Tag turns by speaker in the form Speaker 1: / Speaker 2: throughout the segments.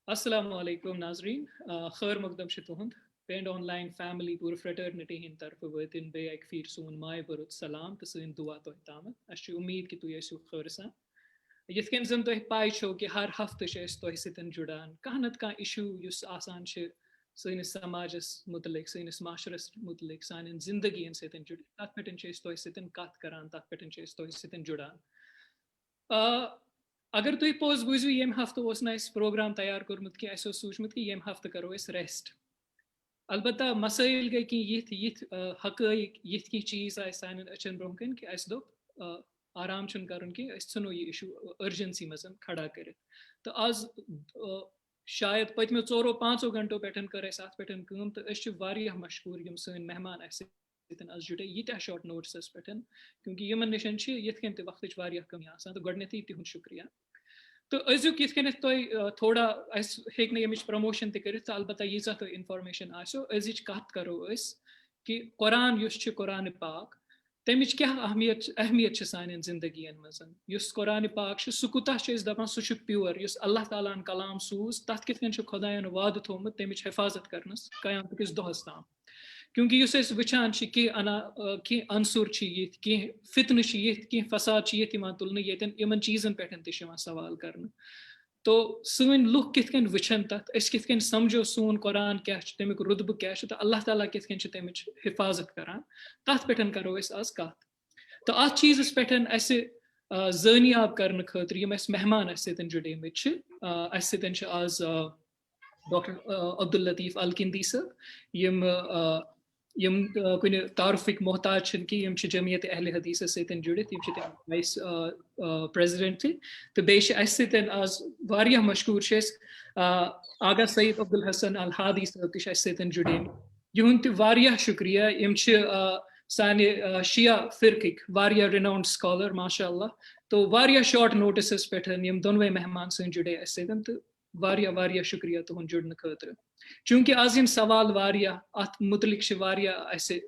Speaker 1: السلام علیکم ناظرین خیر مقدم تہد پینڈ آن لائن فیملی پور فرٹرنٹی ہند طرف واتن بی اک پھر سون مائع برت سلام تو سن دعا تہ تام اس امید کہ تھی ٲسِو خیر سان یتھ کن زن تہ پاے چھو کہ ہر ہفتہ تہ ستن جڑان کانٛہہ نتہٕ کانٛہہ ایشو یس آسان سٲنِس سماجس متعلق سٲنِس معاشرس متعلق سانٮ۪ن زندگین سۭتۍ جڑِتھ تتھ پٮ۪ٹھ چھِ أسۍ تۄہہِ سۭتۍ کتھ کران تتھ پٮ۪ٹھ چھِ أسۍ تۄہہِ سۭتۍ جڑان اگر تُہۍ پوٚز بوٗزِو ییٚمہِ ہفتہٕ اوس نہٕ اَسہِ پروگرام تیار کوٚرمُت کینٛہہ اَسہِ اوس سوٗنٛچمُت کہ ییٚمہِ ہفتہٕ کرو أسۍ ریسٹ البتہ مسٲیل گٔے کینٛہہ یِتھ حقٲیق یِتھ کینٛہہ چیٖز آے سانٮ۪ن أچھن برونٛہہ کَنہِ کہ اَسہِ دوٚپ آرام چھُنہٕ کَرُن کینٛہہ أسۍ ژھٕنو یہِ اِشوٗ أرجنسی منٛز کھڑا کٔرِتھ تہٕ آز شاید پٔتمیو 4-5 گھنٹو پٮ۪ٹھ کٔر اَسہِ اَتھ پٮ۪ٹھ کٲم تہٕ أسۍ چھِ واریاہ مشہوٗر یِم سٲنۍ مہمان اَسہِ سۭتۍ آز جُڑے ییٖتیٛاہ شاٹ نوٹسَس پٮ۪ٹھ کیونکہ یِمن نِش چھِ یِتھ کٔنۍ تہِ وقتٕچ واریاہ کٔمی آسان تہٕ گۄڈنٮ۪تھٕے تِہُنٛد شُکریہ تہٕ أزیُک یِتھ کٔنٮ۪تھ تۄہہِ تھوڑا اَسہِ ہیٚکہِ نہٕ ییٚمِچ پرٛموشن تہِ کٔرِتھ تہٕ البتہ ییٖژاہ تۄہہِ اِنفارمیشن آسیو أزِچ کَتھ کَرو أسۍ کہِ قۄران یُس چھُ قۄرانِ پاک تَمِچ کیٛاہ اہمیت چھِ سانٮ۪ن زندگین منٛز یُس قۄرانِ پاک چھُ سُہ کوٗتاہ چھِ أسۍ دَپان سُہ چھُ پیور یُس اللہ تعالیٰ ہن کلام سوٗز تَتھ کِتھ کٔنۍ چھُ خۄدایَن وعدٕ تھوٚومُت تَمِچ حفاظت کرنس قیامتٕکِس دۄہس تام کیونکہ یُس أسۍ وٕچھان چھِ کینٛہہ عنصر چھِ یِتھۍ کینٛہہ فتنہٕ چھِ یِتھۍ کینٛہہ فساد چھِ یِتھ یِوان تُلنہٕ ییٚتٮ۪ن یِمن چیٖزن پٮ۪ٹھ تہِ چھِ یِوان سوال کرنہٕ تو سٲنۍ لُکھ کِتھ کٔنۍ وٕچھن تَتھ أسۍ کِتھ کٔنۍ سمجھو سون قۄران کیٛاہ چھُ تَمیُک رُتبہٕ کیٛاہ چھُ تہٕ اللہ تعالیٰ کِتھ کٔنۍ چھُ تَمِچ حفاظت کران تَتھ پٮ۪ٹھ کرو أسۍ آز کَتھ تہٕ اَتھ چیٖزس پٮ۪ٹھ اَسہِ زٲنیاب کرنہٕ خٲطرٕ یِم اَسہِ مہمان اَسہِ سۭتۍ جُڑیمٕتۍ چھِ اَسہِ سۭتۍ چھِ آز ڈاکٹر عبداللطیف الکندی صٲب یِم کُنہِ تعارُفٕکۍ محتاج چھِنہٕ کینٛہہ یِم چھِ جمعیت اہلِ حدیثس سۭتۍ جُڑِتھ یِم چھِ تِم وایِس پریزِڈنٹ تہِ تہٕ بیٚیہِ چھِ اَسہِ سۭتۍ آز واریاہ مشہوٗر چھِ أسۍ آغا سعید عبدالحسن الحادی صٲب تہِ چھِ اَسہِ سۭتۍ جُڑیمٕتۍ یِہُنٛد تہِ واریاہ شُکریہ یِم چھِ سانہِ شِیا فرقٕکۍ واریاہ رِناوُنڈ سکالر ماشاء اللہ تو واریاہ شاٹ نوٹسس پٮ۪ٹھ یِم دۄنوَے مہمان سٲنۍ جُڑے اَسہِ سۭتۍ تہٕ واریاہ شُکریہ تُہُنٛد جُڑنہٕ خٲطرٕ چوٗنٛکہِ آز یِم سوال واریاہ اَتھ مُتعلِق چھِ واریاہ اَسہِ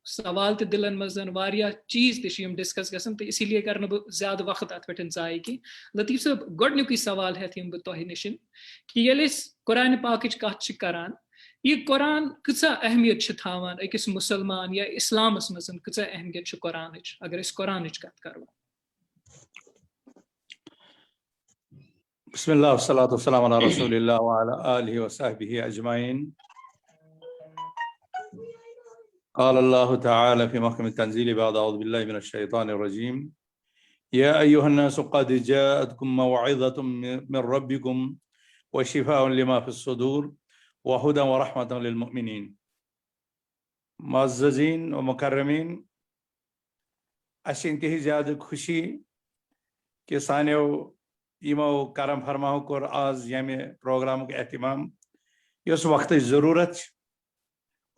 Speaker 1: سوال تہِ دِلن منٛز واریاہ چیٖز تہِ چھِ یِم ڈِسکس گژھان تہٕ اسی لیے کرٕ نہٕ بہٕ زیادٕ وقت اَتھ پٮ۪ٹھ ضایع کینٛہہ لطیف صٲب گۄڈنیُکُے سوال ہٮ۪تھ یِم بہٕ تۄہہِ نِش کہِ ییٚلہِ أسۍ قۄرانِ پاکٕچ کتھ چھِ کران یہِ قۄران کۭژاہ اہمیت چھِ تھاوان أکِس مُسلمان یا اِسلامس منٛز کۭژاہ اہمیت چھِ قۄرانٕچ اگر أسۍ قۄرانٕچ کتھ کرو
Speaker 2: بسم اللہ والصلاة والسلام علی رسول اللہ وعلی آلہ وصحبہ اجمعین قال اللہ تعالی فی محکم التنزیل بعد اعوذ باللہ من الشیطان الرجیم یا ایہا الناس قد جاءتکم موعظۃ من ربکم وشفاء لما فی الصدور وہدی ورحمۃ للمؤمنین. معززین و مکرمین، اس انتہائی زیادہ خوشی کہ سانیو یمو کرم فرماو کور آز یمہ پروگرام کا اہتمام یس وقت ضرورت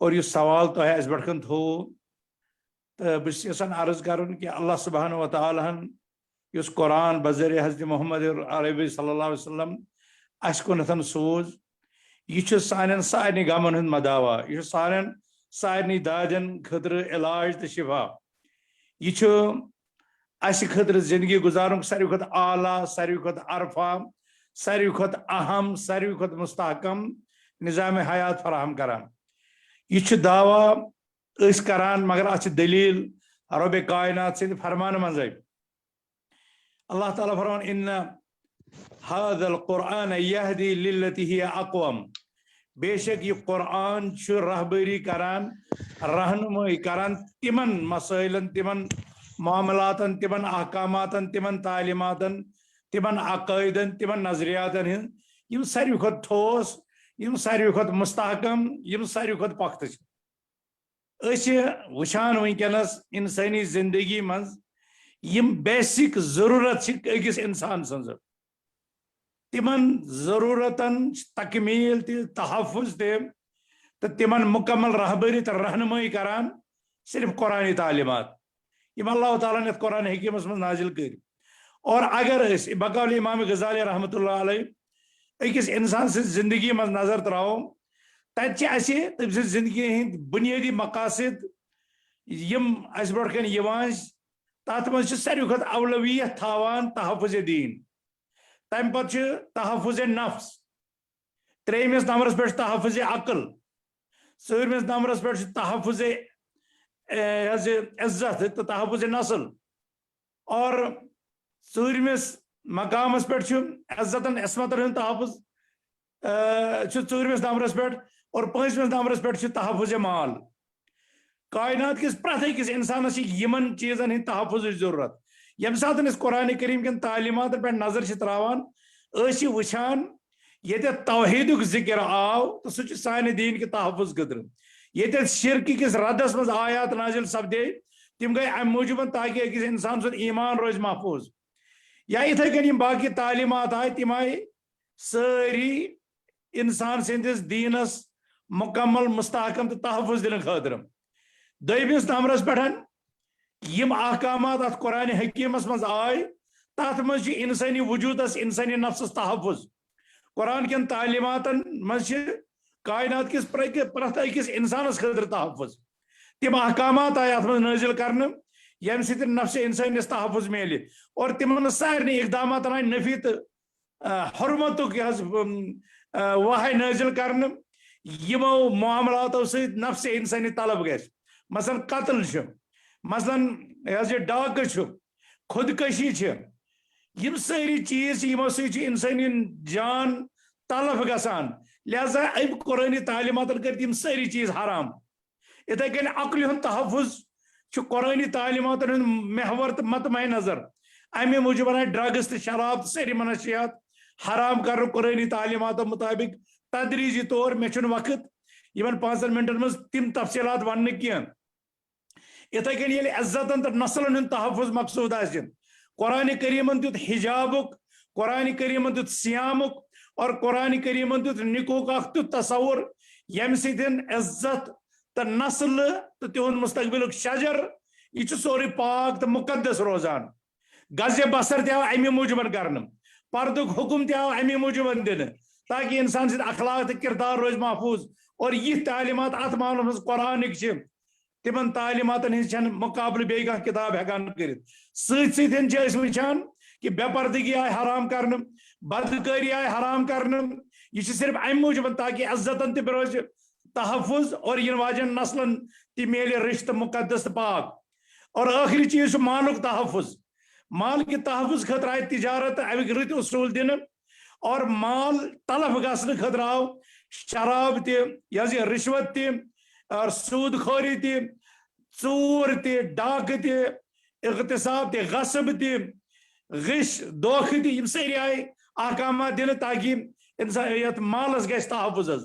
Speaker 2: اور یہ سوال تو اس بڑکن تھو تو بس یسن عرض کرن کہ اللہ سبحانہ و تعالی یس قرآن بذریعہ حضرت محمد عربی صلی اللہ علیہ وسلم اس کنتھن سوز یہ سان سارے غمن ہند مداوا یہ سارے دادن خطر علاج تو شفا یہ اس خطر زندگی گزارن ساروی کھت اعلیٰ ساروی کھت عرفہ ساروی کھت اہم ساروی کھت مستحکم نظام حیات فراہم کران. یہ دعویٰ کران مگر ات دلیل رب کائنات سند فرمان مز اللہ تعالیٰ فرمان ان هذا القرآن يهدي للتي هي اقوم. بے شک یہ قرآن رہبری کران رہنمائی کران تمن مسائلن تمن معاملاتن تمن احکاماتن تمن تعلیماتن تمن عقائدن تمن نظریاتن یم ساروی کھت ٹھوس یم ساروی کھت مستحکم یم ساروی کھت پخت وچھان ونکس انسانی زندگی مز یم بیسک ضرورت اکس انسان سن تمن ضرورتن تکمیل تحفظ تمن مکمل رہبری تو رہنمائی کران صرف قرآنی تعلیمات یم اللہ تعالیٰ نے قرآن حکیمس من نازل کر. اور اگر بقول امام غزالی رحمۃ اللہ علیہ اکس انسان سے زندگی من نظر تراؤ تب تم سے زندگی ہند بنیادی مقاصد یم اس برٹ کن تر مز ساروی کھت اولویت تھاوان تحفظ دین تم پتہ تحفظ نفس ترٛیٚیمِس نمبرس پٮ۪ٹھ تحفظ عقل، ژوٗرمِس نمبرس پٮ۪ٹھ چھُ تحفظ عزت تہٕ تحفظ نسل، اور ژوٗرمِس مقامس پٮ۪ٹھ چھُ عزتن عصمتن ہُنٛد تحفظ چھُ ژوٗرمِس نمبرس پٮ۪ٹھ، اور پٲنٛژمِس نمبرس پٮ۪ٹھ چھُ تحفظ مال۔ کائنات کِس پرٛٮ۪تھ أکِس اِنسانس چھِ یِمن چیٖزن ہٕنٛدۍ تحفظٕچ ضروٗرت۔ ییٚمہِ ساتہٕ أسۍ قرآنِ کریم کٮ۪ن تعلیٖماتن پٮ۪ٹھ نظر چھِ تراوان، أسۍ چھِ وٕچھان ییٚتٮ۪تھ توحیٖدُک ذِکر آو تہٕ سُہ چھُ سانہِ دیٖن کہِ تحفظ خٲطرٕ، ییٚتٮ۪تھ شرکہِ کِس ردس منٛز آیات نازل سپدے تِم گٔے امہِ موٗجوٗب تاکہِ أکِس انسان سُنٛد ایٖمان روزِ محفوٗظ، یا یِتھے کٔنۍ یِم باقٕے تعلیٖمات آیہِ تِم آیہِ سٲری انسان سٕنٛدِس دیٖنس مکمل مستحکم تہٕ تحفظ دِنہٕ خٲطرٕ۔ دوٚیمِس نمبرس پٮ۪ٹھ یِم احکامات اتھ قرآنِ حکیٖمس منٛز آے تتھ منٛز چھُ انسٲنی وجوٗدس انسٲنی نفسس تحفظ۔ قرآن کٮ۪ن تعلیٖماتن منٛز چھِ کائنات کِس پرٛٮ۪تھ أکِس انسانس خٲطرٕ تحفظ۔ تِم احکامات آیہِ اتھ منٛز نٲزل کرنہٕ ییٚمہِ سۭتۍ نفسِ انسٲنِس تحفظ میلہِ، اور تِمن سارنٕے اقداماتن آیہِ نفی تہٕ حرمتُک وحی نٲزل کرنہٕ یِمو معاملاتو سۭتۍ نفسِ انسٲنی طلب گژھِ، مثلاً قتل چھُ، مثلاً یہِ ڈاکہٕ چھُ، خودکشی چھِ، یِم سٲری چیٖز چھِ یِمو سۭتۍ چھُ انسٲنی جان طلب گژھان، لہذا امہِ قرآنی تعلیٖماتن کٔرۍ تِم سٲری چیٖز حرام۔ یِتھے کٔنۍ عقلہِ ہُنٛد تحفظ چھُ قرآنی تعلیٖماتن ہُنٛد محور تہٕ مطمع نظر، امہِ موٗجوٗب آیہِ ڈرگس تہٕ شراب تہٕ سٲری منشیات حرام کرنہٕ قرآنی تعلیٖماتو مطٲبق تدریٖجی طور۔ مےٚ چھُنہٕ وقت یِمن 5 منٹن منٛز تِم تفصیٖلات وننہٕ کینٛہہ۔ یِتھے کٔنۍ ییٚلہِ عزتن تہٕ نسلن ہُنٛد تحفظ مقصوٗد آسہِ، قرآنِ کریٖمن دیُت حجابُک، قرآنِ کریٖمن دیُت صیامُک، اور قرآنِ کریٖمن دیُت نکوٗہُک اکھ تیُتھ تصور ییٚمہِ سۭتۍ عزت تہٕ نسلہٕ تہٕ تِہُنٛد مستقبلُک شجر یہِ چھُ سورُے پاک تہٕ مُقدس روزان۔ غزِ بصر تہِ آو امی موٗجوٗب کرنہٕ، پردُک حکم تہِ آو امی موٗجوٗب دِنہٕ تاکہِ انسان سٕنٛدۍ اخلاق تہٕ کردار روزِ محفوٗظ۔ اور یِتھ تعلیٖمات اتھ معاملس منٛز قرآنٕکۍ چھِ، تِمن تعلیٖماتن ہٕنٛز چھنہٕ مُقابلہٕ بیٚیہِ کانٛہہ کِتاب ہٮ۪کان کٔرِتھ۔ سۭتۍ سۭتۍ چھِ أسۍ وٕچھان کہِ بے پردگی آیہِ حرام کرنہٕ، بدکٲری آیہِ حرام کرنہٕ، یہِ چھِ صرف امہِ موٗجوٗب تاکہِ عزتن تہِ روزِ تحفظ، اور یِنہٕ واجٮ۪ن نسلن تہِ میلہِ رشتہٕ مقدس تہٕ پاک۔ اور ٲخری چیٖز چھُ مالُک تحفظ۔ مال کہِ تحفظ خٲطرٕ آیہِ تجارت تہٕ امیِکۍ رٕتۍ اصوٗل دِنہٕ، اور مال طلب گژھنہٕ خٲطرٕ آو شراب تہِ، یہِ رشوت تہِ، اور سوٗد خوری تہِ، ژوٗر تہِ، ڈاکہٕ تہِ، اغتصاب تہِ، غصب تہِ، غش دھوکہٕ تہِ، یِم سٲری آیہِ احکامات دِنہٕ تاکہِ انسان یتھ مالس گژھِ تحفظ حظ۔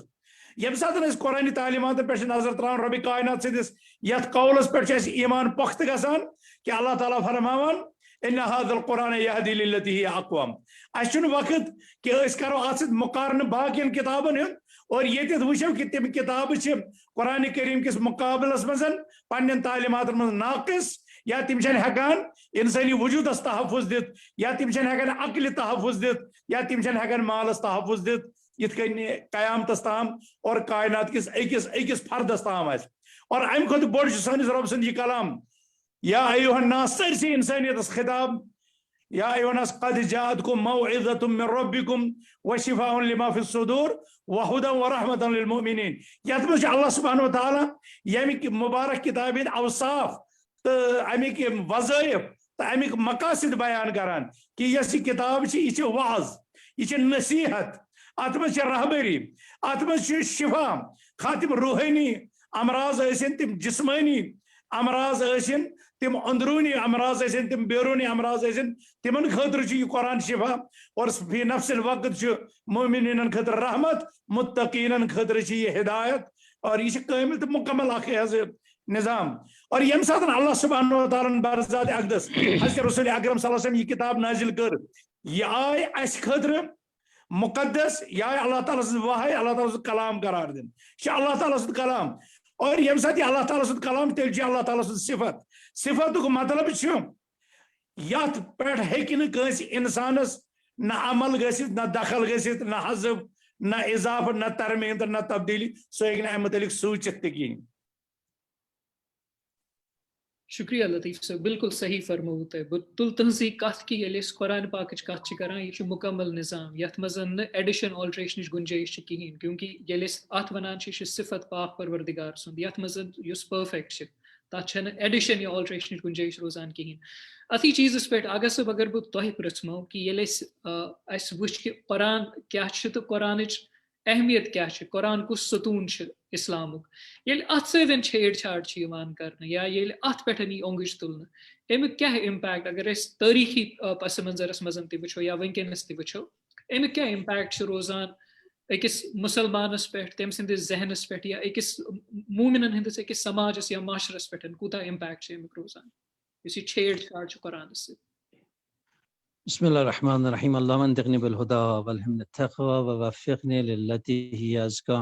Speaker 2: ییٚمہِ ساتہٕ أسۍ قرآنِ تعلیٖماتن پٮ۪ٹھ چھِ نظر تراوان، رۄبِ کائنات سٕنٛدِس یتھ قولس پٮ۪ٹھ چھُ اَسہِ ایٖمان پۄختہٕ گژھان کہِ اللہ تعالیٰ فرماوان اِنَّ هَٰذَا الْقُرْآنَ يَهْدِي لِلَّتِي هِیَ أَقْوَمُ۔ اَسہِ چھُنہٕ وقت کہِ أسۍ کرو اتھ سۭتۍ مُقارنہٕ باقین کِتابن ہُنٛد، اور ییٚتٮ۪تھ وٕچھو کہِ تِم کِتابہٕ چھِ قرآنِ کریم کِس مُقابلس منٛز پننٮ۪ن تعلیٖماتن منٛز ناقص، یا تِم چھنہٕ ہٮ۪کان انسٲنی وجوٗدس تحفظ دِتھ، یا تِم چھنہٕ ہٮ۪کان عقلہِ تحفظ دِتھ، یا تِم چھنہٕ ہٮ۪کان مالس تحفظ دِتھ، یِتھ کٔنۍ قیامتس تام اور کائنات کِس أکِس فردس تام آسہِ۔ اور امہِ کھۄتہٕ بوٚڑ چھُ سٲنِس رۄب سُنٛد یہِ کلام، یا ایُّہا الناس، سٲرسٕے انسٲنیتس خطاب، یا ایُّہا الناس قد جاءتكم موعظة من ربكم وشفاء لما في الصدور وهدى ورحمة للمؤمنين۔ یتھ منٛز چھُ اللہ سبحانہ وتعالیٰ ییٚمِکۍ مُبارک کِتابہِ ہٕنٛدۍ اوصاف تہٕ امیِکۍ وظٲیف تہٕ امیِکۍ مقاصد بیان کران کہِ یۄس یہِ کِتاب چھِ، یہِ چھِ وعظ، یہِ چھِ نصیحت، اتھ منٛز چھِ رہبری، اتھ منٛز چھُ شفا، خاص تِم روحٲنی امراض ٲسِنۍ، تِم جسمٲنی امراض ٲسِنۍ، تِم اندروٗنی امراض ٲسِنۍ، تِم بیروٗنی امراض ٲسِنۍ، تِمن خٲطرٕ چھُ یہِ قرآن شفا، اور فی نفس الوقت چھُ مومنیٖنن خٲطرٕ رحمت، متقیٖنن خٲطرٕ چھِ یہِ ہدایت، اور یہِ چھِ کٲمل تہٕ مکمل اکھ حظ نظام۔ اور ییٚمہِ ساتہٕ اللہ سبحانہ وتعالیٰ برزات اقدس حضرت رسول اکرم صلی اللہ علیہ وسلم یہِ کِتاب نازل کٔر، یہِ آیہِ اسہِ خٲطرٕ مقدس، یہِ آیہِ اللہ تعالیٰ سٕنٛز وحی، اللہ تعالیٰ سُنٛد کلام قرار دِنہٕ، یہِ چھُ اللہ تعالیٰ سُنٛد کلام۔ اور ییٚمہِ ساتہٕ یہِ اللہ تعالیٰ سُنٛد کلام، تیٚلہِ چھُ اللہ تعالیٰ سُنٛد صفت۔ صفتُک مطلب چھُ یتھ پٮ۪ٹھ ہیٚکہِ نہٕ کٲنٛسہِ انسانس نہ عمل گٔژھِتھ، نہ دخل گٔژھِتھ، نہ حذف، نہ اضافہٕ، نہ ترمیٖم تہٕ نہ تبدیٖلی، سُہ ہیٚکہِ نہٕ امہِ متعلق سوٗنٛچِتھ تہِ کِہیٖنۍ۔
Speaker 1: شکریہ لطیف صاحب، بالکل صحیح فرمو تہ بہ تل تہذی کت کہ یل قرآن پاکچ کت کران یہ مکمل نظام یت مز ایڈیشن آلٹریشن گنجائش کہین، کیونکہ یل ات ونان یہ صفت پاک پروردگار سند یت مز پرفیکٹ تک ایڈیشن یا آلٹریشن گنجائش روزان کہین. اتھی چیزس پہ آغا صاحب اگر بہ تہ پرژھمو کہ یل اس وچ کہ قرآن کیا تو قرآنچ اہمیت کیا قرآن کس ستون اسلامک یل ات سن چھیڑ چھاڑ کرنا یا یل ات پہ اونگج تلنا امیک کیا امپیکٹ اگر اس تاریخی پس منظرس مز تہ وچھو یا ونکس تہ وچھو امیک کیا امپیکٹ روزان اکس مسلمانس پہ تم سندس ذہنس پہ یا اکس مومنن ہندس اکس سماجس یا معاشرس پہ کوتا امپیکٹ امیک روزان اس یہ چھیڑ چھاڑ قرآن سے.
Speaker 3: بسم اللہ الرحمن الرحیم. اللهم انطقنی بالہدی والہمنی التقوی ووفقنی للتی ہی ازکی.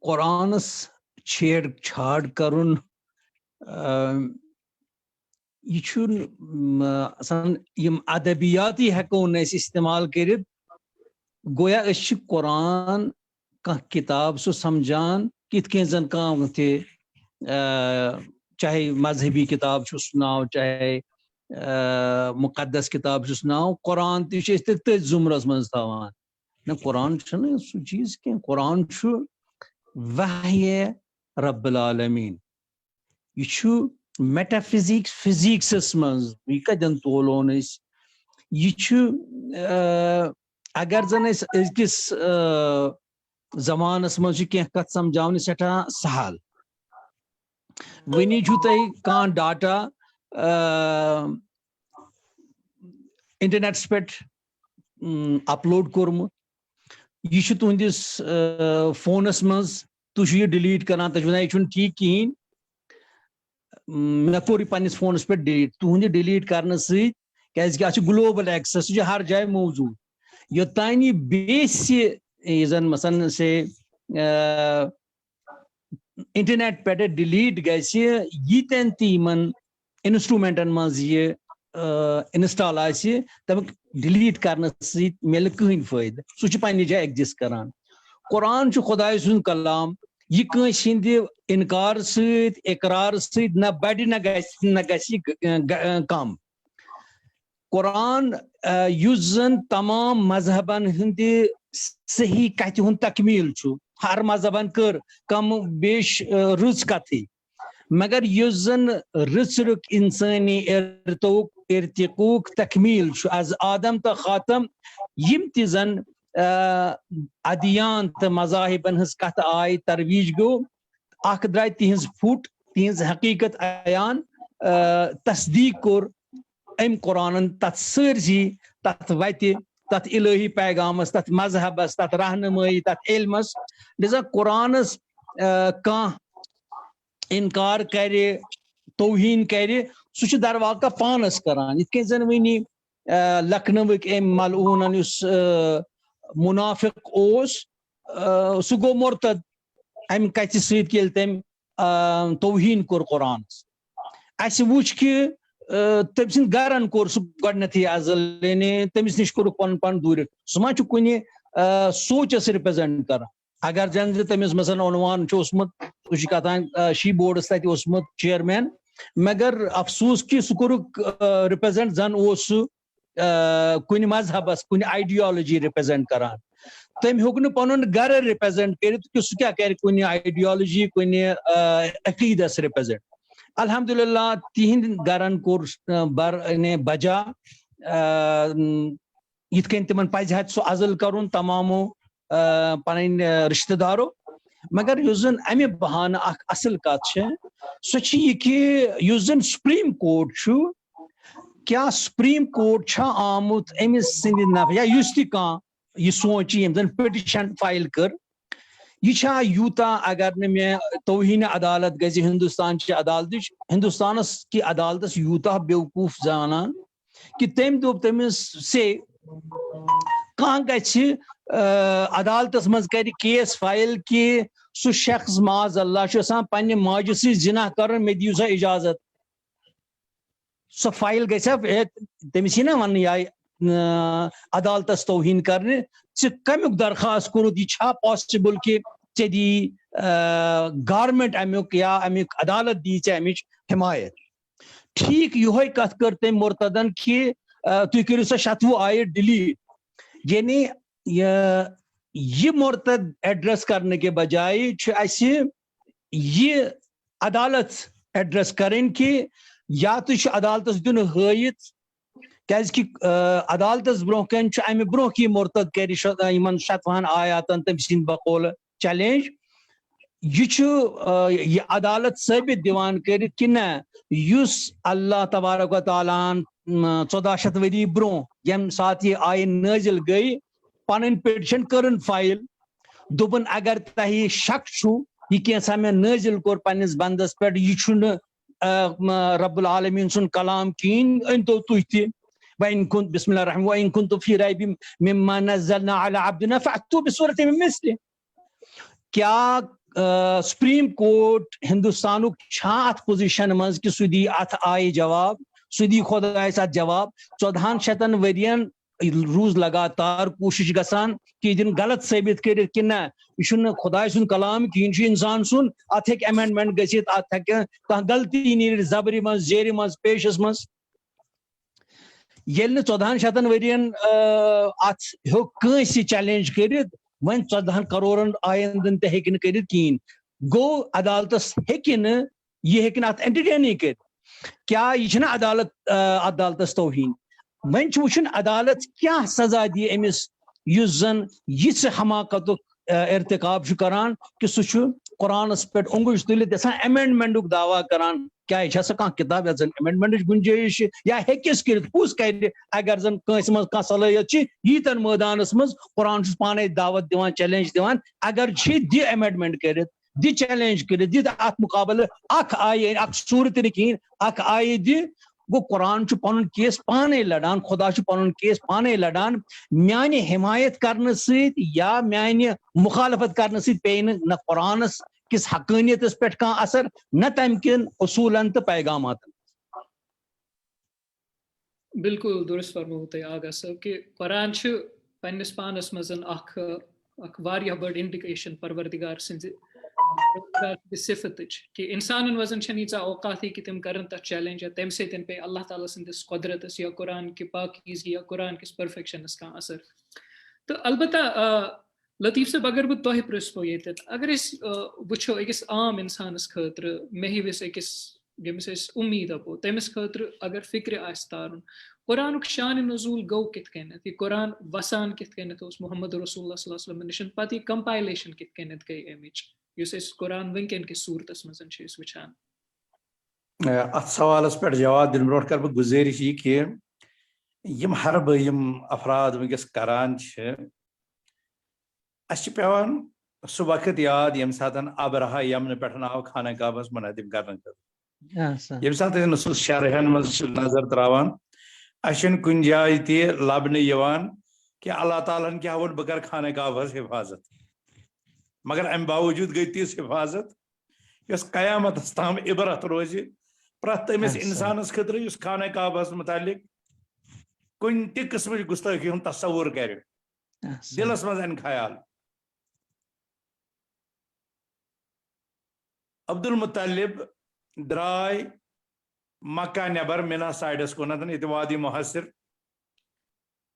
Speaker 3: قرآنس چھیڑ چھاڑ کرن یہ ادبیاتی ہیکو نس استعمال کرت گویا اس قرآن کان کتاب سو سمجھان کت کن زن کام تہ چاہے مذہبی کتاب چھس ناو چاہے مقدس کتاب چھس ناو قرآن تہ تھی زمرس من تھوان. نہ قرآن چھنہ سہ چیز کی، قرآن وحی رب العالمین. یہ میٹا فزکس فزکسس من یہ کتن تولون یہ اگر زن أزکس زمانس من کی کت سمجھاون سٹھا سہل. ونی چھو تہ کان ڈاٹا انٹرنیٹس پہ اپلوڈ کورمت یہ تہندس فونس مز تھی یہ ڈیلیٹ کران تھی ونان یہ ٹھیک کہین مے کور یہ پنس فونس پہ ڈیلیٹ. تہند ڈیلیٹ کرنے سی ات گلوبل ایکسس یہ ہر جائے موجود یوتان یہ بیس زن مثلا سے انٹرنیٹ پہ ڈیلیٹ گھس یتن تمن انسٹرومنٹن مز یہ انسٹال آسی تمیک ڈیلیٹ کرنے سی مل کہین فائدہ سہ پنہ جائے ایگزسٹ کران. قرآن خدائے سن کلام یہ کنس ہند انکار ست اقرار ست نہ بڑ نہ گژھِ کم. قرآن یس زن تمام مذہبن ہند صحیح کتھ ہند تکمیل ہر مذہبن کر کم بیش رٕژ کتھٕے مگر یس زن رٕژ رٕک انسانی ارتقوق تکمیل از آدم تا خاتم یم تہ زن ادیان تو مذاہبن ہز کت آئی ترویج گو اخ درائے تہذ پھٹ تہذ حقیقت عیان تصدیق کور ام قرآن تت سرزی تت وتہ تت الہی پیغامس تت مذہبس تت رہنمائی تت علمس لذا قرآنس کان انکار کرے توہین کرے سہ در واقع پانس کران. یت کن زن ونی لکھنؤک ام ملعون اس منافق اوس سہ گو مرتد ام کتھ ست یل تم توہین کور قرآن. اس وچ کہ تم سند گرن کور سہ گۄڈنیتھٕے ازل یعنی تمس نش کورُکھ پن پن دور سہ ما چھ کُنہِ سوچس رِپریزنٹ کران. اگر زن تمس مثلا عنوان اوسمت سہ چھ کتان شی بورڈس تتہِ اوسمت چیئرمین مگر افسوس کہ سہ کورُکھ رِپریزنٹ زن اوس سہ کُنہِ مذہبس کُنہِ آئیڈیالوجی رِپریزنٹ کران. تم ہیوٚک نہٕ پنُن گرٕ رِپریزنٹ کٔرِتھ کہ سہ کیاہ کرِ کُنہِ آئیڈیالوجی کُنہِ عقیدس رِپریزنٹ. الحمدللہ تہند گرن کور بجا یت کن تمن پزِ ہا سہ عزل کرن تمامو پن رشتہ دارو. مگر یس زن امہ بہانہ اخ اصل کت سہ چھ یہ کہ یس زن سپریم کورٹ کیا سپریم کورٹ چھا آمت امس سند نفر یا یس تہ کان یہ سوچ یم زن پٹیشن فائل کر یہ چھا یوتا اگر نہ مے توہین عدالت گژھِ ہندوستان چہ عدالتچ ہندوستانس کی عدالتس یوتا بیوقوف زانان کہ تم دوپ تمس سے کان گژھِ عدالتس مز کر کیس فائل کہ سہ شخص معاذ اللہ چھ آسان پنہ ماجہ سی زنا کرن مے دیو سا اجازت سہ فائل گژھِ تمس نا ون یا عدالتس توہین کرنے ژٕ کمیُک درخواست کوٚرُتھ یہ چھا پاسبل کہ ژے دی گورمنٹ امیک یا امیک عدالت دی ژے امچ حمایت. ٹھیک یہ کت کر تم مرتدن کہ تھی کرو سا 96 آیت ڈیلیٹ. یعنی یہ مرتد ایڈریس کرنے کے بجائے یہ عدالت ایڈریس کریں کہ یا تو عدالتس دن ہائت کہ عدالتس برو کن امہ برو کی مرتد کر 107 آیاتن تم سند بقول چیلنج. یہ عدالت ثابت دیوان کرت کہ نہ یس اللہ تبارک و تعالیٰ 1400 ؤری برو یم سات یہ آئین نازل گئی پن پٹیشن کرن فائل دپن اگر تہ شک چھو یہ کیسا میں نازل کور پنس بندس پہ یہ رب العالمین سن کلام کین انتو تھی تہ وَإِن كُنتُ بسم اللہ الرحمن وَإِن كُنتُ فِي رَيْبٍ مِمَّا نَزَّلْنَا عَلَى عَبْدِنَا فَأْتُوا بِسُورَةٍ مِّن مِثْلِهِ. کیا سپریم کورٹ ہندوستانک چھا ات پوزیشن مز کہ سہ دی ات آئی جواب سہ دی خدائے ساتھ جواب. 1400 ورین روز لگاتار کوشش گسان کہ دن غلط ثابت کرت کہ نہ یہ خدائے سن کلام کہین انسان سن ات ہیک امینڈمنٹ گژھت ات ہیکہ غلطی نیرت زبری مز زیر مز پیشس مز. یل 1400 ورین ات ہیوک چیلنج کرت ون 14 کروڑن آئندن تہ ہیکہ کرت کہین. گو عدالتس ہیکہ نہ یہ ہیکہ ات انٹرٹین کرت. کیا یہ عدالت عدالتس توہین. ون وچن عدالت کیا سزا دی امس یس زن یہ حماقت ارتکاب کران کہ سہ قرآنس پہ انگوش تلت یسان امینڈمنٹ دعویٰ کران. کیا یہ کھانا کتاب یت زن امینڈمنٹ گنجائش یا ہیکس کرت کس کر اگر زن کنس مز کھانا صلاحیت یتن میدانس مز قرآن پانے دعوت دیوان چیلنج دیوان اگر دی امینڈمنٹ کرت دی چیلنج کرت دی ات مقابل اخ آئی اخ صورت نکین اخ آئی دی گو قرآن پن کیس پانے لڑان خدا پن کیس پانے لڑان. میانہ حمایت کرنے ست یا میانہ مخالفت کرنے ست پی نہ قرآنس کس حقانیتس پہ کھانا اثر نہ تم کن اصولن تو پیغامات.
Speaker 1: بالکل درست فرمو تھی آغا صاحب کہ قرآن پنس پانس مز واریاہ بڑ انڈیکیشن پروردگار سن صفت کہ انسان مزن ییژا اوقات کہ تم کرن تر چیلنج یا تمہ سن پہ اللہ تعالیٰ سندس قدرتس یا قرآن کی پاکیزگی یا قرآن کس پرفیکشنس کھانا اثر. تو البتہ لطیف صاحب اگر بہ تہ پرسمو یت اگر وچھو اکس عام انسانس خاطر مہوس اکس یمس امید اپو تمس خاطر اگر فکر آس تارن قرآنک شان نزول گو کت کنت یہ قرآن وسان کت کنت اس محمد رسول اللہ صلی اللہ علیہ وسلم نشن پتہ یہ کمپائلیشن کت کنت گئی امچ اس قرآن ونکن کس صورتس مز وچان.
Speaker 2: ات سوالس پہ جواب دن برو کر بہ گزارش یہ کہ یم حرب یم افراد ونکس کران اس پیوان سہ وقت یاد یم سات ابرہا یمن پہ آو خانہ کعبس منعقد کرنے یم سات نصوص شرحن مز نظر تراوان اچھن کن جائے تہ لبنہ یوان کہ اللہ تعالیٰ کیا وون بہ کر خانہ کعبس حفاظت مگر ام باوجود گئی تیس حفاظت یس قیامت تام عبرت روز پرت تمس انسانس خطر اس خانہ کعبس متعلق کن تہ قسم گستاخی ہند تصور کر دلس مز ان خیال. عبد المطلب درائے مکہ نبر منا سائڈس کن یہ وادی محصر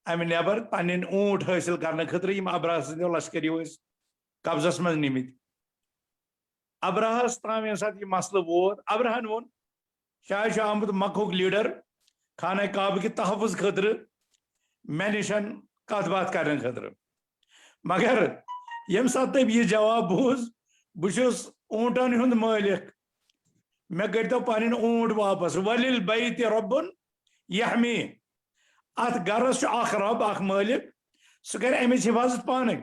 Speaker 2: امہ نبر پن اونٹ حاصل کرنے خطر یم ابرہ سندو لشکریو قبضس مز نمت. ابرہس تام یم سات یہ مسئلہ ووت ابرہن وون شاید آمت مکہ لیڈر خانہ کعبہ کے تحفظ خطر مے نشن کت بات کرنے خطر مگر یم سات تم یہ جواب بوز بہس اونٹن ہند مالک مے کرتو پن اونٹ واپس ولل بیت ربن یحمی ات گرس اخ رب اخ مالک سہ کر امچ حفاظت پانے.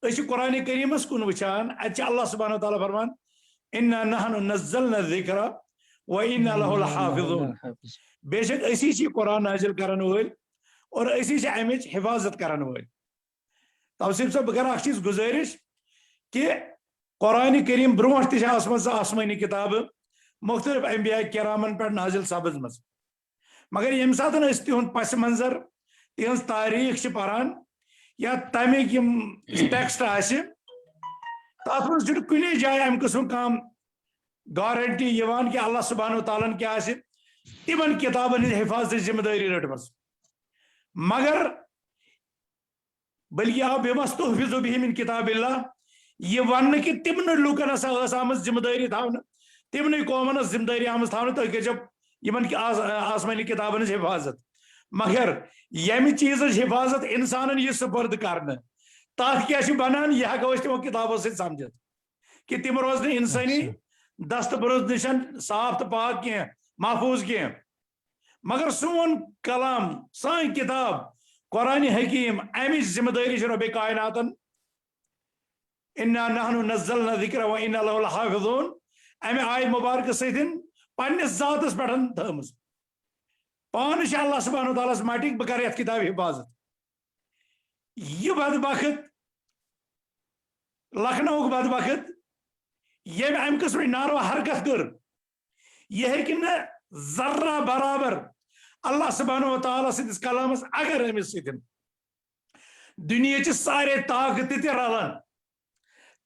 Speaker 2: اس قرآن کریمس کن وچان ات اللہ سبحانہ وتعالی فرمان انا نحن نزلنا الذکر وانا له لحافظون. بے شک اسی قرآن نازل کرن ول اور اسی امچ حفاظت کرن ول. توصیف صاحب بہ اخ چیز گزارش کہ قرآن کریم برونٹ تہ آسمانی کتاب مختلف انبیاء کرامن پہ نازل سپز مز مگر یم سات تہد پس منظر تہذ تاریخ پران یا تمیک ٹیکسٹ تات من چھُنہٕ کُنی جایہِ اَمہِ قٕسمُک کانٛہہ گارنٹی یِوان کہ اللہ سبحانہ وتعالیٰ کیٛاہ آسہِ تِمن کِتابن ہٕنٛز حفاظتٕچ ذمہٕ دٲری رٔٹمٕژ مگر بلکہ آو بِمَسْتُحْفِظُ بِهِ مِن کِتابِ اللہ یہ وننہٕ کہِ تِمنٕے لُکن ہسا ٲس آمٕژ ذمہٕ دٲری تھاونہٕ تِمنٕے قومن ٲس ذمہٕ دٲری آمٕژ تھاونہٕ تُہۍ کٔرۍزیو یِمن آسمانی کِتابن ہٕنٛز حفاظت مگر ییٚمہِ چیٖزٕچ حفاظت اِنسانن یہِ سُپرد کرنہٕ تتھ کیٛاہ چھُ بنان یہِ ہٮ۪کو أسۍ تِمو کِتابو سۭتۍ سمجھِتھ کہ تِم روزنہٕ اِنسٲنی دستبرد نِشن صاف تہٕ پاک کینٛہہ محفوظ کینٛہہ مگر سون کلام سٲنۍ کِتاب قرآن حکیم امِچ ذمہٕ دٲری چھِ رۄبِ کائناتن اِنَّا نَحْنُ نَزَّلْنَا الذِّکْرَ وَإِنَّا لَهُ لَحَافِظُونَ امہِ آیہِ مُبارکہٕ سۭتۍ پننِس ذاتس پٮ۪ٹھ تھٲومٕژ پانہٕ چھِ اللہ سبحانہ وتعالیٰ ہس مٹِک بہٕ کرٕ یتھ کِتابہِ حفاظت یہِ بدبخت لکھنؤُک بدبخت ییٚمہِ امہِ قٕسمٕچ ناروا حرکت کٔر یہِ ہیٚکہِ نہٕ ذرہ برابر اللہ سبحانہ وتعالیٰ سٕنٛدِس کلامس اگر أمِس سۭتۍ دُنیاچہِ سارے طاقتہٕ تہِ رلن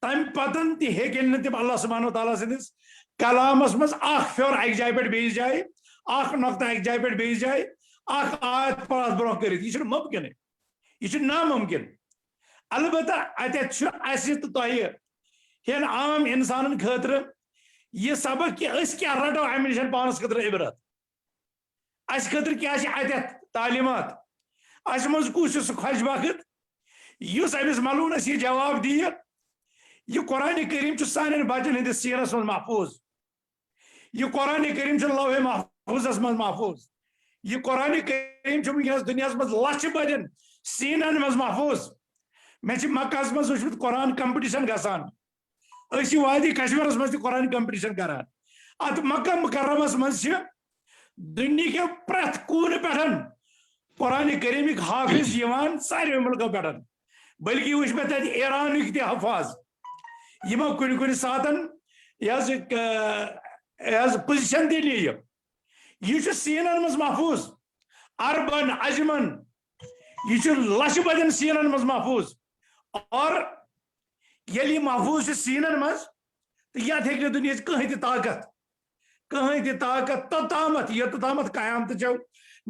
Speaker 2: تمہِ پتن تہِ ہیٚکن نہٕ تِم اللہ سبحانہ وتعالیٰ سٕنٛدِس کلامس منٛز اکھ پھیور اکہِ جایہِ پٮ۪ٹھ بیٚیِس جایہِ اکھ نۄقطہٕ اکہِ جایہِ پٮ۪ٹھ بیٚیِس جایہِ اکھ آیت پتھ برونٛہہ کٔرِتھ یہِ چھُنہٕ مُمکِنٕے یہِ چھُ نامُمکِن البتہ اتٮ۪تھ چھُ اسہِ تہٕ تۄہہِ ہٮ۪ن عام انسانن خٲطرٕ یہِ سبق کہ أسۍ کیٛاہ رٹو امہِ نِش پانس خٲطرٕ عبرت اسہِ خٲطرٕ کیٛاہ چھِ اتٮ۪تھ تعلیمات اسہِ منٛز کُس چھُ سُہ خۄش وقت یُس أمِس ملوٗنس یہِ جواب دِیہِ یہِ قرآنِ کریم چھُ سانٮ۪ن بچن ہٕنٛدِس سیٖنس منٛز محفوٗظ یہِ قرآنِ کریم چھُ لوحے محفوٗظس منٛز محفوٗظ یہِ قرآنِ کریم چھُ وٕنکیٚنس دُنیاہس منٛز لچھِ بجن سیٖنن منٛز محفوٗظ مےٚ چھِ مکہس منٛز وٕچھمُت قرآن کمپٹیشن گژھان أسۍ چھِ وادی کشمیٖرس منٛز تہِ قرآن کمپٹیشن کران اتھ مکہ مکرمس منٛز چھِ دُنہیٖکیو پرٛٮ۪تھ کوٗنہٕ پٮ۪ٹھ قرآنِ کریٖمٕکۍ حافظ یِوان ساروٕے مُلکو پٮ۪ٹھ بلکہِ وٕچھ مےٚ تتہِ ایرانٕکۍ تہِ حفاظ یِمو کُنہِ کُنہِ ساتن یہِ حظ پُزِشن تہِ نِیہِ یہِ چھُ سیٖنن منٛز محفوٗظ اربن عجمن یہِ چھُ لچھِ بجن سیٖنن منٛز محفوٗظ اور ییٚلہِ یہِ محفوٗظ چھُ سیٖنن منٛز تہٕ یتھ ہیٚکہِ نہٕ دُنیاہٕچ کٕہٕنۍ تہِ طاقت توٚتامتھ یوٚتامتھ قیامتٕچو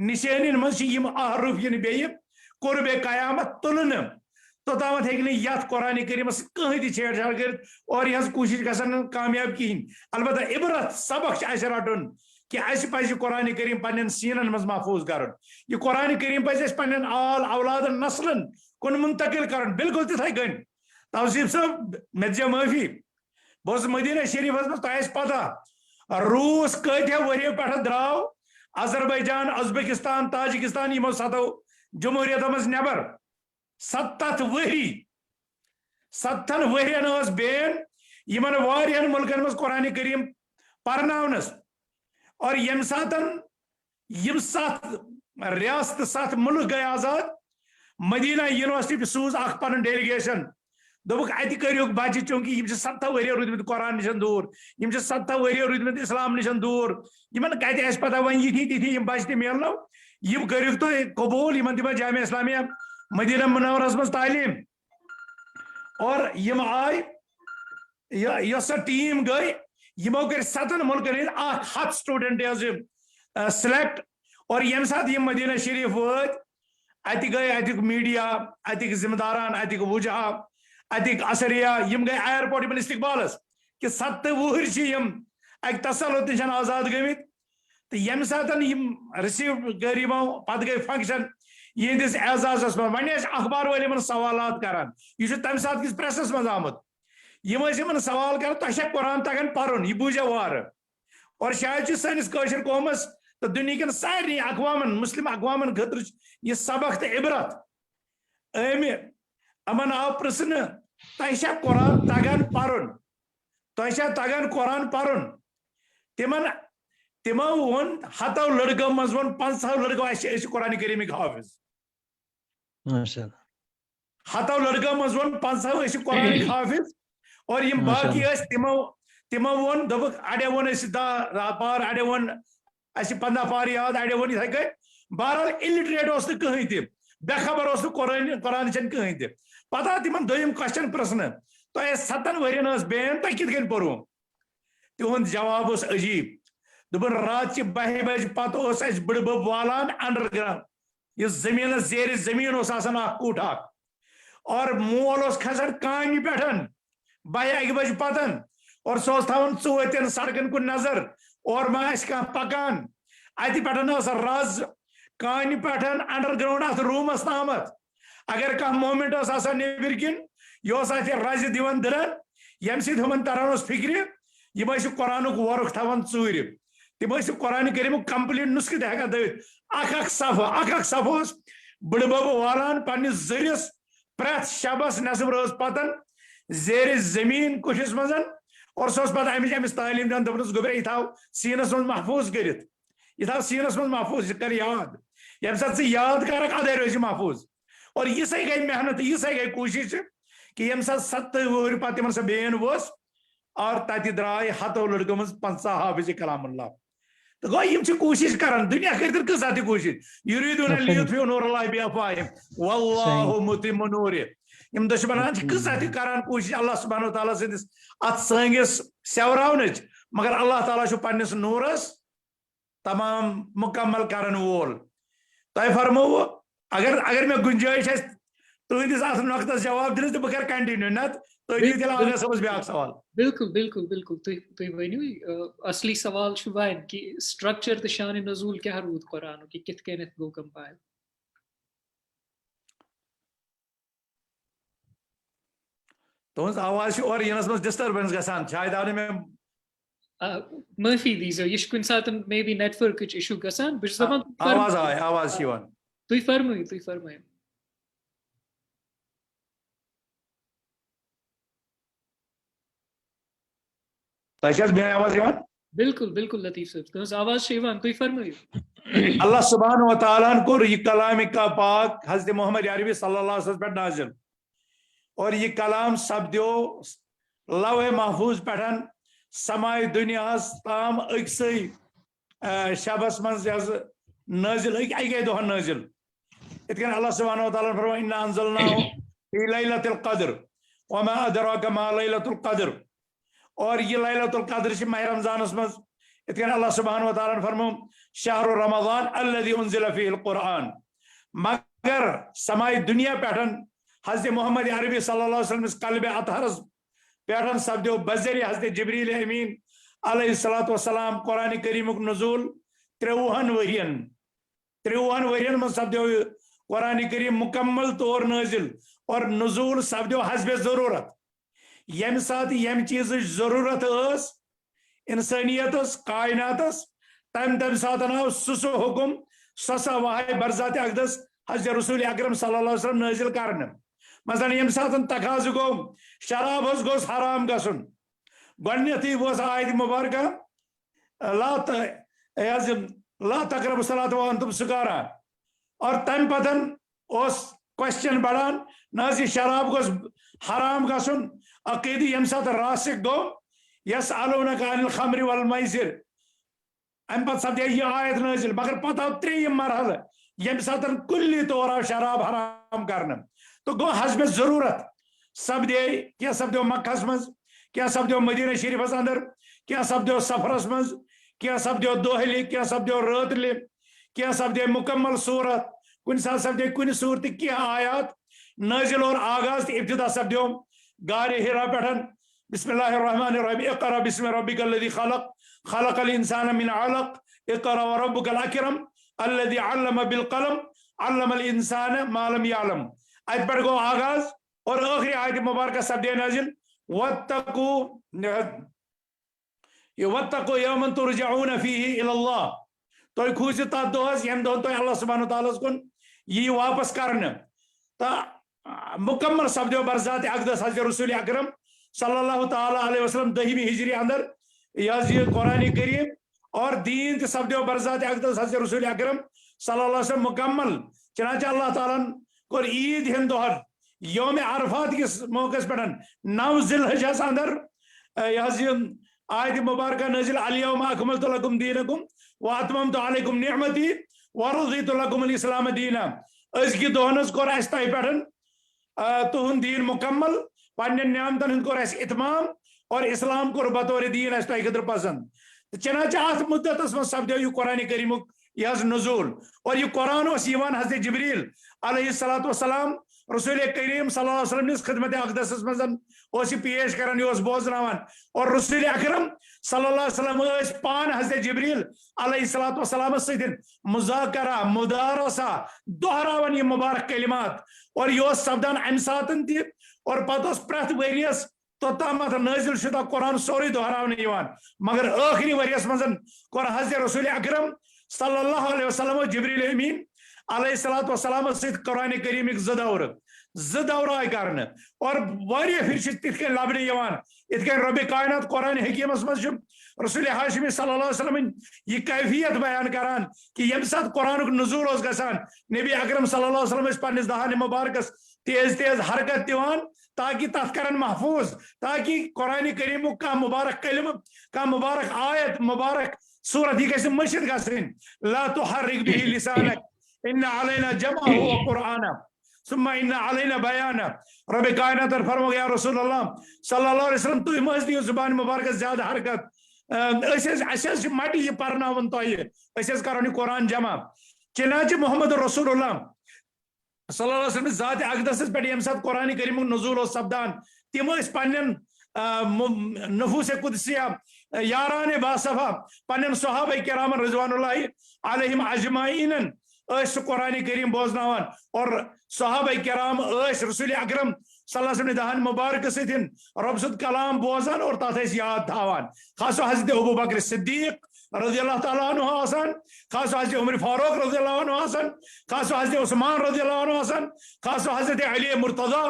Speaker 2: نِشٲنین منٛز چھِ یِم احرُف یِنہٕ بیٚیہِ قُربِ قیامت تُلنہٕ توٚتامتھ ہیٚکہِ نہٕ یتھ قرآنِ کریٖمس سۭتۍ کٕہٕنۍ تہِ چھیڑ چھاڑ کٔرِتھ اور یہِ حظ کوٗشش گژھن نہٕ کامیاب کِہینۍ البتہ عبرت سبق چھُ اسہِ رٹُن کہ اسہِ پزِ یہِ قرآنِ کریم پننٮ۪ن سیٖنن منٛز محفوٗظ کرُن یہِ قرآنِ کریم پزِ اسہِ پننٮ۪ن آل اولادن نسلن کُن منتقل کرُن بالکل تِتھے کٔنۍ توصیف صٲب مےٚ دِژیو معٲفی بہٕ اوسُس مدیٖنہ شریٖفس منٛز تۄہہِ آسہِ پتہ روٗس کۭتیاہ ؤرۍیو پٮ۪ٹھٕ درٛاو اذربایجان ازبکستان تاجکستان یِمو 7 جمہوٗرِیتو منٛز نٮ۪بر 7 ؤری 7 ؤرین ٲس بین یِمن واریاہن مُلکن منٛز قرآنِ کریم پرناونس اور ییٚمہِ ساتن یِم 7 ریاستہٕ 7 مُلک گٔے آزاد مدیٖنہ یونیورسٹی سوٗز اکھ پنُن ڈیلیگیشن دوٚپُکھ اتہِ کٔرِو بچہِ چوٗنٛکہِ یِم چھِ 7 ؤرۍیو روٗدمٕتۍ قرآن نِش دوٗر یِم چھِ 7 ؤرۍیو روٗدمٕتۍ اسلام نِش دوٗر یِمن کتہِ آسہِ پتہ وۄنۍ یِتھی تِتھی یِم بچہِ تہِ میلنو یِم کٔرِکھ تُہۍ قبوٗل یِمن دِمو جامعہ اسلامیہ مدیٖنہ منورس منٛز تعلیٖم اور یِم آیہِ یۄس سۄ ٹیٖم گٔے یِمو کٔرۍ 7 مُلکن ہٕنٛدۍ 100 سٹوٗڈنٹ حظ سِلیکٹ اور ییٚمہِ ساتہٕ یِم مدیٖنہ شریٖف وٲتۍ اتہِ گٔے اتیُک میٖڈیا اتِکۍ ذمہٕ داران اتِکۍ وُجہا اتِکۍ اثریا یِم گٔے ایرپورٹ یِمن استقبالس کہ 7 وُہٕرۍ چھِ یِم اکہِ تسلط نِش آزاد گٔمٕتۍ تہٕ ییٚمہِ ساتہٕ یِم رِسیٖو کٔرۍ یِمو پتہٕ گٔے فنکشن یِہنٛدِس اعزازس منٛز وۄنۍ ٲسۍ اخبار وٲلۍ یِمن سوالات کران یہِ چھُ تمہِ ساتہٕ کِس پریسس منٛز آمُت یِم ٲسۍ یِمن سوال کران تۄہہِ چھا قرآن تگان پرُن یہِ بوٗزِو وارٕ اور شاید چھُ سٲنِس کٲشِر قومس تہٕ دُنہیٖکٮ۪ن سارنٕے اقوامن مُسلِم اقوامن خٲطرٕ یہِ سبق تہٕ عبرت یِمن آو پرژھنہٕ تۄہہِ چھا قرآن تگان پرُن تۄہہِ چھا تگان قرآن پرُن تِمو ووٚن 100 لڑکو منٛز ووٚن 50 لڑکو أسۍ چھِ قرآنِ کریٖمٕکۍ حافظ 100 لڑکو منٛز ووٚن 50 أسۍ چھِ قرآنٕکۍ حافظ اور یِم باقٕے ٲسۍ تِمو ووٚن دوٚپُکھ اڑیو ووٚن أسۍ 10 پار اڑیو ووٚن اَسہِ چھِ 15 پار یاد اڑیو ووٚن یِتھے کٔنۍ بہرحال اِلِٹریٹ اوس نہٕ کٕہٕنۍ تہِ بے خبر اوس نہٕ قرآنٕچ کٕہٕنۍ تہِ پتہٕ آو تِمن دوٚیِم کوسچن پرژھنہٕ تۄہہِ 7 ؤرین ٲس بین تۄہہِ کِتھ کٔنۍ پوٚروٕ؟ تِہُنٛد جواب اوس عجیٖب. دوٚپُن راتچہِ 12 بجہِ پتہٕ اوس اَسہِ بٕڈِبب والان انڈر گراوُنڈ. یُس زٔمیٖنس زیرِ زٔمیٖن اوس آسان اکھ کُٹھ اکھ اور مول اوس کھسان کامہِ پٮ۪ٹھ 12 بجہِ پتہٕ اور سُہ اوس تھاوان ژوٗرتٮ۪ن سڑکن کُن نظر اور ما آسہِ کانٛہہ پکان. اتہِ پٮ۪ٹھ ٲس رز کانہِ پٮ۪ٹھ انڈر گراوُنڈ اتھ روٗمس تامتھ. اگر کانٛہہ مومنٹ ٲس آسان نیبٕرۍ کِنۍ یہِ اوس اتہِ رزِ دِوان دٕرن ییٚمہِ سۭتۍ ہُمن تران اوس فِکرِ یِم ٲسۍ قرآنُک وۄرُکھ تھاوان ژوٗرِ. تِم ٲسۍ قرآنہِ کریٖمُک کمپلیٖٹ نُسخہٕ تہِ ہٮ۪کان دٲوِتھ. اکھ صفہٕ اوس بٕڈِبب والان پننِس ذٔرِس پرٛٮ۪تھ شبس نٮ۪صف رٲژ پتن زیرِ زٔمیٖن کُٹھِس منٛز اور سُہ اوس پتہٕ أمِس تعلیٖم دِوان دپان اوس گوٚبرا یہِ تھاو سیٖنس منٛز محفوٗظ کٔرِتھ یہِ تھاو سیٖنس منٛز محفوٗظ یہِ کر یاد. ییٚمہِ ساتہٕ ژٕ یاد کرکھ ادے روزِ محفوٗظ. اور یِژھے گٔے محنت یِژھے گٔے کوٗشش کہِ ییٚمہِ ساتہٕ 7 وُہٕرۍ پتہٕ تِمن سۄ بین ؤژھ اور تتہِ درٛاے 100 لڑکو منٛز 50 حافظ کلام اللہ. تہٕ گوٚو یِم چھِ کوٗشش کران دُنیا کٔرۍتن کۭژاہ تہِ کوٗشش. یُریٖدوٗنَ لیُطفِئوٗ نوٗرَ اللہِ بِأَفْوَاهِہِمْ وَاللَّهُ مُتِمُّ نوٗرِهِ. یِم دُشمنان چھِ کۭژاہ تہِ کران کوٗشش اللہ سبحانہ تعالیٰ سٕنٛدِس اتھ سٲنگِس سیوراونٕچ مگر اللہ تعالیٰ چھُ پننِس نوٗرس تمام مُکمل کرن وول. تۄہہِ فرمووُ اگر مےٚ گُنجٲیش آسہِ تُہنٛدِس اتھ نۄقطس جواب دِنس تہٕ بہٕ کرٕ کنٹِنیو نتہٕ تُہۍ دِیِو تیٚلہِ آغا صٲبس بیٛاکھ سوال.
Speaker 1: بالکل بالکل بالکل تُہۍ ؤنِو اصلی سوال چھُ وۄنۍ کہِ سٹرکچر تہٕ شانہِ نزوٗل کیٛاہ روٗد قرآنُک یہِ کِتھ کٔنٮ۪تھ گوٚو کمپایل؟
Speaker 2: تُہنٛز آواز چھِ اورٕ یِنس منٛز ڈسٹربنس گژھان شاید آو نہٕ مےٚ
Speaker 1: معٲفی دیٖزیو یہِ چھُ کُنہِ ساتہٕ مے بی نیٹؤرکٕچ اِشوٗ گژھان. بہٕ چھُس دپان
Speaker 2: آواز چھِ یِوان.
Speaker 1: تُہۍ فرمٲیِو.
Speaker 2: تۄہہِ چھِ حظ میٲنۍ آواز یِوان؟
Speaker 1: بالکل بالکل لطیف صٲب تُہنٛز آواز چھِ یِوان تُہۍ فرمٲیِو.
Speaker 2: اللہ سبحانہ و تعالیٰ ہن کوٚر یہِ کلامِ پاک حضرت محمد عربی صلی اللہ علیہ وسلم پٮ۪ٹھ نازِل اور یہِ کلام سپدیو لوح محفوٗظ پٮ۪ٹھ سماے دُنیاہس تام أکسٕے شبس منٛز یہِ حظ نٲزِل اَکے دۄہ نٲزِل. یِتھ کٔنۍ اللہ سبحانہ و تعالیٰ فرموو اِنَّا أَنزَلْنَاهُ فِي لَيْلَةِ الْقَدْرِ وَمَا أَدْرَاكَ مَا لَيْلَةُ الْقَدْرِ. اور یہ لیلۃ القدر چھِ ماہ رمضانس منٛز. یِتھ کٔنۍ اللہ سبحانہ و تعالیٰ فرموو شہر رمضان الذي انزل فيه القرآن. مگر سماے دُنیا پٮ۪ٹھ حضرت محمد عربی صلی اللہ علیہ وسلم قلبِ اطہرس پٮ۪ٹھ سپدیو بذریعہ حضرت جبریل امین علیہ الصلوۃ والسلام قرآنِ کریٖمُک نزول 30 ؤرین منٛز سپدیو قرآنِ کریم مکمل طور نٲزِل اور نزول سپدیو حسبِ ضروٗرت. ییٚمہِ ساتہٕ ییٚمہِ چیٖزٕچ ضروٗرت ٲس اِنسٲنیتس کائناتس تمہِ ساتہٕ آو سُہ حُکم سۄ وحے برذات اقدس حضرت رسول اکرم صلی اللہ علیہ وسلم نٲزِل کرنہٕ. مثلاً ییٚمہِ ساتہٕ تقاضہٕ گوٚو شراب حظ گوٚژھ حرام گژھُن گۄڈٕنیتھٕے وٲژ آیت مُبارکہ لا تقربوا الصلاۃ وانتم سکارا اور تمہِ پتہٕ اوس کوسچن بڑان نہ حظ یہِ شراب گوٚژھ حرام گژھُن. عقیدٕ ییٚمہِ ساتہٕ راسِک گوٚو یسألونک عن الخمر والمیسر امہِ پتہٕ سپدے یہِ آیت نٲزِل. مگر پتہٕ آو 3یِم مرحلہٕ ییٚمہِ ساتہٕ کُلی طور آو شراب حرام کرنہٕ تہٕ گوٚو حسبِ ضروٗرت سپدے کینٛہہ سپدیو مکہس منٛز کینٛہہ سپدیو مدینہ شریفس اندر کینٛہہ سپدیو سفرس منٛز کینٛہہ سپدیو دۄہلہِ کینٛہہ سپدیو رٲتلہِ کینٛہہ سپدے مکمل صوٗرت کُنہِ ساتہٕ سپدے کُنہِ صوٗرتہِ کینٛہہ آیات نٲزِل اور آغاز تہٕ ابتدا سپدیو غارِ حرا پٮ۪ٹھ بسم اللہ الرحمن الرحیم اقرأ بسم ربک الذی خلق خلق الانسان من علق اقرأ وربک الاکرم الذی علم بالقلم علم الانسان ما لم يعلم. اتہِ پٮ۪ٹھ گوٚو آغاز اور ٲخری آیتِ مبارکہ سپدے نٲزِل واتقوا یومن ترجعون فیہ الی اللہ. تُہۍ کھوٗژِو تتھ دۄہس ییٚمہِ دۄہ تُہۍ اللہ سبحانہ تعالیٰ کُن یِیِو واپس کرنہٕ. تہٕ مکمل سپدیو برذات اقدس حضرت رسول اکرم صلی اللہ تعالیٰ علیہ وسلم 10ویں ہجری اندر یہ حظ یہ قرآن کریم اور دین تہِ سپدیو برذات اقدس حضرت رسول اکرم صلی اللہ علیہ وسلم مکمل. چنانچہ اللہ تعالیٰ کوٚر عیٖد ہِنٛدِ دۄہن یومِ عرفات کِس موقعس پٮ۪ٹھ 9 ذی الحجس اندر یہ حظ یہ آیتِ مبارکہ نٲزِل الیوم اکملت لکم دیٖنکم واتممت علیکم نعمتی ورضیت لکم الاسلام دیٖنا. أزکہِ دۄہن حظ کوٚر اسہِ تۄہہِ پٮ۪ٹھ تُہُنٛد دیٖن مکمل پنن نعمتن ہند کور اس اتمام اور اسلام کور بطور دین اس تہ خاطر پسند چنانچہ ات مدتس من سپدیو یہ قرآن کریم یہ نزول اور یہ قرآن اس یوان حضرت جبریل علیہ السلام رسول کریم صلی اللہ علیہ وسلم نس خدمت اقدس مزن پیش کران یہ بوزناوان اور رسول اکرم صلی اللہ علیہ وسلم پان حضرت جبریل علیہ السلام سۭتۍ مذاکرہ مدارسہ دہراوان یہ مبارک کلمات اور یہ سپدان امہ ساتن تہ اور پتہ پریت ؤریس توتامت نازل شدہ قرآن سوری دہراونہٕ یوان مگر آخری ؤریس مزن کور حضرت رسول اکرم صلی اللہ علیہ وسلم جبریل امین علیہ السلام سۭتۍ قرآن کریم زٕ دور آئی کرنے اور واریاہ پھر تِتھ کٔنۍ لبنہٕ یوان یِتھ کٔنۍ رۄبِ کائنات قرآن حکیمس منٛز چھُ رسول ہاشمی صلی اللہ علیہ وسلم یہ کیفیت بیان کران کہ ییٚمہِ ساتہٕ قرآنُک نزول اوس گژھان نبی اکرم صلی اللہ علیہ وسلم ٲسۍ پننِس دہانِ مبارکس تیز تیز حرکت دِوان تاکہ تتھ کرن محفوظ تاکہ قرآن کریم کانٛہہ مبارک کلمہ کانٛہہ مبارک آیت مبارک صورت یہ گژھِ مٔشِتھ گژھٕنۍ لا تحرک به لسانک ان علینا جمعه وقرآنہ ثم ان علینا بیانہ رب کائنات فرمو یا رسول اللہ صلی اللہ علیہ وسلم تُہۍ مہ دِیِو زبان مبارکس زیادہ حرکت اس مٹہِ یہ پرناوُن تۄہہِ أسۍ حظ کرون یہ قرآن جمع چنانچہ محمد رسول اللہ صلی اللہ علیہ وسلم ذات اقدس پہ یم سات قرآن کریم نزول اوس سپدان تم ٲسۍ پنن نفوس قدسیہ یاران باصفا پنن صحابہ کرام رضوان اللہ علیہم اجمعین سہ قرآن کریم بوزناوان اور صحابہ کرام رسول اکرم صلی اللہ علیہ وسلم دہن مبارک ستن رب سد کلام بوزان اور تتھ یاد تھاوان خاص حضرت ابو بکر صدیق رضی اللہ تعالیٰ عنہ آسان خاص حضرت عمر فاروق رضی اللہ عنہ آسان خاص حضرت عثمان رضی اللہ عنہ آسان خاص حضرت علی مرتضی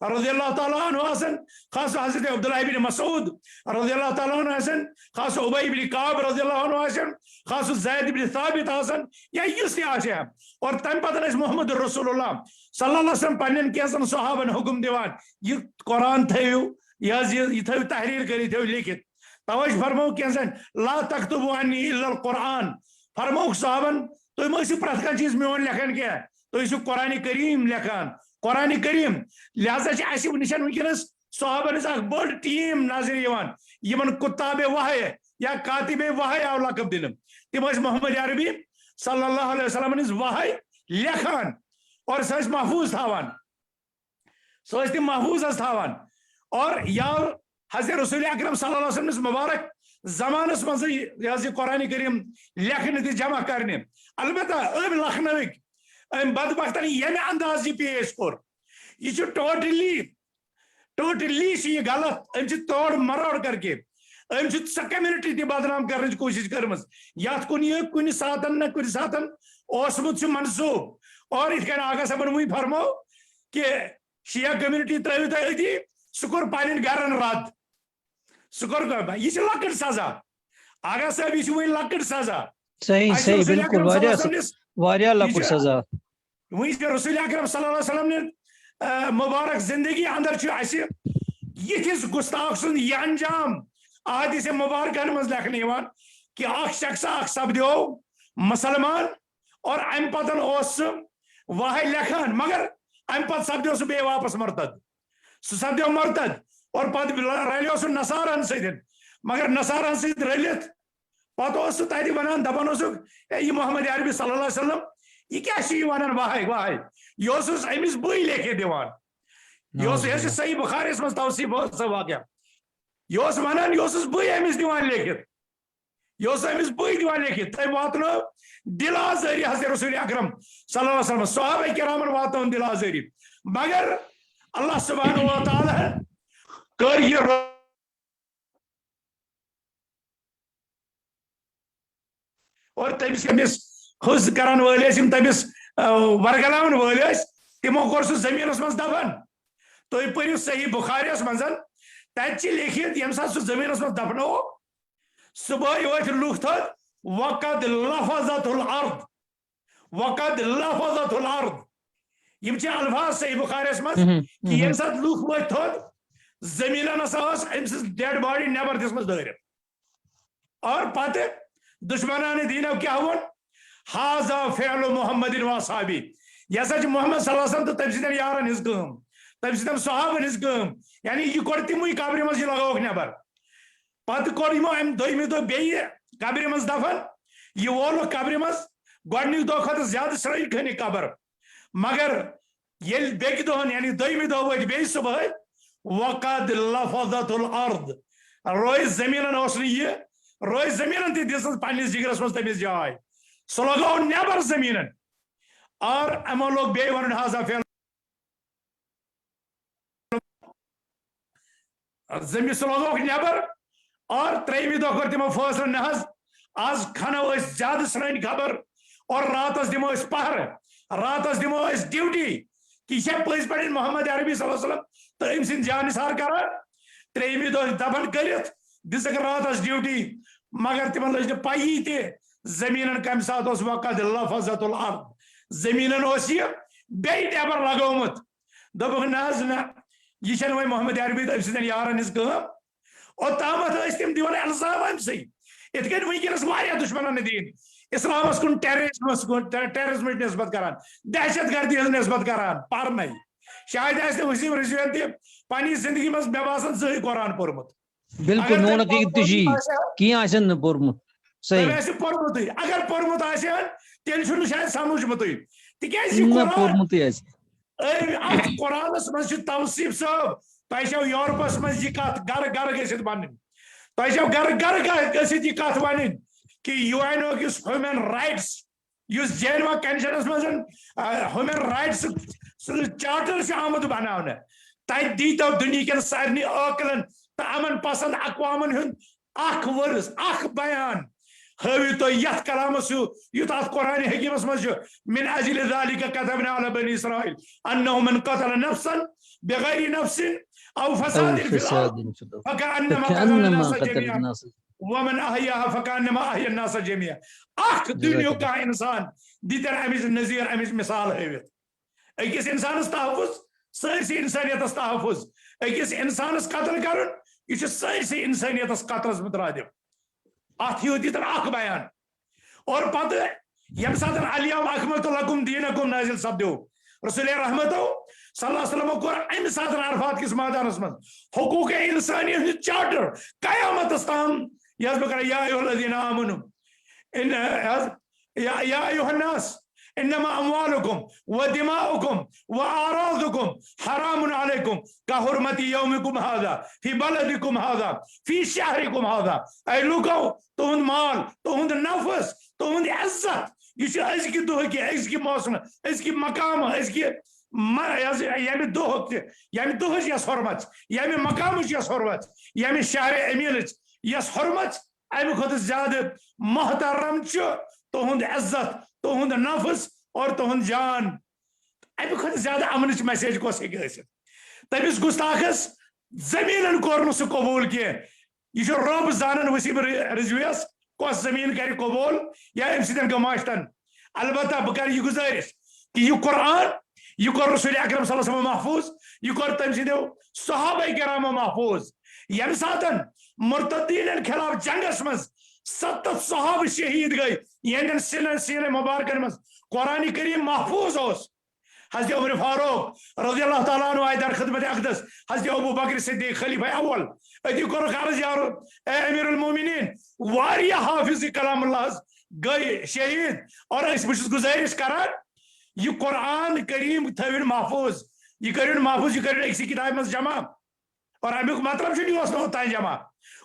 Speaker 2: رضی اللہ تعالیٰ عنہ آسان خاص حضرت عبداللہ بن مسعود رضی اللہ تعالیٰ عنہ آسان خاص عبی بن کعب رضی اللہ عنہ آسان خاص زید بن ثابت آسان یا یس آسیا اور تم پتہ محمد رسول اللہ صلی اللہ علیہ وسلم پنن کینسن صحابن حکم دیوان یہ قرآن تھیو یہ تھیو تحریر کری تھیو لکھت توجہ فرمو کینسن لا تکتبوا عنی الا القرآن فرمو صحابن تو مجھے پرت کان چیز میون لکھن کیا تو یہ قرآن کریم لکھان قرآن کریم لہذا اسی نشان ونکس صحابن اخ بڑ ٹیم نظر یوان یمن کتاب وحی یا کاتب وحی آو لقب دن تم محمد عربی صلی اللہ علیہ وسلم وحی لکھان اور سہ محفوظ تھاوان سہ تم محفوظ تھاوان اور یا حضرت رسول اکرم صلی اللہ علیہ وسلم مبارک زمانس مز یہ قرآن کریم لکھنے تہ جمع کرنے البتہ ام لکھنوک ام بدبختن یمہ انداز یہ پیش کور یہ ٹوٹلی یہ غلط ام توڑ مروڑ کر کے ام سہ کمیونٹی تہ بدنام کرنے کوشش کرمز یت کن یہ کن ساتن نہ کن ساتن اوسمت منصوب اور ات کن آغا صاحبن وی فرمو کہ شیعہ کمیونٹی ترٲیِو تُہۍ أتی سہ کور پنن گرن رد سہ کور یہ لکٹ سزا آغا صاحب یہ وی لکٹ سزا
Speaker 3: صحیح صحیح بالکل واریاہ لکٹ سزا
Speaker 2: وی رسول اکرم صلی اللہ علیہ وسلم نے مبارک زندگی اندر یتھس گستاخ سن یہ انجام احادیث مبارکن مز لکھنے یوان کہ اخ شخص اخ سپدیو مسلمان اور ام پتن واحد لکھان مگر ام پت سپدیو سہ بے واپس مرتد سہ سپدیو مرتد اور پت رلیو سہ نصارن ستن مگر نصارن ست رلت پتہ سہ تتہ ونان دپان یہ محمد عربی صلی اللہ علیہ وسلم یہ کیا ونان واحد یہ امس بے لیکھے دان یہ صحیح بخارس مز توصیف سہ واقعہ یہ ونان یہ بے امس دان لیکھت یہ امس بے دان لیکھت تم واتنو دل آزاری حضرت رسول اکرم صلی اللہ علیہ وسلم صحابہ کرامن واتن دل آزاری مگر اللہ سبحانہ و تعالی کر یہ اور تمس خز کران ول تمس ورگلاون ول تمو کور سہ زمینس مز دفن تھی پٔرِو صحیح بخاریس مز تتہ لیکھت یم سات سہ زمینس مز دفنو صبح ورتھ لوک تھوٚد وقد لفظت الارض وقد لفظت الارض یم الفاظ صحیح بخاریس مز کہ یم سات لوک ورتھ تھوٚد زمین نسا ام سٕنٛز ڈیڈ باڈی نیبر دِژمٕژ دٲرِتھ اور پتہ دشمنان دینو کیا وون حاذا فعل محمد و اصحابی یہ سا محمد صلی اللہ علیہ وسلم تو تم سن یارن ہز کٲم تم ستم صحابن ہز کم یعنی یہ کور تموی قبر مز یہ لگوک نبر پتہ کور یمو ام دویمہ دہ بیٚیہِ قبر مز دفن یہ وولُکھ قبر مز گۄڈنیُک دۄہ کھۄتہٕ زیادٕ سرٛٲنۍ کھٔنِکھ قبر مگر ییٚلہِ بیٚکہِ دۄہن یعنی دویمہِ دۄہ وٲتۍ بیٚیہِ صبحٲے وقد لفظت الارض روز زمینن اوس نہٕ یہِ روز زمینن تہِ دِژٕس پننِس جگرس منٛز تٔمِس جاے سُہ لگوو نٮ۪بر زمینن اور یِمو لوگ بیٚیہِ ونُن حاضا فعل زمین سُہ لگووُکھ نٮ۪بر اور ترٛیٚیمہِ دۄہ کوٚر تِمو فٲصلہٕ نہ حظ آز کھنو أسۍ زیادٕ سرٛنۍ خبر اور راتس دِمو أسۍ پہرٕ راتس دِمو أسۍ ڈیوٹی کہ یہ چھا پٔزۍ پٲٹھۍ محمد عربی صلی اللہ علیہ وسلم تہٕ أمۍ سٕنٛدۍ جان نثار کران ترٛیٚیمہِ دۄہ دفن کٔرِتھ دِژٕکھ راتس ڈیوٹی مگر تمن لٔج نہٕ پَیی تہِ زمیٖنن کمہِ ساتہٕ اوس وقد لفظت الارض زمیٖنن اوس یہِ بیٚیہِ نٮ۪بر لگومُت دوٚپُکھ نہ حظ نہ یہ چھنہٕ وۄنۍ محمد عربی تہٕ أمۍ سٕنٛدٮ۪ن یارن ہٕنٛز کٲم اوٚتامتھ ٲسۍ تِم دِوان الزام أمۍسٕے یِتھ کٔنۍ وٕنکیٚنس واریاہ دُشمنن دِنۍ اسلامس کُن ٹیررزمٕچ نسبت کران دہشت گردی ہٕنٛز نسبت کران پرنے شاید آسہِ نہٕ وسیٖم رضویَن تہِ پننہِ زندگی منٛز مےٚ باسان زٕہٕنۍ قرآن پوٚرمُت
Speaker 3: بالکل نون حقیقت تہِ چھِ کینٛہہ آسن نہٕ پوٚرمُت صحیح
Speaker 2: آسہِ پوٚرمُتٕے اگر پوٚرمُت آسہِ ہن تیٚلہِ چھُنہٕ شاید سمجھمُتٕے تِکیازِ یہِ قرآن
Speaker 3: پوٚرمُتٕے آسہِ
Speaker 2: اتھ قرآنس منٛز چھُ توصیٖف صٲب تۄہہِ چھو یورپس منٛز یہِ کتھ گرٕ گرٕ گٔژھِتھ ونٕنۍ تۄہہِ چھو گرٕ گرٕ گٔژھِتھ یہِ کتھ ونٕنۍ کہ یو این او یُس ہیومن رائٹس یُس جینوا کنشنس منٛز ہیومن رائٹس چارٹر چھُ آمُت بناونہٕ تتہِ دیٖتو دُنہیٖکٮ۪ن سارنٕے عٲقلن تہٕ امن پسند اقوامن ہُنٛد اکھ ورس اکھ بیان ہٲوِو تُہۍ یتھ کلامس یُتھ اتھ قرآن حکیمس منٛز چھُ من اجل ذلك كتبنا على بني اسرائيل انه من قتل نفسا بغير نفس او فساد في الارض فكأنما قتل الناس جميعا ومن احياها فكأنما احيا الناس جميعا اکھ دُنیُک کانٛہہ انسان دِتن امِچ نظیر امِچ مثال ہٲوِتھ أکِس انسانس تحفظ سٲرسٕے انسانیتس تحفظ أکِس انسانس قتل کرُن یہِ چھُ سٲرسٕے انسانیتس قتلس مترادف اتھ ہیوٗ دِتن اکھ بیان اور پتہٕ ییٚمہِ ساتہٕ الیوم اکملتُ لکم دیٖنکم نٲزِل سپدیو رسول رحمتو صلی اللہ علیہ وسلم کوٚر امہِ ساتہٕ عرفات کِس مٲدانس منٛز حقوٗق انسانی ہُنٛد چارٹر قیامتس تام یہِ حظ بہٕ کران یا ایُہا الذیٖنَ آمنوا یا ایُہا الناس انما اموالکم ودماؤکم واعراضکم حرام علیکم كحرمة یومکم هذا فی بلدکم هذا فی شہرکم هذا اے لوکو تہنٛد مال تہنٛد نفس تہنٛد عزت یہ چھُ أزکہِ دۄہٕکہِ أزکہِ موسمہٕ أزکہِ مقامہٕ أزکہِ ییٚمہِ دۄہُک تہِ ییٚمہِ دۄہٕچ یۄس حرمت ییٚمہِ مقامٕچ یۄس حرمت ییٚمہِ شہرِ امیٖنٕچ یۄس حرمت امہِ کھۄتہٕ زیادٕ محترم چھُ تہنٛد عزت تہنٛد نفس اور تہنٛد جان امہِ کھۄتہٕ زیادٕ امنٕچ میسیج کۄس ہیٚکہِ ٲسِتھ تٔمِس گُستاخس زمیٖنن کوٚر نہٕ سُہ قبوٗل کینٛہہ یہِ چھُ رۄب زانان وسیٖم رضویس کۄس زمیٖن کرِ قبوٗل یا امہِ سۭتۍ گٔے ماشتن البتہ بہٕ کرٕ یہِ گُزٲرِش کہ یہِ قرآن یہِ کوٚر رسول اکرم صلی اللہ علیہ وسلم محفوظ یہِ کوٚر تٔمۍ سٕنٛدیو صحابہ کرامو محفوظ ییٚمہِ ساتہٕ مرتدیٖنن خلاف جنگس منٛز 70 صحابہ شہید گٔے یہنٛدٮ۪ن سیٖنن مبارکن منٛز قرآن کریم محفوظ اوس حضرت عمر فاروق رضی اللہ تعالیٰ عنہ آیہِ در خدمت اقدس حضرت ابو بکر صدیق خلیفہ اول أتی کوٚرُکھ عرض یا اے امیر المومنین واریاہ حافظ کلام اللہ گٔے شہید اور بہٕ چھُس گُزٲرِش کران یہِ قرآن کریم تھٲوِن محفوظ یہِ کٔرِن محفوظ یہِ کٔرِن أکسٕے کتابہِ منٛز جمع اور امیُک مطلب چھُنہٕ یہِ اوس نہٕ اوٚتانۍ جمع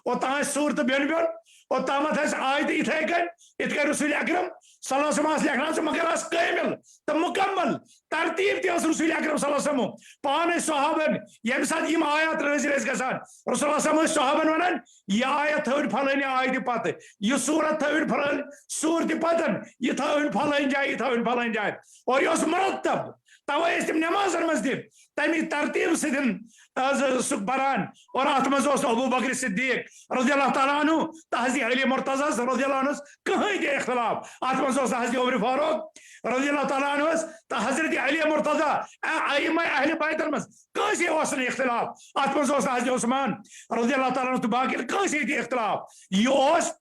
Speaker 2: اوٚتانۍ صوٗرتہٕ بیٚون بیٚون اوٚتامتھ ٲسۍ آیتہٕ یِتھَے کٔنۍ یِتھ کٔنۍ رسول اکرم صلی اللہ علیہ وسلم لیکھناوژٕ مگر ٲس کٲمِل تہٕ مُکمل ترتیٖب تہِ ٲس رسول اکرم صلی اللہ علیہ وسلم پانہٕ ٲسۍ صحابن ییٚمہِ ساتہٕ یِم آیات نٲزِل ٲسۍ گژھان رسول اللہ صلی اللہ علیہ وسلم ٲسۍ صحابن ونان یہِ آیت تھٲوِن فلٲنہِ آیتہِ پتہٕ یہِ سوٗرت تھٲوِن فلٲنہِ سوٗرتہِ پتن یہِ تھٲوِن فلٲنۍ جایہِ یہِ تھٲوِن فلٲنۍ جایہِ اور یہِ اوس مرتب توے ٲسۍ تِم نمازن منٛز تہِ تمہِ ترتیٖب سۭتۍ سُہ بران اور اتھ منٛز اوس ابو بکر صدیق رضی اللہ تعالیٰ عنہ تہٕ حضرت علی مرتضیٰ رضی اللہ عنہ کٕہٕنۍ تہِ اختلاف اتھ منٛز اوس حضرت عمر فاروق رضی اللہ تعالیٰ عنہ تہٕ حضرت علی مرتضیٰ ائمہ اہلِ بیتن منٛز کٲنٛسے اوس نہٕ اختلاف اتھ منٛز اوس حضرت عثمان رضی اللہ تعالیٰ عنہ تہٕ باقین کٲنٛسے تہِ اختلاف یہِ اوس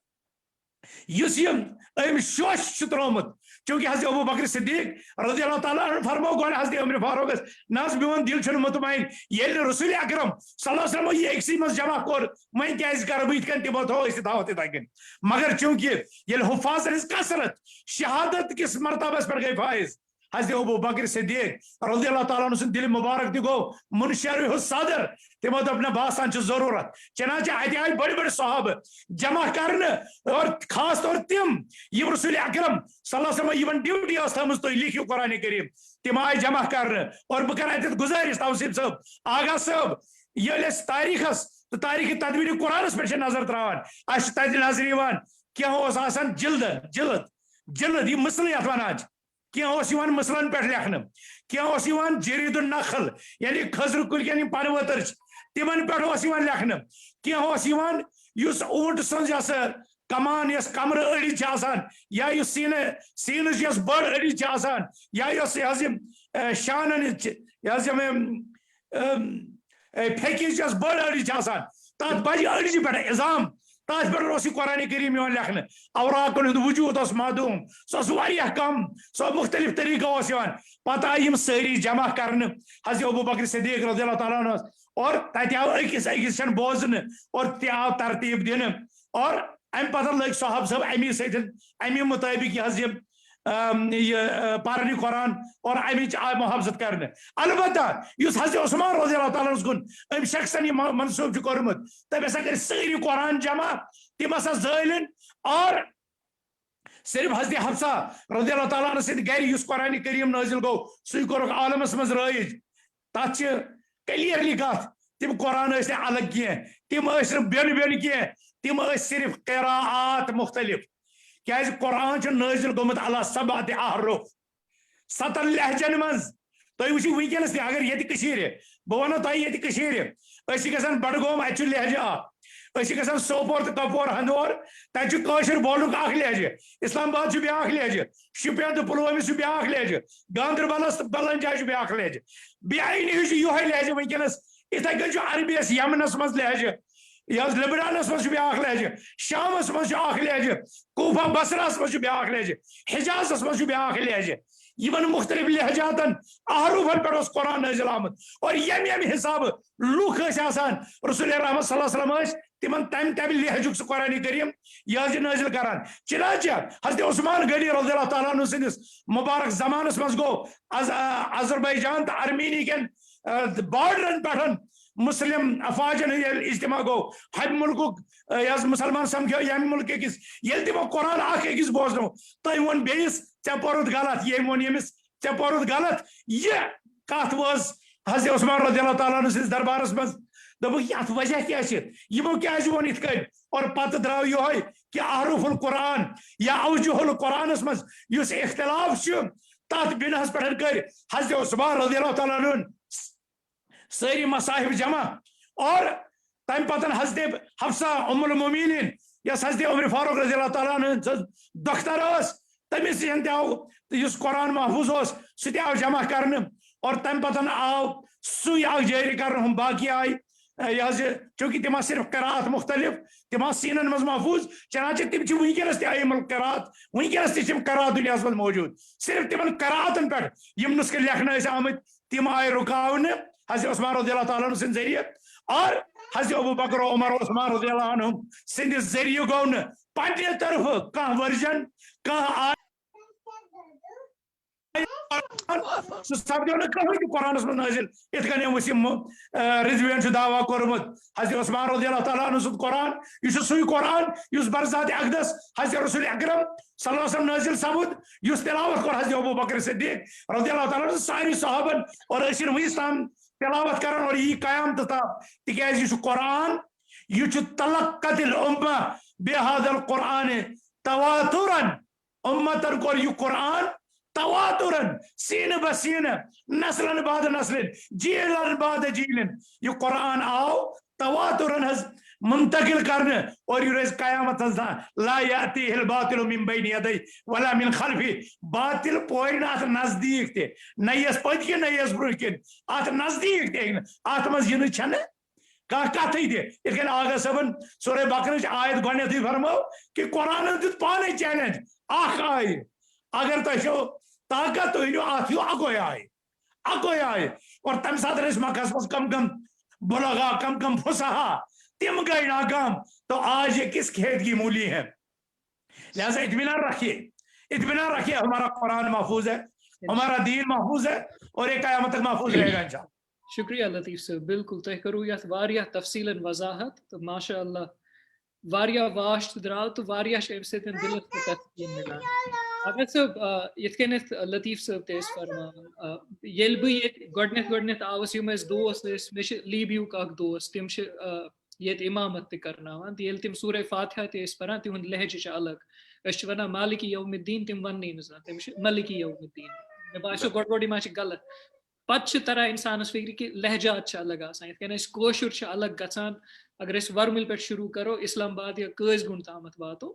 Speaker 2: یُس یِم أمۍ شوش چھُ ترٛوومُت چونکہ حضرت ابو بکر صدیق رضی اللہ تعالیٰ عنہ فرمو گوڑ حضرت عمر فاروق ناز میون دل چھن مطمئن یل رسول اکرم صلی اللہ علیہ وسلم یہ ایکسی مز جمع کور میں کیاز کر بہ کن تمو تھو اس دعوت تکن مگر چونکہ یل حفاظ ہز کثرت شہادت کس مرتبہ پر گئی فائز حضرت ابو بکر صدیق رضی اللہ تعالیٰ عنہ سن دل مبارک تہ گو منشرح الصدر تمو دپ باسان ضرورت چنانچہ اتہ آئی بڑی بڑی صحابہ جمع کرنے اور خاص طور تم یم رسول اکرم صلی اللہ علیہ وسلم یمن ڈیوٹی اس تھمز تھی لکھو قرآن کریم تم آئی جمع کرنے اور بہ کر اتھ گزارش توصیف صاحب آغا صاحب یل اس تاریخس تو تاریخ تدبیر قرآنس پہ نظر تراوان اس تت نظر یوان کینٛہہ آسان جلد یہ مسلے ات ونان کینٛہہ مسلن پہ لکھنے کینٛہہ جرید النخل یعنی خضر کل کن پن ؤتر تمن پہ لکھنے کینٛہہ اس اونٹ سن یس کمان یس کمر اڑی یا سینس یس بڑ اڑی یا شانن پھیکچ یس بڑ اڑی تر بجہ اڑجہ پہ اظام تر پہ قرآن کریم لکھنے اوراقن ہند وجود اس معدوم سہ کم سہ مختلف طریقہ پتہ آئی ساری جمع کرنے حضرت ابو بکر صدیق رضی اللہ تعالیٰ عنہ اور تتہ آو أکس چھ بوزن اور تہ آو ترتیب دن اور ام پتہ لگ صاحب صاحب امی ستن امی مطابق یہ پرنی قرآن اور امچ آئی محافظت کرنے البتہ اس حضرت عثمان رضی اللہ تعالیٰ عنہ کن ام شخصن یہ منصوب کورمت تب ہسا کر ساری قرآن جمع تم ہسا زالن اور صرف حضرت حفصہ رضی اللہ تعالیٰ عنہ سند گھر اس قرآن کریم نازل گو سی کورک عالمس مز رائج تک کلیئرلی کت تم قرآن اس الگ کی تم بین بین کی تم صرف قراءات مختلف کیاز قرآن چھ نازل گومت علی سبعۃ احرف 7 لہجن مز تھی وچو ونکس تہ اگر یہ بہ ونو تہ یہ گژھان بڈگوم ات لہجہ گژھان سوپور تو کپور ہندور تر بولک اخ لہجہ اسلام آباد بیاکھ لہجہ شپین تو پلوامہ سہ بیاکھ لہجہ گاندربلس بلن جائے بیاکھ لہجہ بیاین ہی یہ لہجہ ونکس اتھے کن عربی یس یمنس مز لہجہ لبنانس مز بیاکھ لہجہ شامس مز لہجہ کوفہ بصرہس مز بیاکھ لہجہ حجازس مز بیاکھ لہجہ یمن مختلف لہجاتن احرفن پہ قرآن نازل آمت اور یم حساب لوک آسان رسول رحمت صلی اللہ علیہ وسلم تمن تمہ لہجک سہ قرآن کریم یہ نازل کران چنانچہ حضرت عثمان غنی رضی اللہ تعالیٰ عنہ سندس مبارک زمانس مز گو آذربائیجان تو ارمینی کن بارڈرن پہ مسلم افواجن اجتماع گو ہم ملک مسلمان سمکھو یم ملک کس یل تمو قرآن اخ اکس بوزنو تھی ون بیس ے پورت غلط یہ ون یمس ے پورت غلط یہ کت وز حضرت عثمان رضی اللہ تعالیٰ عنہ سندس دربارس مز دپک ات وجہ کیا یمو کیاز ون ات کن اور پتہ درو یہ کہ احرف القرآن یا اوجہ القرآنس مز اس اختلاف تات بناس پہ کر حضرت عثمان رضی اللہ تعالیٰ عنہ ساری مصاحب جمع اور تم پتن حضرت حفصہ ام المومنین یس حضرت عمر فاروق رضی اللہ تعالیٰ عنہ دختر تمس آو اس قرآن محفوظ سہ آو جمع کرنے اور تم پتن آو سی آو جاری کرنے ہم باقی آئی چونکہ تم صرف قراءت مختلف تم سینن مز محفوظ چنانچہ تم ونکس تہ علم القراءت ونکس تم قراءت دنیاس مز موجود صرف تمن قراءتن پہ یم نسخہ لکھنے آمت تم آئی رکاونے حضرت عثمان رضی اللہ تعالیٰ عنہ سند ذریعہ اور حضرت ابو بکر و عمر عثمان رضی اللہ عنہ سند ذریعہ گو نا پنہ طرف کان ورجن کان سپدو نا کہیں قرآنس من نازل ات کن وسیم رضوین دعویٰ کورمت حضرت عثمان رضی اللہ تعالیٰ عنہ سند قرآن یہ سوی قرآن اس برذات اقدس حضرت رسول اکرم صلی اللہ علیہ وسلم نازل سپد اس تلاوت کور حضرت ابو بکر صدیق رضی اللہ تعالیٰ عنہ ساری صحابن اور اشن ونس تام تلاوت کرن اور یہ قیام تھا تکیاز یہ قرآن یہ تلقت الامہ بهذا القرآن تواترا امتن کور یہ قرآن تواترا سین بسین نسلا بعد نسل جیلا بعد جیل یہ قرآن آو تواترا منتقل کرنے اور یہ رز قیامت لا یاتی الباطل من بین یدی ولا من خلفی باطل پوئن آت نزدیک تے نیس پت کے نیس برو کن آت نزدیک تے آت مز یہ چھنے کتھی دے لیکن آغا صبن سورہ بقرہ آیت گونیتی فرمو کہ قرآن دیت پانے چیلنج آخ آئی اگر تہ طاقت تھی ات اکوے آئے اور تمہ سات مکس مز کم کم بلغا کم کم فصحا تم گئی ناکام تو آج یہ کس کھیت کی مولی ہے. لہذا اطمینان رکھیے ہمارا قرآن محفوظ ہے, ہمارا دین محفوظ ہے اور یہ قیامت تک محفوظ رہے گا انشاءاللہ.
Speaker 1: شکریہ لطیف صاحب, بالکل تہ کرو یت واریاہ تفصیلا وضاحت تو ماشاء اللہ واریاہ واش درو تو واریاہ ام سن دلس تسکین ملان. اگر صاحب یت کنت لطیف صاحب تیس فرمان یل بہ گڈنیت آوس یم دوست مے لیبیوک اخ دوست تم یت امامت تہ کرناوان یل تم سورہ فاتحہ تیس پران تہند لہجہ الگ اس ونان مالک یوم الدین تم ونی نہ تم ملک یوم الدین مے باسیو گڈ ما غلط پتہ تران انسانس فکر کہ لہجات الگ آسان یت کن کوشر الگ گژھان اگر ورمل پہ شروع کرو اسلام آباد یا قٲضۍ گُنٛڈ تامت واتو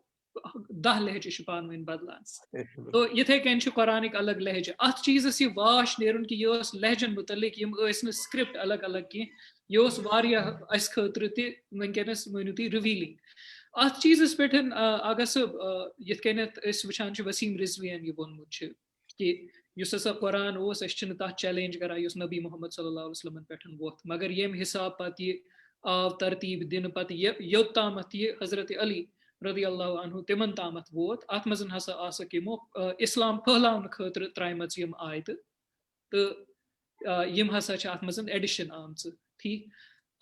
Speaker 1: 10 لہجہ پان ون بدلان. تو یتھے کن قرآنک الگ لہجہ ات چیزس یہ واش نیرن کہ یہ لہجن متعلق یم سکرپٹ الگ الگ کی یہ واریاہ اس خاطر تہ ونکس مٲنِو تُہۍ رِویلنگ ات چیزس پہ آغا صٲب یتھ کنیتھ وچھان وسیم رضویَن یہ ووٚنمُت کہ اس ہسا قرآن اس تک چیلنج کران اس نبی محمد صلی اللہ علیہ وسلم پہ ووت مگر یم حساب پتہ یہ آو ترتیب دن پتہ یوت تامت یہ حضرت علی رضی اللہ عنہ تمن تامت ووت ات مزن ہسا آسک یمو اسلام پھہلاون خاطر ترائمژ یم آیتہ تو یم ہسا ات مزن ایڈیشن آمژ. ٹھیک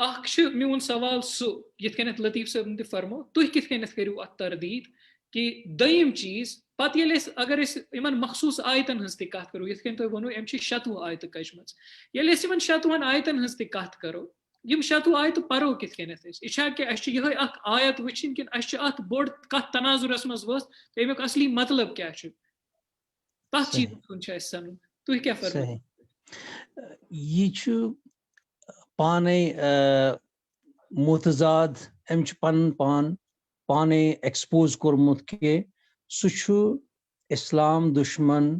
Speaker 1: اخ میون سوال سہ یتھ کنیتھ لطیف صاحب تہ فرمو تُہۍ کتھ کنیتھ کٔرِو ات تردید کہ دوٚیِم چیز پتہ ییٚلہِ اگر یمن مخصوص آیتن ہنز تہ کتھ کرو یتھ کن تُہۍ ووٚنوٕ ام چھ 96 آیتہٕ کجمژ ییٚلہِ أسۍ یمن 96 آیتن ہنز تہ کتھ کرو یم 96 آیتہٕ پرو کتھ کنیتھ یہ چھا کہ اس یہ اخ آیت وچھن کن اس ات بوڑ کتھ تناظرس مز ورس امیک اصلی مطلب کیا چھ تتھ چیز کن چھ اس سن تُہۍ کیا فرمایو.
Speaker 3: یہ چھ پانے متضاد ام پن پانے ایکسپوز کورمت کہ سہ اسلام دشمن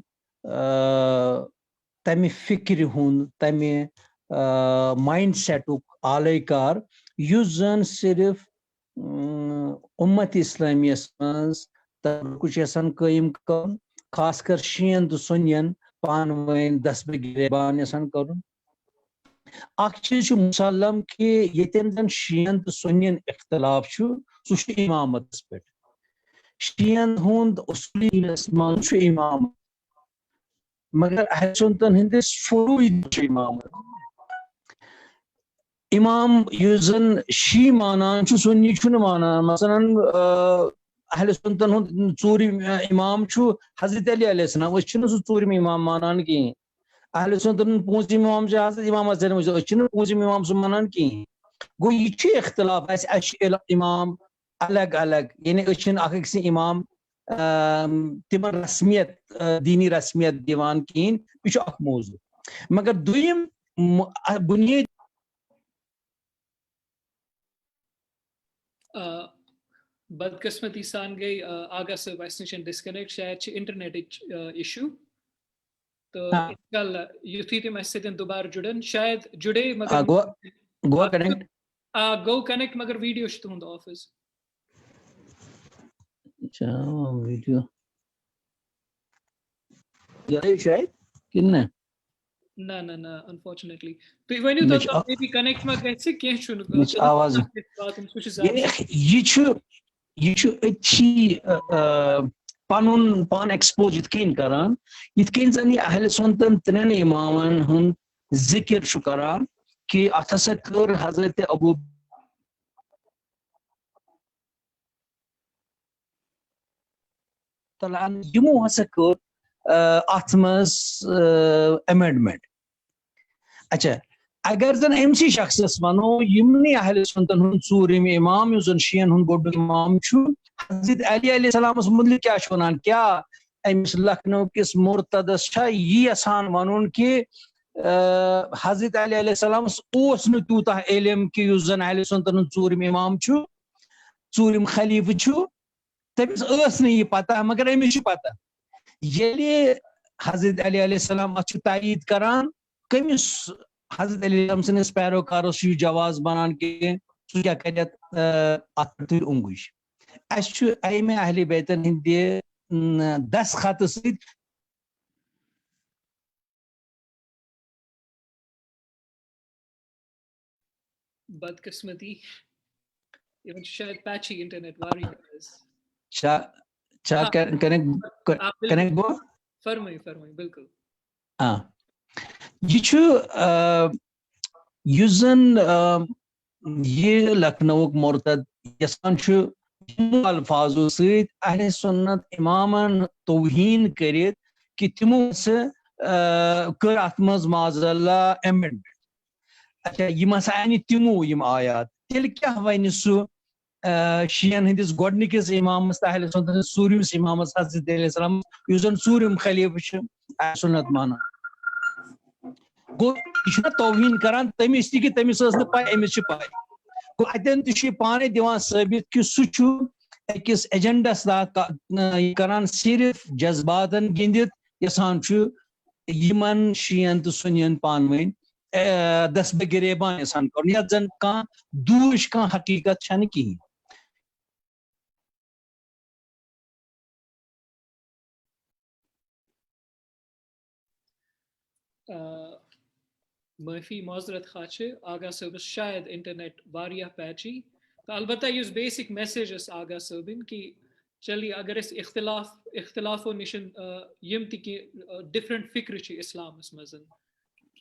Speaker 3: تمہ فکر ہند تمہ مائنڈ سیٹک آلے کار یس زن صرف امت اسلامیس مز کچھ یسان قائم کرن خاص کر شین تو سنین پان ون دسبہ گریبان یسان کرن. اخ چیز مسلم کہ یتن زن شین تو سنین اختلاف سہ امامت پہ شین ہند اصولی من امامت مگر اہل سنتن ہندس فروعی امامت. امام یس زن شی مانان سنی چھ مانان مثلا اہل سنتن ہند ژوٗرِم امام حضرت علی علیہ السلام اس سہ ژوٗرِم امام مانان کہیں. اہل سنتن پوٗنٛژِم امام حضرت امام حسن اس پوٗنٛژِم امام سہ مانان کہیں. گو یہ اختلاف امام الگ الگ یعنی اچھن اخ أکۍ سٕنٛدۍ امام تم رسمیت دینی رسمیت دیوان کہین یہ اخ موضوع. مگر دویم بنیاد
Speaker 1: بدقسمتی سان گئی آغا صاحب اس نش ڈسکنیکٹ شاید انٹرنیٹ ایشو تو یتھی تم اس سۭتۍ دوبارٕ جڑن شاید جڑے مگر گو کنیکٹ مگر ویڈیو چھ تہند آف حظ.
Speaker 3: اچھا ویڈیو یہ شاید کن
Speaker 1: نہ نہ نہ انفارچونیٹلی تُہۍ ؤنِو تو مے بی کنیکٹ ما گژھِ کینٛہہ چھُنہٕ
Speaker 3: آواز یہ اچھی پن پان ایکسپوز یت کن کران یت کن زن یہ اہل سنتن ترین امامن ہند ذکر کران کہ ات ہسا کر حضرت ابو یمو ہسا کر ات مز امینڈمنٹ. اچھا اگر زن امسی شخصس ونو یمنی اہل سنتن ہند ژوٗرِم امام یس زن شین ہند گۄڈنیُک امام حضرت علی علیہ السلامس متعلق کیا ونان کیا امس لکھنؤ کس مرتدس یہ یژھان ونن کہ حضرت علی علیہ السلامس اوس نہٕ تیوٗتاہ علم کہ یس زن اہل سنتن ہند ژوٗرِم امام ژوٗرِم خلیفہ تمس ٲس نہٕ یہ پتہ مگر امس پتہ. ییٚلہِ حضرت علی علیہ السلام ات تایید کران کمس حضرت علی السلام سندس پیروکارس یہ جواز بنان کہ سہ کیا کر ات انگوش. اس امہ اہل بیتن ہندِ دستخط سۭتۍ
Speaker 1: بدقسمتی یہ شاید پیچی انٹرنیٹ واری
Speaker 3: چھا کنیکٹ گوٚو
Speaker 1: فرمٲیِو فرمٲیِو بالکل
Speaker 3: یہ چھُ یُس زن یہ لکھنؤک مرتد یژھان چھُ یِمو الفاظو سۭتۍ اہل سنت امامن توہین کٔرِتھ کہ تِمو ہسا کٔر اتھ منٛز معاذ اللہ ایمینڈمنٹ. اچھا یِم ہسا انہِ تِمو یِم آیات تیٚلہِ کیٛاہ وَنہِ سُہ شیعن ہٕنٛدِس گۄڈنِکِس امامس تہٕ اہل سنتس ہٕنٛدِس ژوٗرمِس امامس حضرت علیہ السلام یُس زن ژوٗرِم خلیفہٕ چھُ اہل سنت مانان. گوٚو یہِ چھُنہ توہین کران تٔمِس تہِ کہ تٔمِس ٲس نہٕ پاے أمِس چھِ پاے. گوٚو اتٮ۪ن تہِ چھُ یہِ پانے دِوان ثٲبت کہ سُہ چھُ أکِس ایجنڈس تحت کران صرف جذباتن گِنٛدِتھ یژھان چھُ یِمن شیعن تہٕ سُنین پانہٕ ؤنۍ دسبہٕ گریبان یژھان کرُن یتھ زن کانٛہہ دوٗش کانٛہہ حقیٖقت چھنہٕ کِہیٖنۍ.
Speaker 1: معافی معذرت خواہ چھِ آغا صٲبس شاید انٹرنیٹ واریاہ پیچی تہٕ البتہ یُس بیسک میسیج ٲس آغا صٲبٕنۍ کہ چلیے اگر أسۍ اختلافو نِش یِم تہِ کینٛہہ ڈفرنٹ فکرِ چھِ اسلامس منٛز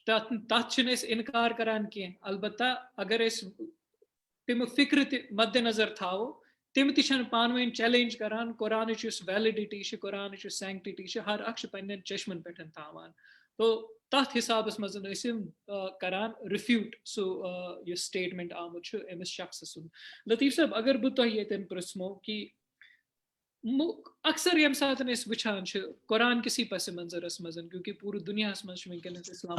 Speaker 1: تتھ چھِنہٕ أسۍ انکار کران کینٛہہ. البتہ اگر أسۍ تِم فکرِ تہِ مدِ نظر تھاوو تِم تہِ چھنہٕ پانہٕ ؤنۍ چیلینج کران. قرآنٕچ یُس ویلڈٹی چھِ قرآنٕچ یُس سینکٹِٹی چھِ ہر اکھ چھِ پننٮ۪ن چشمن پٮ۪ٹھ تھاوان. تو تتھ حسابس منٛز ٲسۍ یِم کران رِفیوٗٹ سُہ یُس سٹیٹمنٹ آمُت چھُ أمِس شخصہٕ سُنٛد. لطیف صٲب اگر بہٕ تۄہہِ ییٚتٮ۪ن پرٛژھمو کہِ اکثر ییٚمہِ ساتہٕ أسۍ وٕچھان چھِ قرآن کِسی پس منظرس منٛز کیونکہِ پوٗرٕ دُنیاہس منٛز چھُ وٕنکیٚنس اسلام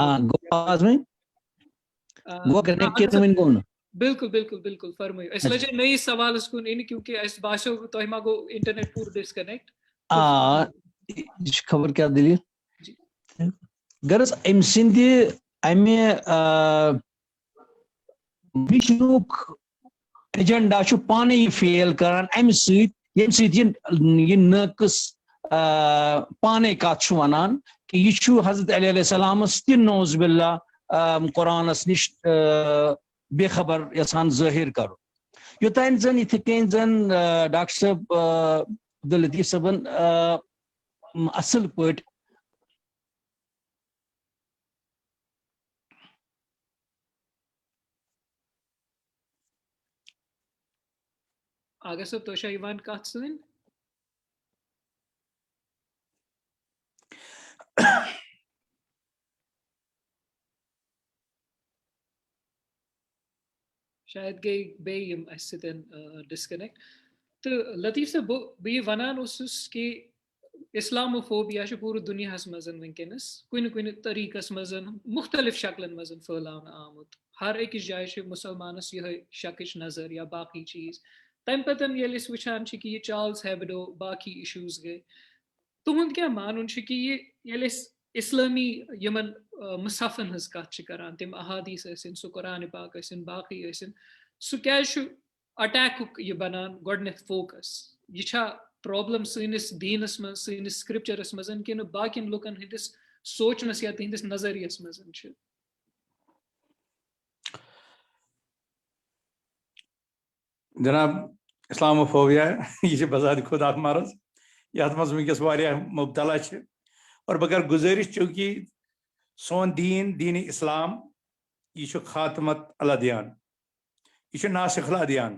Speaker 1: بالکل بالکل بالکل فرمٲیِو. أسۍ لٔجے نٔیِس سوالس کُن یِنہِ کیونکہِ اَسہِ باسیو تۄہہِ ما گوٚو انٹرنیٹ پوٗرٕ ڈسکنیکٹ.
Speaker 3: یہِ چھِ خبر کیٛاہ دٔلیٖل غرض أمۍ سٕنٛدِ امہِ مِشنُک ایجنڈا چھُ پانے یہِ فیل کران امہِ سۭتۍ ییٚمہِ سۭتۍ یہِ نٲقص پانے کتھ چھُ ونان کہ یہِ چھُ حضرت علیہ السلامس تہِ نوز باللہ قرآنس نِش بے خبر یژھان ظٲہر کرُن. یوٚتانۍ زن یِتھٕے کٔنۍ زن ڈاکٹر صٲب عبداللطیف صٲبن اصل پٲٹھۍ
Speaker 1: آغا صٲب تۄہہِ چھا یِوان کتھ سٲنۍ؟ شاید گٔے بیٚیہِ یِم اَسہِ سۭتۍ ڈسکنیکٹ. تہٕ لطیف صٲب بہٕ یہِ وَنان اوسُس کہِ اسلاموفوبیا چھُ پوٗرٕ دُنیاہس منٛز وٕنکیٚنس کُنہِ کُنہِ طریٖقس منٛز مُختلف شکلن منٛز پھٔہلاونہٕ آمُت. ہر أکِس جایہِ چھِ مُسلمانس یِہے شکٕچ نظر یا باقٕے چیٖز. تمہِ پتہٕ ییٚلہِ أسۍ وٕچھان چھِ کہِ یہِ چارلز ہیبڈو باقٕے اِشوٗز گٔے تُہُنٛد کیٛاہ مانُن چھُ کہِ ییٚلہِ أسۍ اسلٲمی یِمن مُصحفن ہٕنٛز کتھ چھِ کران تِم احادیٖث ٲسِنۍ سُہ قرآنِ پاک ٲسِنۍ باقٕے ٲسِنۍ سُہ کیٛازِ چھُ اٹیکُک یہِ بنان گۄڈٕنیتھ فوکس؟ یہِ چھا پرابلم سٲنِس دیٖنس منٛز سٲنِس سکرپچرس منٛز کِنہٕ باقین لُکن ہٕنٛدِس سونچنس یا تِہنٛدِس نظریس منٛز چھُ؟
Speaker 2: جناب اسلاموفوبیا یہ چھِ بذات خود اکھ مرض یتھ منٛز وٕنکیٚس واریاہ مبتلا چھِ. اور بہٕ کرٕ گُزٲرِش چوٗنکہِ سون دیٖن اسلام یہِ چھُ خاتمت الادیان یہِ چھُ ناسِخ الادیان.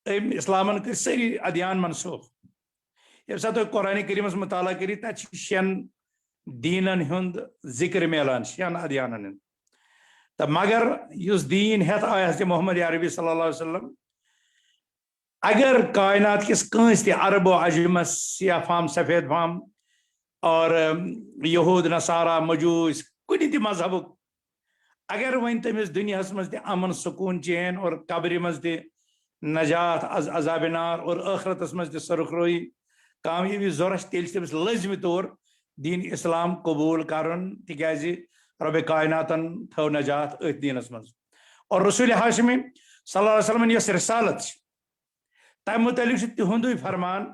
Speaker 2: أمۍ اسلامن کٔرۍ سٲری ادیان منسوخ. ییٚمہِ ساتہٕ تُہۍ قرآنِ کریٖمس مطالعہ کٔرِو تتہِ چھِ 6 دیٖنن ہُنٛد ذِکر میلان 6 ادیانن ہُنٛد. تہٕ مگر یُس دیٖن ہٮ۪تھ آیہِ حضرت محمد عربی صلی اللہ علیہ وسلم اگر کائنات کِس کٲنٛسہِ تہِ عرب و عجمس سیاہ فام سفید فام اور یہوٗد نصارا مجوٗس کُنہِ تہِ مذہبُک اگر وۄنۍ تٔمِس دُنیاہس منٛز تہِ امن سکوٗن چین اور قبرِ منٛز تہِ نجات از عذابِ نار اور ٲخرتس منٛز تہِ سرخرویی کامیٲبی ضوٚرتھ چھِ تیٚلہِ چھِ تٔمِس لٲزمی طور دیٖن اسلام قبوٗل کرُن تِکیٛازِ رۄبِ کائناتن تھٲو نجات أتھۍ دیٖنس منٛز. اور رسوٗلِ ہاشمی صلی اللہ علیہ وسلمن یۄس رِسالت چھِ تمہِ مُتعلق چھُ تِہُنٛدُے فرمان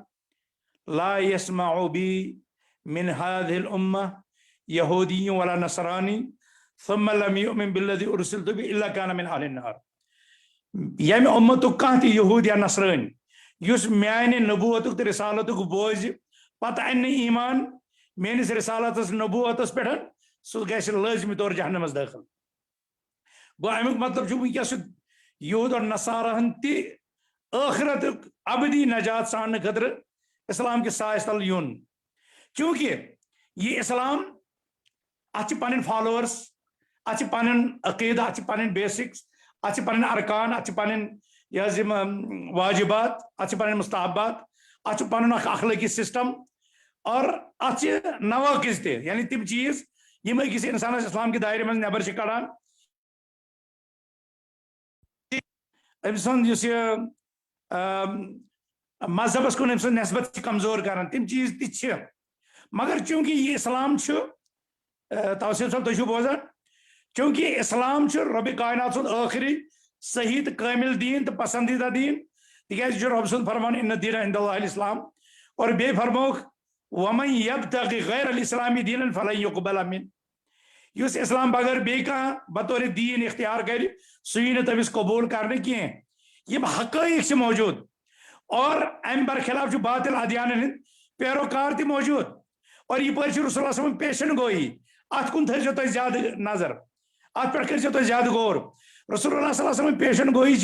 Speaker 2: لا يسمع بي من هذه الأمة يهودي ولا نصراني ثم لم يؤمن بالذي أرسلت به إلا كان من أهل النار. يم أمتو كانت يهود يا نصراني يس میانہ نبوت رسالت بوز پتہ ان ایمان میانس رسالت نبوت پہ سہ گھس لازمی طور جہنمس داخل. گو امیک مطلب ونکس یہود اور نصارہن تہ آخرت ابدی نجات ژھانڈنے خاطر اسلام کے سایس تل یون. چونکہ یہ اسلام ات پن فالوورس ات پن عقیدہ ات پن بیسکس ات پن ارکان ات پن واجبات ات پن مستحبات ات پن اخلاقی سسٹم اور ات نواقص تہ یعنی تم چیز یم أکس انسانس اسلام کے دائرے من نبر کڑان. أمۍ سُنٛد یُس یہ مذہبس کن أمۍ سُنٛد نسبت کمزور کران تم چیز تہ مگر چونکہ یہ اسلام توسیع صاحب تھی بوزان چونکہ اسلام رب کائنات سُنٛد آخری صحیح تو کامل دین تو پسندیدہ دین تکیاز رب سُنٛد فرمان ان الدین عند اللہ الاسلام اور بے فرموک ومن یبتغی غیر الاسلامی دینا فلن یقبل منہ. یس اسلام بغیر بے کھانا بطور دین اختیار کر سہ تمس قبول کرنے کی یم حقائق موجود اور ام برخلاف باطل ادیان ہند پیروکار تہ موجود اور یہ پہ رسول اللہ صلی اللہ علیہ وسلم پیشن گوئی ات کن تھو تھی زیادہ نظر ات پہ کرو تھی زیادہ غور. رسول اللہ صلی اللہ علیہ وسلم پیشن گوئی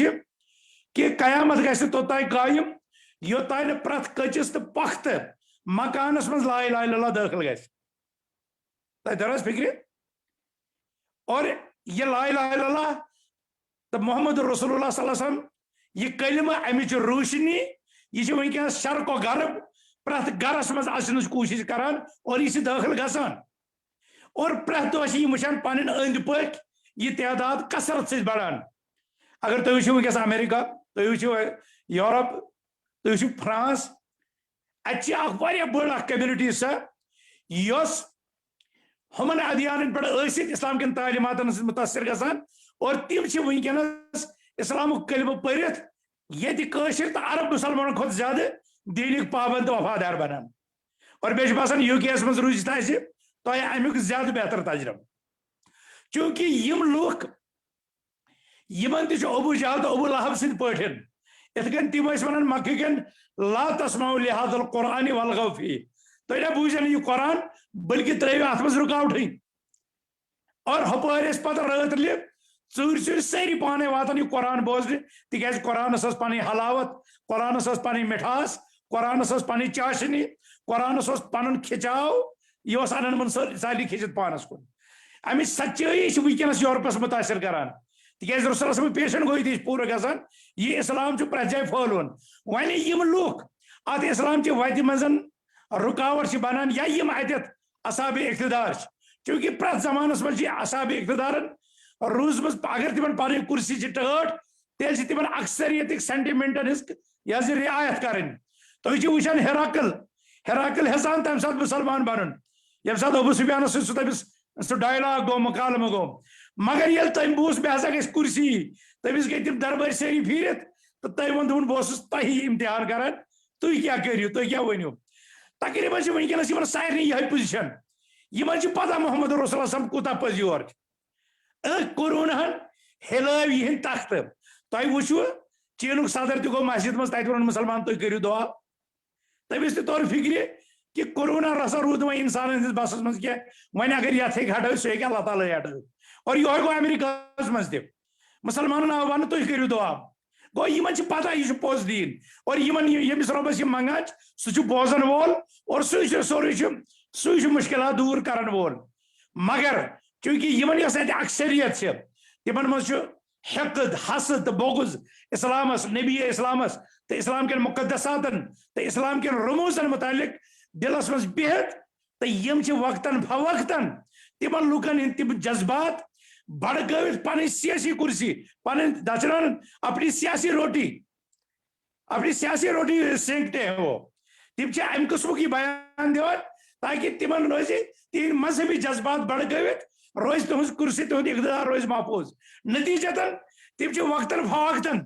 Speaker 2: کہ قیامت گژھِ توتانۍ قائم یوتانۍ نہٕ پرٛٮ۪تھ کٔچِس تہٕ پختہٕ مکانس منٛز لا اله الا اللہ دٲخل گژھِ. تۄہہِ تر حظ فکرِ اور یہ لا الہ الا اللہ تو محمد رسول اللہ صلی اللہ علیہ وسلم یہ کلمہ امچ روشنی یہ ونکس شرق و غرب پرٛٮ۪تھ گرس منٛز اژنٕچ کوٗشش کران اور یہ دٲخل گژھان اور پرٛٮ۪تھ دۄہ یم وٕچھان پنٕنۍ أنٛدۍ پٔکۍ یہ تعداد کثرت سے بڑھان. اگر تُہۍ وٕچھِو ونکس امریکہ تُہۍ وٕچھِو یورپ تُہۍ وٕچھِو فرانس اتہِ چھِ اکھ واریاہ بٔڑ اکھ کمیونٹی سۄ یۄس ہمن ادیان پہ ٲسِتھ اسلام کٮ۪ن تعلیماتن سۭتۍ متاثر گژھان اور تم چھِ ونکس اسلامُک کلمہ پٔرِتھ ییٚتہِ کٲشِر تہٕ عرب مسلمانن کھۄتہٕ زیادٕ دیٖنٕکۍ پابند تہٕ وفادار بنان. اور بیٚیہِ چھُ باسان یوٗ کے یس منٛز روٗزِتھ آسہِ تۄہہِ امیُک زیادٕ بہتر تجربہٕ چونکہ یم لوٗکھ یمن تہِ چھُ ابو جہل تہٕ ابو لہب سٕنٛدۍ پٲٹھۍ یِتھ کٔنۍ تِم ٲسۍ ونان مکہ کٮ۪ن لا تسمعوا لہذا القرآن والغوا فیہ تُہۍ نہ بوٗزِو نہٕ یہِ قرآن بلکہ ترٲیِو اتھ منٛز رُکاوٹھٕے. اور ہپٲرۍ ٲسۍ پتہٕ رٲتلہِ ژوٗرِ ژوٗرِ سٲری پانے واتان یہِ قرآن بوزنہِ تِکیازِ قرآنس ٲس پنٕنۍ حلاوت قرآنس ٲس پنٕنۍ مٹھاس قرآنس ٲس پنٕنۍ چاشنی قرآنس اوس پنُن کھِچاو یہِ اوس انن من سارنٕے کھِچِتھ پانس کُن. امچ سچٲیی چھِ ونکس یورپس متاثر کران تِکیازِ رسول اللہ صلی اللہ علیہ وسلم پیشن گوئی تہِ پوٗرٕ گژھان یہ اسلام چھُ پرٛٮ۪تھ جایہِ پھٲلوُن. وۄنۍ یم لوٗکھ اتھ اسلام چہِ وتہِ منٛز رکاوٹ چھِ بنان یا یم اتٮ۪تھ اصحاب اقتدار چونکہ پرٛٮ۪تھ زمانس منٛز چھِ اصحاب اقتدارن روٗزمٕژ اگر تمن پنٕنۍ کُرسی چھِ ٹٲٹھ تیٚلہِ چھِ تمن اکثریتٕکۍ سینٹِمنٹن ہٕنٛز یہِ رعایت کرٕنۍ. تُہۍ چھِو وٕچھان ہیراکل ہیٚژان تمہِ ساتہٕ مُسلمان بنُن ییٚمہِ ساتہٕ ابو سفیانس سۭتۍ تٔمِس سُہ ڈایلاگ گوٚو مکالمہٕ گوٚو مگر ییٚلہِ تٔمۍ بوٗز مےٚ ہسا گژھِ کُرسی تٔمِس گٔے تِم دربٲرۍ سٲری پھیٖرِتھ تہٕ تٔمۍ ووٚن دوٚپُن بہٕ اوسُس تۄہی امتحان کران تُہۍ کیٛاہ کٔرِو تُہۍ کیٛاہ ؤنِو. تقریٖباً چھِ ونکیٚنس یِمن سارنٕے یِہے پُزِشن یِمن چھِ پتہ محمد رسول اللہ صلی اللہ علیہ وسلم کوٗتاہ پٔزۍ یور چھُ. أتھۍ کوروٗناہن ہِلٲو یِہنٛدۍ تختہٕ. تۄہہِ وٕچھوٕ چیٖنُک صدر تہِ گوٚو مسجد منٛز تتہِ ووٚنُن مُسلمان تُہۍ کٔرِو دُعا. تٔمِس تہِ توٚر فِکرِ کہ کورونا رسا روٗد نہٕ وۄنۍ انسانن ہٕنٛدِس بسس منٛز کینٛہہ وۄنۍ اگر یتھ ہیٚکہِ ہٹٲوِتھ سُہ ہیٚکہِ اللہ تعالیٰ ہٹٲوِتھ. اور یِہوے گوٚو امریکہس منٛز تہِ مُسلمانن آو وننہٕ تُہۍ کٔرِو دُعا. گوٚو یِمن چھِ پتہ یہِ چھُ پوٚز دیٖن اور یِمن ییٚمِس رۄبس یِم منگان چھِ سُہ چھُ بوزن وول اور سُے چھُ مُشکلات دوٗر کرن وول. مگر چونکہ یِمن یۄس اتہِ اکثریت چھِ تِمن منٛز چھُ حقد حسد تہٕ بوغض اسلامس نبی اسلامس تہٕ اسلام کٮ۪ن مقدساتن تہٕ اسلام کٮ۪ن رموٗزن متعلق دلس منٛز بِہِتھ تہٕ یِم چھِ وقتاً فوقتاً تِمن لُکن ہٕنٛدۍ تِم جذبات بڑکٲوِتھ پنٕنۍ سیاسی کُرسی پنٕنۍ دچھناوان اپنی سیاسی روٹی سینکتے ہیں وہ. تِم چھِ امہِ قٕسمُک یہِ بیان دِوان تاکہِ تِمن روزِ تِہنٛدۍ مذہبی جذبات بڑکٲوِتھ روزِ تُہنٛز کُرسی تُہنٛد اقتدار روزِ محفوٗظ. نتیجتن تِم چھِ وقتاً فوقتاً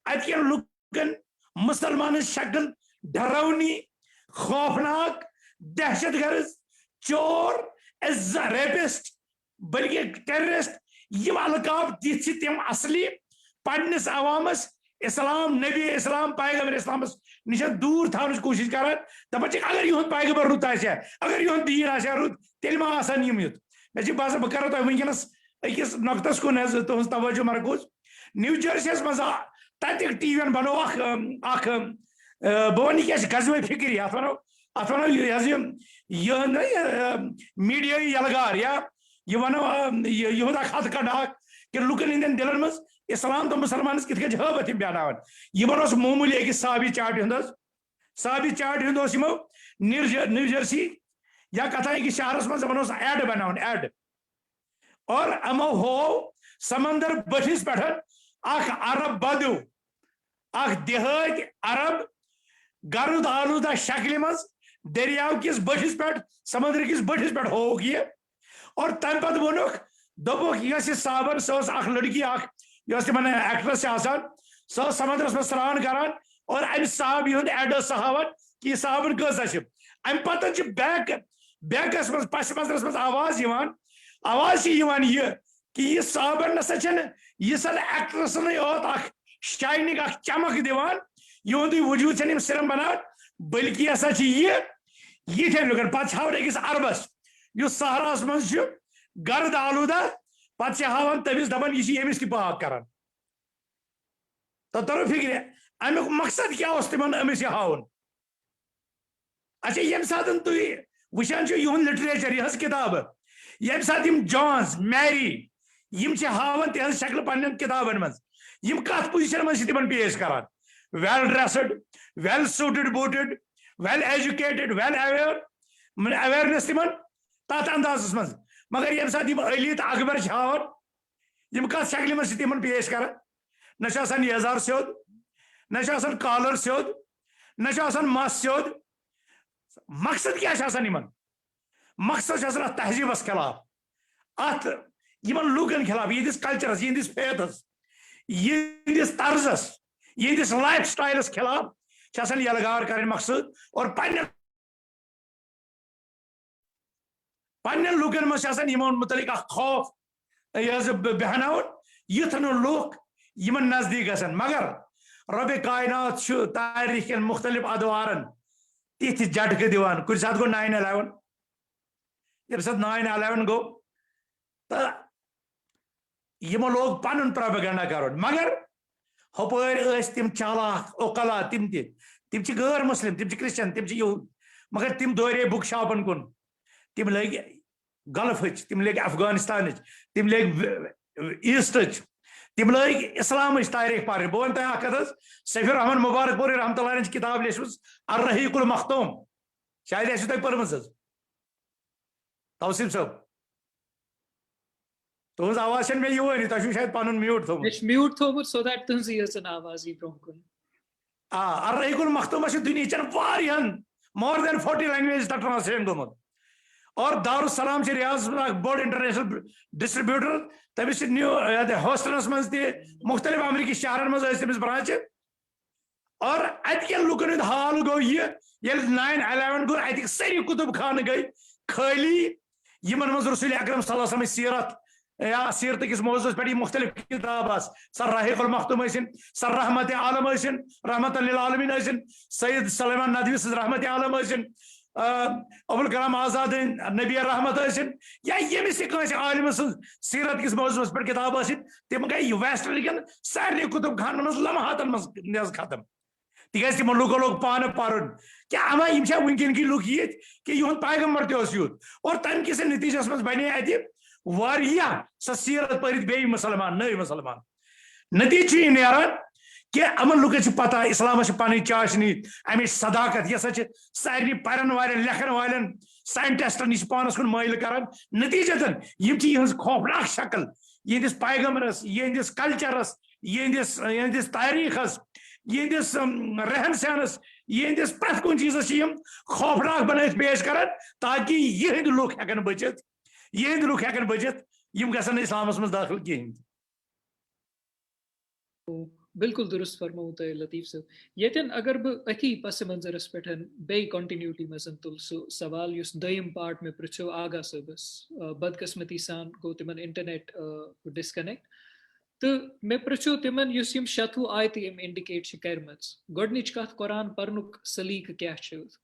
Speaker 2: اتہِ کٮ۪ن لُکن مسلمان شکل ڈراونی خوفناک دہشت گرد چور ریپسٹ بلکہ ٹیررسٹ یہ القاب دت تم اصلی پنس عوامس اسلام نبی اسلام پیغمبر اسلامس نش دور تھونچ کوشش کران دپان اگر یہ پیغمبر رت آسہ اگر یہ دین آسہ رت تیل ما آسان یم یت مے باسان بہ کرو تہ ونکس اکس نقطس کن تہذ توجہ مرکوز نیو جرسیس مز تتک ٹی وی بنو اخ بہ ون یہ غزوہ فکری ات ونو یہ میڈیا یلغار یا یہ ونو یہ ہتھ کنڈ کہ لکن ہند دلن مز اسلام تو مسلمانس کت کن حبت بیان یہ معمولی اکس صحابی چاٹ ہند نیو جرسی یا کتھا اکس شہرس مز ایڈ بناون ایڈ اور امو ہو سمندر بٹھس پہ اخ عرب بدو اخ دہات عرب گرد آلودہ شکل مز دریاو کس بٹھس پہ سمندر کس بٹھس پہ ہوک یہ اور تم پتہ وونک دپک یہ صابن سہ اخ لڑکی اخ یس تمہن ایکٹریس سہ سمندرس میں سران کران اور ام صحابی ہند ایڈ ہاوان کہ یہ صابن کۭژاہ ام پتہ بیکس مز پس منظرس مز آواز یہ کہ یہ صابن نسا یہ سن ایکٹریسن یوت اخ شائننگ اخ چمک دیوان یہ وجود یم سرم بنان بلکہ یہ ہسا یہ لکن پتہ ہاؤن اکس عربس اس صحراس مز گرد آلودہ پتہ ہاوان تمس دپان یہ یمس تہ پاک کران تو ترو فکر امیک مقصد کیا اس تمن امس یہ ہاؤن اچھا یم سات تھی وچان یہ لٹریچر یہ کتاب یم سات جانز میری یم ہاوان تہذ شکل پنن کتابن مز یم کت پوزیشن مز تمن پیش کران well dressed well suited booted well educated well awareness تمن تات اندازس مز مگر یم سات علی تو اکبر ہاوان یم کت شکل مز تمن پیش کران نہ یزار سیود نہ کالر سیود نہ مس سیود مقصد کیا مقصد ات تہذیبس خلاف ات لوکن خلاف یہندس کلچرس یہندس فیتس یہندس طرزس یہندس لائف سٹائلس خلاف یلغار کرن مقصد اور پنن لوکن مز متعلق خوف بہناؤن یتھ لوک یمن نزدیک گژھن مگر رب کائنات تاریخ کن مختلف ادوارن تتھ جھٹکہ دیوان کن سات گو 9/11 یم سات 9/11 گو تو یمو لوگ پن پروپیگنڈا کرن مگر ہپر تم چالاک اوقلا تم غیر مسلم تم کرسچن تم یہود مگر تم دورے بک شاپن کن تم لگ گلفچ تم لگ افغانستان تم لگ ایسٹچ تم لگ اسلام تاریخ پہ بہ ون تہ کت سفیر احمد مبارک پوری رحمۃ اللہ علیہ کتاب لیچم الرحیق المختوم شاید آسو تہ پرمز توصیف صاحب تہذ آواز میں یہ تھی شاید پن میوٹ
Speaker 1: تھومت سو دیٹ تہذ یژن آواز برو کن
Speaker 2: الرحیق المختوم دنیا وارہن مور دین 40 لینگویج تک ٹرانسلیٹ گومت اور دارالسلام ریاض بوڑ انٹرنیشنل ڈسٹریبیوٹر تمس ہوسٹنس مز مختلف امریکی شہرن مز تمس برانچ اور اتکن لکن ہند حال گو یہ 9/11 گو اتک ساری کتب خانہ گئی خالی یمن مز رسول اکرم صلی اللہ علیہ وسلم سیرت یا سیرت کس موضوع پہ مختلف کتاب سر رحیق المختوم سر رحمت عالم رحمت للعالمین سید سلیمان ندوی سز رحمت عالم ابوالکلام آزاد نبی رحمت یا یمس تہ عالم سن سیرت کس موضوع پہ کتاب تم گئی ویسٹرن کن سارے کتب خانہ مز لمحاتن مز ختم تیز تم لوگو لوگ پانہ پرن کیا اما ونکن کی لوگ یہ کہ یہ پیغمبر تہ یوت اور تمہ کس نتیجس مز بنے اتہ واریاہ سہ سیرت پرت بی مسلمان نئی مسلمان نتیجہ یہ نیران کہ امن لوکن پتہ اسلام پن چاشنی امچ صداقت یہ سارے پرن والن لکھن والن سائنٹسٹن نش پانس کن مائل کران نتیجتاً یہ خوفناک شکل یہندس پیغمبرس یہندس کلچرس یہندس تاریخس یہندس رہن سہنس یہندس پرت کن چیزس خوفناک بنائت پیش کران تاکہ یہند لوگ ہیکن بچت یہند لوگ ہیکن بچت یم گژھن اسلامس مز داخل کہین
Speaker 1: بالکل درست فرمو تہ لطیف صاحب یتن اگر بہ اتھی پس منظرس پہ بی کنٹینیوٹی مزن تل سہ سوال اس دیم پارٹ میں پرچھو آغا صبس بدقسمتی سان گو تمن انٹرنیٹ ڈسکنیکٹ تو میں پرچھو تمن اس یم شتوہ آیت یم انڈیکیٹ کرمز گۄڈنِچ کتھ قرآن پرنک سلیقہ کیا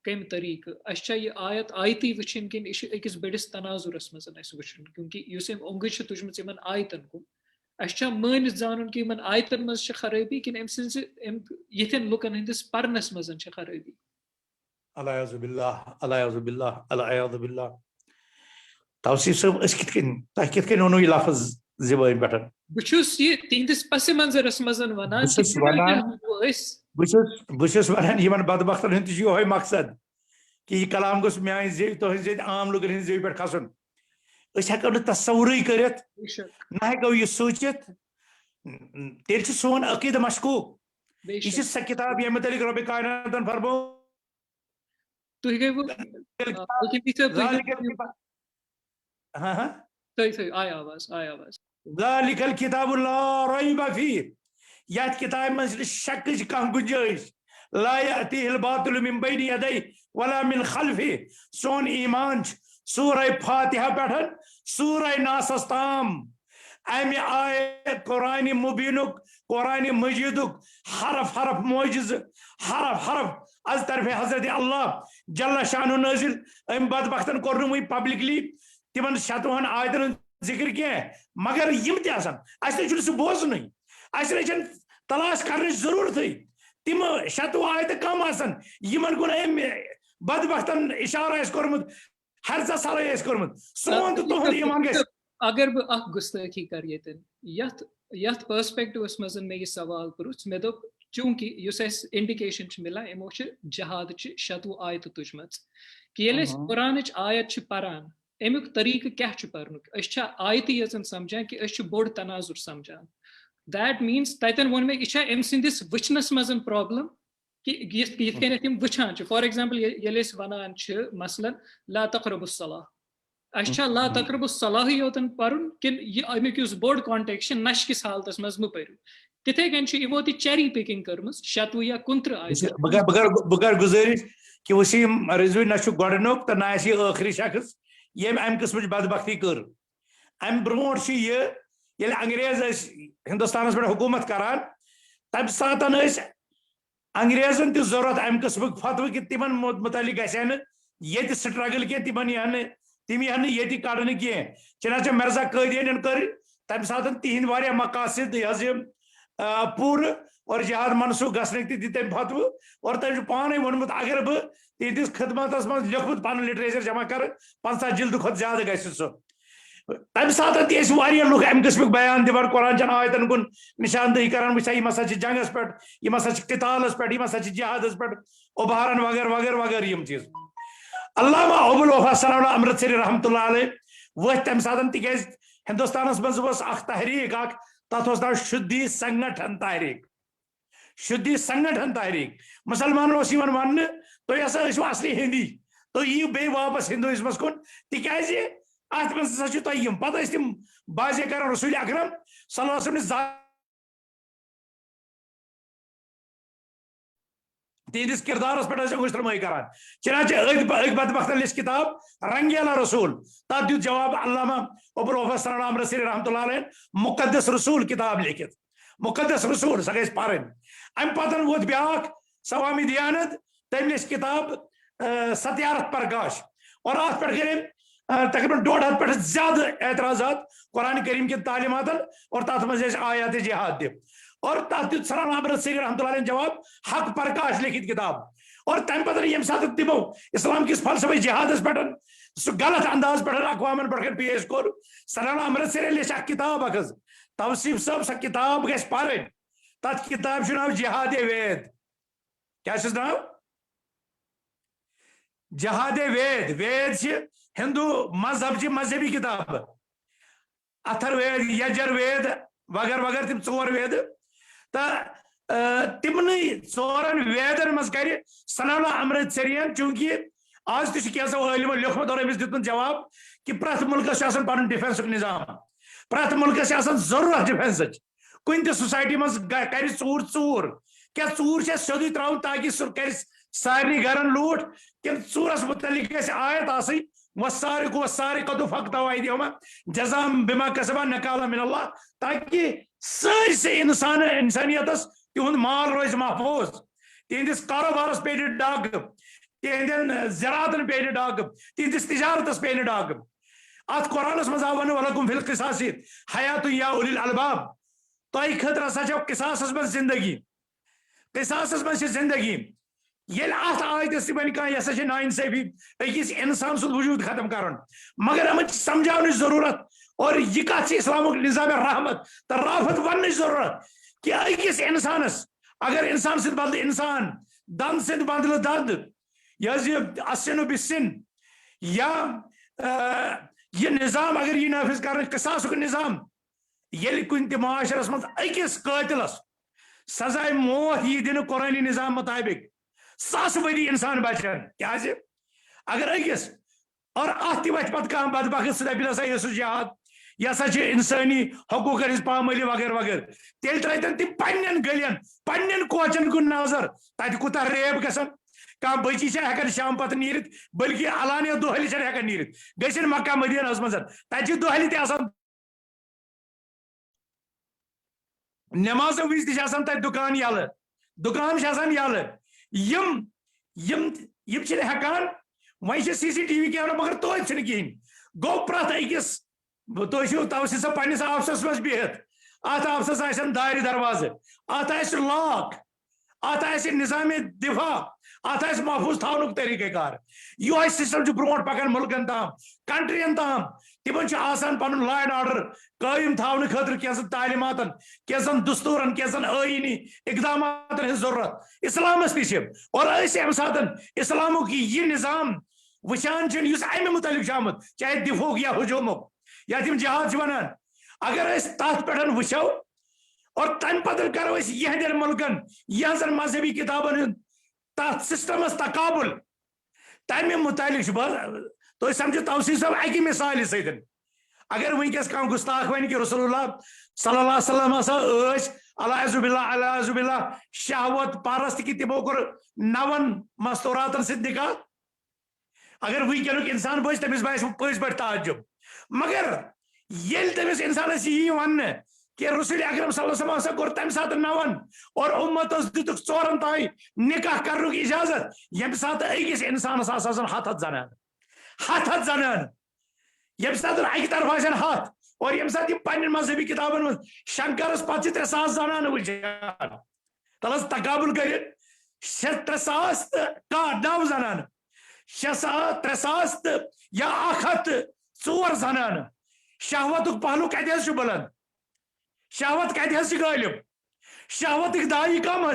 Speaker 1: کم طریقہ اچھا یہ آیت آیتی وچھن کن یہ اکس بڑس تناظرس مز وچھن کیونکہ اس اونگج تجمت یمن آیتن کن اچھا مانت زانن کہ یمن آیتن مز خرابی کن ام سنز یتھن لکن ہندس پرنس مز خرابی
Speaker 2: العیاذ باللہ العیاذ باللہ العیاذ باللہ توصیف صاحب اس کت کن ونو یہ لفظ زبان پہ
Speaker 1: بچھس یہ تہندس پس منظرس مز ونان
Speaker 2: بس ونان یمن بدبختن ہند یہ مقصد کہ یہ کلام گوس میان زیو تہذ زیو عام لوکن ہند زیو پہ کھسن اس ہیکو نہ تصوری کرت نہ ہیکو یہ سوچت تیل سون عقیدہ مشکوک یہ سہ کتاب یہ متعلق رب کائنات فرمو ذالک الکتاب لا ریب فیہ یت کتاب مز شکچ کان گنجائش لا یأتیہ الباطل من بین یدیہ ولا من خلفہ سون ایمان سورہ فاتحہ پٹھن سورہ ناسس تام امہ آیت قرآن مبینک قرآن مجیدک حرف حرف معجز حرف حرف از طرف حضرت اللہ جل شانہ نازل ام بدبختن کور نہ وی پبلکلی تمن شتوہن آیتن ذکر کی مگر یم تہ آسان اس نے سہ بوزن اس نے تلاش کرنے ضرورت تم شتوہ آیت کم آسان یمن کن ام بدبختن اشارہ اس کورمت ہرزہ سالے اس کورمت سون تو تہند ایمان گژھِ
Speaker 1: اگر بہ اخ گستاخی کر یتن یت پرسپیکٹوس مز میں یہ سوال پرچھ مے دپ چونکہ اس انڈیکیشن ملان امو جہاد شتوہ آیت تجمت کہ یل قرآن آیت پران امیک طریقہ کیا پرنک اس آیتی یژن سمجھان کہ اس بوڑ تناظر سمجھان دیٹ مینس تتن ون مے یہ ام سندس وچنس مزن پرابلم کہ یت کن وچان فار ایگزامپل یل ونان مثلا لا تقربوا الصلاۃ اچھا لا تقربوا الصلاۃ یوتن پرن کن یہ امیک اس بوڑ کانٹیکٹ نش کس حالتس مز مہ پرو تتھے کن یمو تہ چیری پکنگ کرمز شتوہ یا 29 آیت
Speaker 2: بگر گزارش کہ وسیم رضوی نہ گۄڈنیُک تو نہ یہ آخری شخص یم ام قسمچ بدبختی کر ام برونٹ یہ یل انگریز ہندوستانس پہ حکومت کران تمہ ساتن انگریزن تہ ضرورت ام قسمک فتوہ کہ تمن متعلق گھن یہ سٹرگل کی تم یہ یہ کڑنے کی چنانچہ مرزا قادیانین کر تمہ ساتن تہند واریاہ مقاصد پور اور جہاد منسوخ گھنک تہ دم فتوہ اور تم پانے وونمت اگر بہ تہندس خدماتس من لیوکھمت پن لٹریچر جمع کر 50 جلد کھت زیادہ گھس سہ تمہ ساتن تہ واریاہ لوگ ام قسمک بیان دِوان قرآن چن آیتن کن نشاندہی کران وچھا یم ہسا جنگس پہ یم ہسا قتالس پہ یم ہسا جہادس پہ ابھارن وغیرہ وغیرہ وغیرہ یم چیز علامہ ابوالوفا ثناء اللہ امرتسری رحمۃ اللہ علیہ وتھ تمہ ساتن تکیاز ہندوستانس مز اخ تحریک اخ تتھ اوس ناو شدی سنگٹھن تحریک شدی سنگٹھن تحریک مسلمانن اوس یوان وننہ تُہۍ ہسا ٲسِو اصلی ہندی تُہۍ یِیِو بیٚیہِ واپس ہندوازمس کُن تِکیازِ اتھ منٛز ہسا چھِ تۄہہِ یِم پتہٕ ٲسۍ تِم بازے کران رسول اکرم صلی اللہ علیہ وسلم تہندس کردارس پہ انگوش رمائی کران چنانچہ اک بدبختن لچھ کتاب رنگیلا رسول تب دیت جواب علامہ ابوالوفا ثناء اللہ امرتسری رحمۃ اللہ علیہ مقدس رسول کتاب لکھت مقدس رسول سہ گژھِ پرن ام پتن ووت بیاکھ سوامی دیانت تم لچھ کتاب ستیارتھ پرکاش اور ات پہ گٔے تقریباً 1.5 پہ زیادہ اعتراضات قرآن کریم کے تعلیمات اور تر مز آیات جہاد دے اور تر دیت ثناء اللہ امرتسری رحمۃ اللہ علیہ جواب حق پرکاش لکھت کتاب اور تم پتہ یم سات تمو اسلام کس فلسفہ جہادس پہ سہ غلط انداز پہ اقوامن پہ پیش کور ثناء اللہ امرتسری لچھ اخ کتاب اخ توصیف صاحب سہ کتاب گژھِ پرن تتھ کتاب چھ ناو جہاد وید کیا چھس ناو جہاد وید وید چھ ہندو مذہب چھ مذہبی کتاب اتھر وید یجر وید وغیرہ وغیرہ تم 4 وید تو تمن 4 ویدن مز کر ثناء اللہ امرتسرین چونکہ آج تہ کینژھو عالمو لیوکھمت اور امس دیتمت جواب کہ پرٛٮ۪تھ ملکس پن ڈیفینسک نظام پرٛٮ۪تھ ملکس ضرورت ڈیفینسچ کن تہ سوسائٹی مز کر ژور کیا ژور سیودی تراؤن تاکہ سہ کر سارے گرن لوٹ کن ژورس متعلق گژھِ آیت آسٕنۍ والسارق والسارقة فاقطعوا أيديهما جزاء بما كسبا نكالا من الله تاکہ سارسے انسانیتس تہند مال روز محفوظ تہندس کاروبارس پہ ڈاکہ تہندین زراعتن پہ ڈاکہ تہندس تجارتس پہ ڈاکہ ات قرآنس مز آو ولکم فی القصاص حیات یا اولی الالباب تہ خطر ہسا چھو قصاصس من زندگی قصاصس من زندگی یل ات آیتس بن کان یہ سا ناانصافی اکس انسان سن وجود ختم کرن مگر ہمیں سمجھاونچ ضرورت اور یہ کت اسلامک نظام رحمت تو رافت ون ضرورت کہ اکس انسانس اگر انسان سند بدل انسان دند سند بدل دند یہ اسن بسن یا یہ نظام اگر یہ نافذ کرنے قصاص نظام یل کن تہ معاشرس مز اکس قاتلس سزائے موت یہ دن قرآنی نظام مطابق 100 ؤری انسان بچان کیا اگر اکس اور ات وت پہ کھانا بدبخت سہ دپن ہسا یہ جہاد یہ ہسا انسانی حقوق ہز پامالی وغیرہ وغیرہ تیل ترتن تم پنن گلین پنن کوچن کن نظر تت کوتاہ ریپ گژھان کھانا بچی ہیکان شام پتہ نیرت بلکہ علانیہ دہلی ہیکان نیرت گژھن مکہ مدینہ مز تتہ دہلی تہ آسان نماز وز تہ تت دکان یلہ دکان یلہ ہیکان وی سی سی ٹی وی کیمرہ مگر توتہ کہین گو پریت اکس تھی تو سا پنس آفسس مز بہت ات آفسس آسن دارِ دروازٕ ات آسہِ لاک ات آسہِ نظام دفاع ات آسہِ محفوظ تھاونُک طریقہ کار یہ سسٹم برونٹ پکان ملکن تام کنٹرین تام تمن آسان پن لا اینڈ آرڈر قائم تھاونہ خاطر کینژن تعلیماتن کینژن دستورن کینژن آئینی اقداماتن ہز ضرورت اسلامس تہ اور امہ سات اسلامک یہ نظام وچان اس امہ متعلق آمت چاہے دفاع یا ہجومک یا تم جہاد ونان اگر تر پہ وچو اور تم پتہ کرو یہ ملکن یہ مذہبی کتابن تر سسٹمس تقابل تمہ متعلق تھی سمجھو توسیع صاحب اکہ مثال ستن اگر ونکس کم گستاخ ون کہ رسول اللہ صلی اللہ علیہ وسلم ہسا العیاذ باللہ شہوت پرست کہ تمو کور 9 مستوراتن سۭتۍ نکاح اگر ونکینک انسان بچ تمس باسہِ پٔزۍ پٲٹھۍ تعجب مگر ییٚلہِ تمس انسانس یی ون کہ رسول اکرم صلی اللہ علیہ وسلم ہسا کور تمہ سات 9 اور امتس دتک 4 تائیں نکاح کرنک اجازت یم سات اکس انسانس آسان 7 زنان یم سات اکہ طرف آسن 7 اور یم سات پنن مذہبی کتابن من شنکرس پتہ 300 زنان وچان تلس تقابل کر 300 تو 9 زنان 300 یا 104 زنان شہوتک پہلو کتہ بلند شہوت کتہ غالب شہوت دائی کم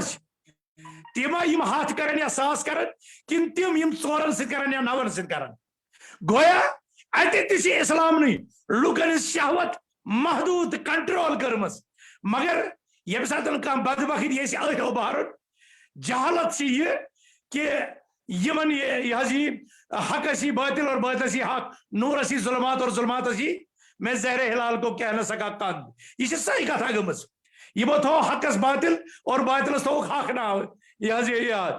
Speaker 2: تما یم 7 کرن یا 100 کرن کن تم یم 4 سۭتۍ کرن یا 9 سۭتۍ کرن گویا اتہ تہ اسلام لکن شہوت محدود کنٹرول کرمس مگر یم سات بدبخت یہ اتو بہرن جہالت یہ کہ یمن یہ حق اسی باطل اور باطل اسی حق نور اسی ظلمات اور ظلمات اسی میں زہر ہلال کو کہہ نہ سکا قند یہ صحیح کتھا گمس یہ تھو حقس باطل اور باطلس تھو حق ناو یہ یاد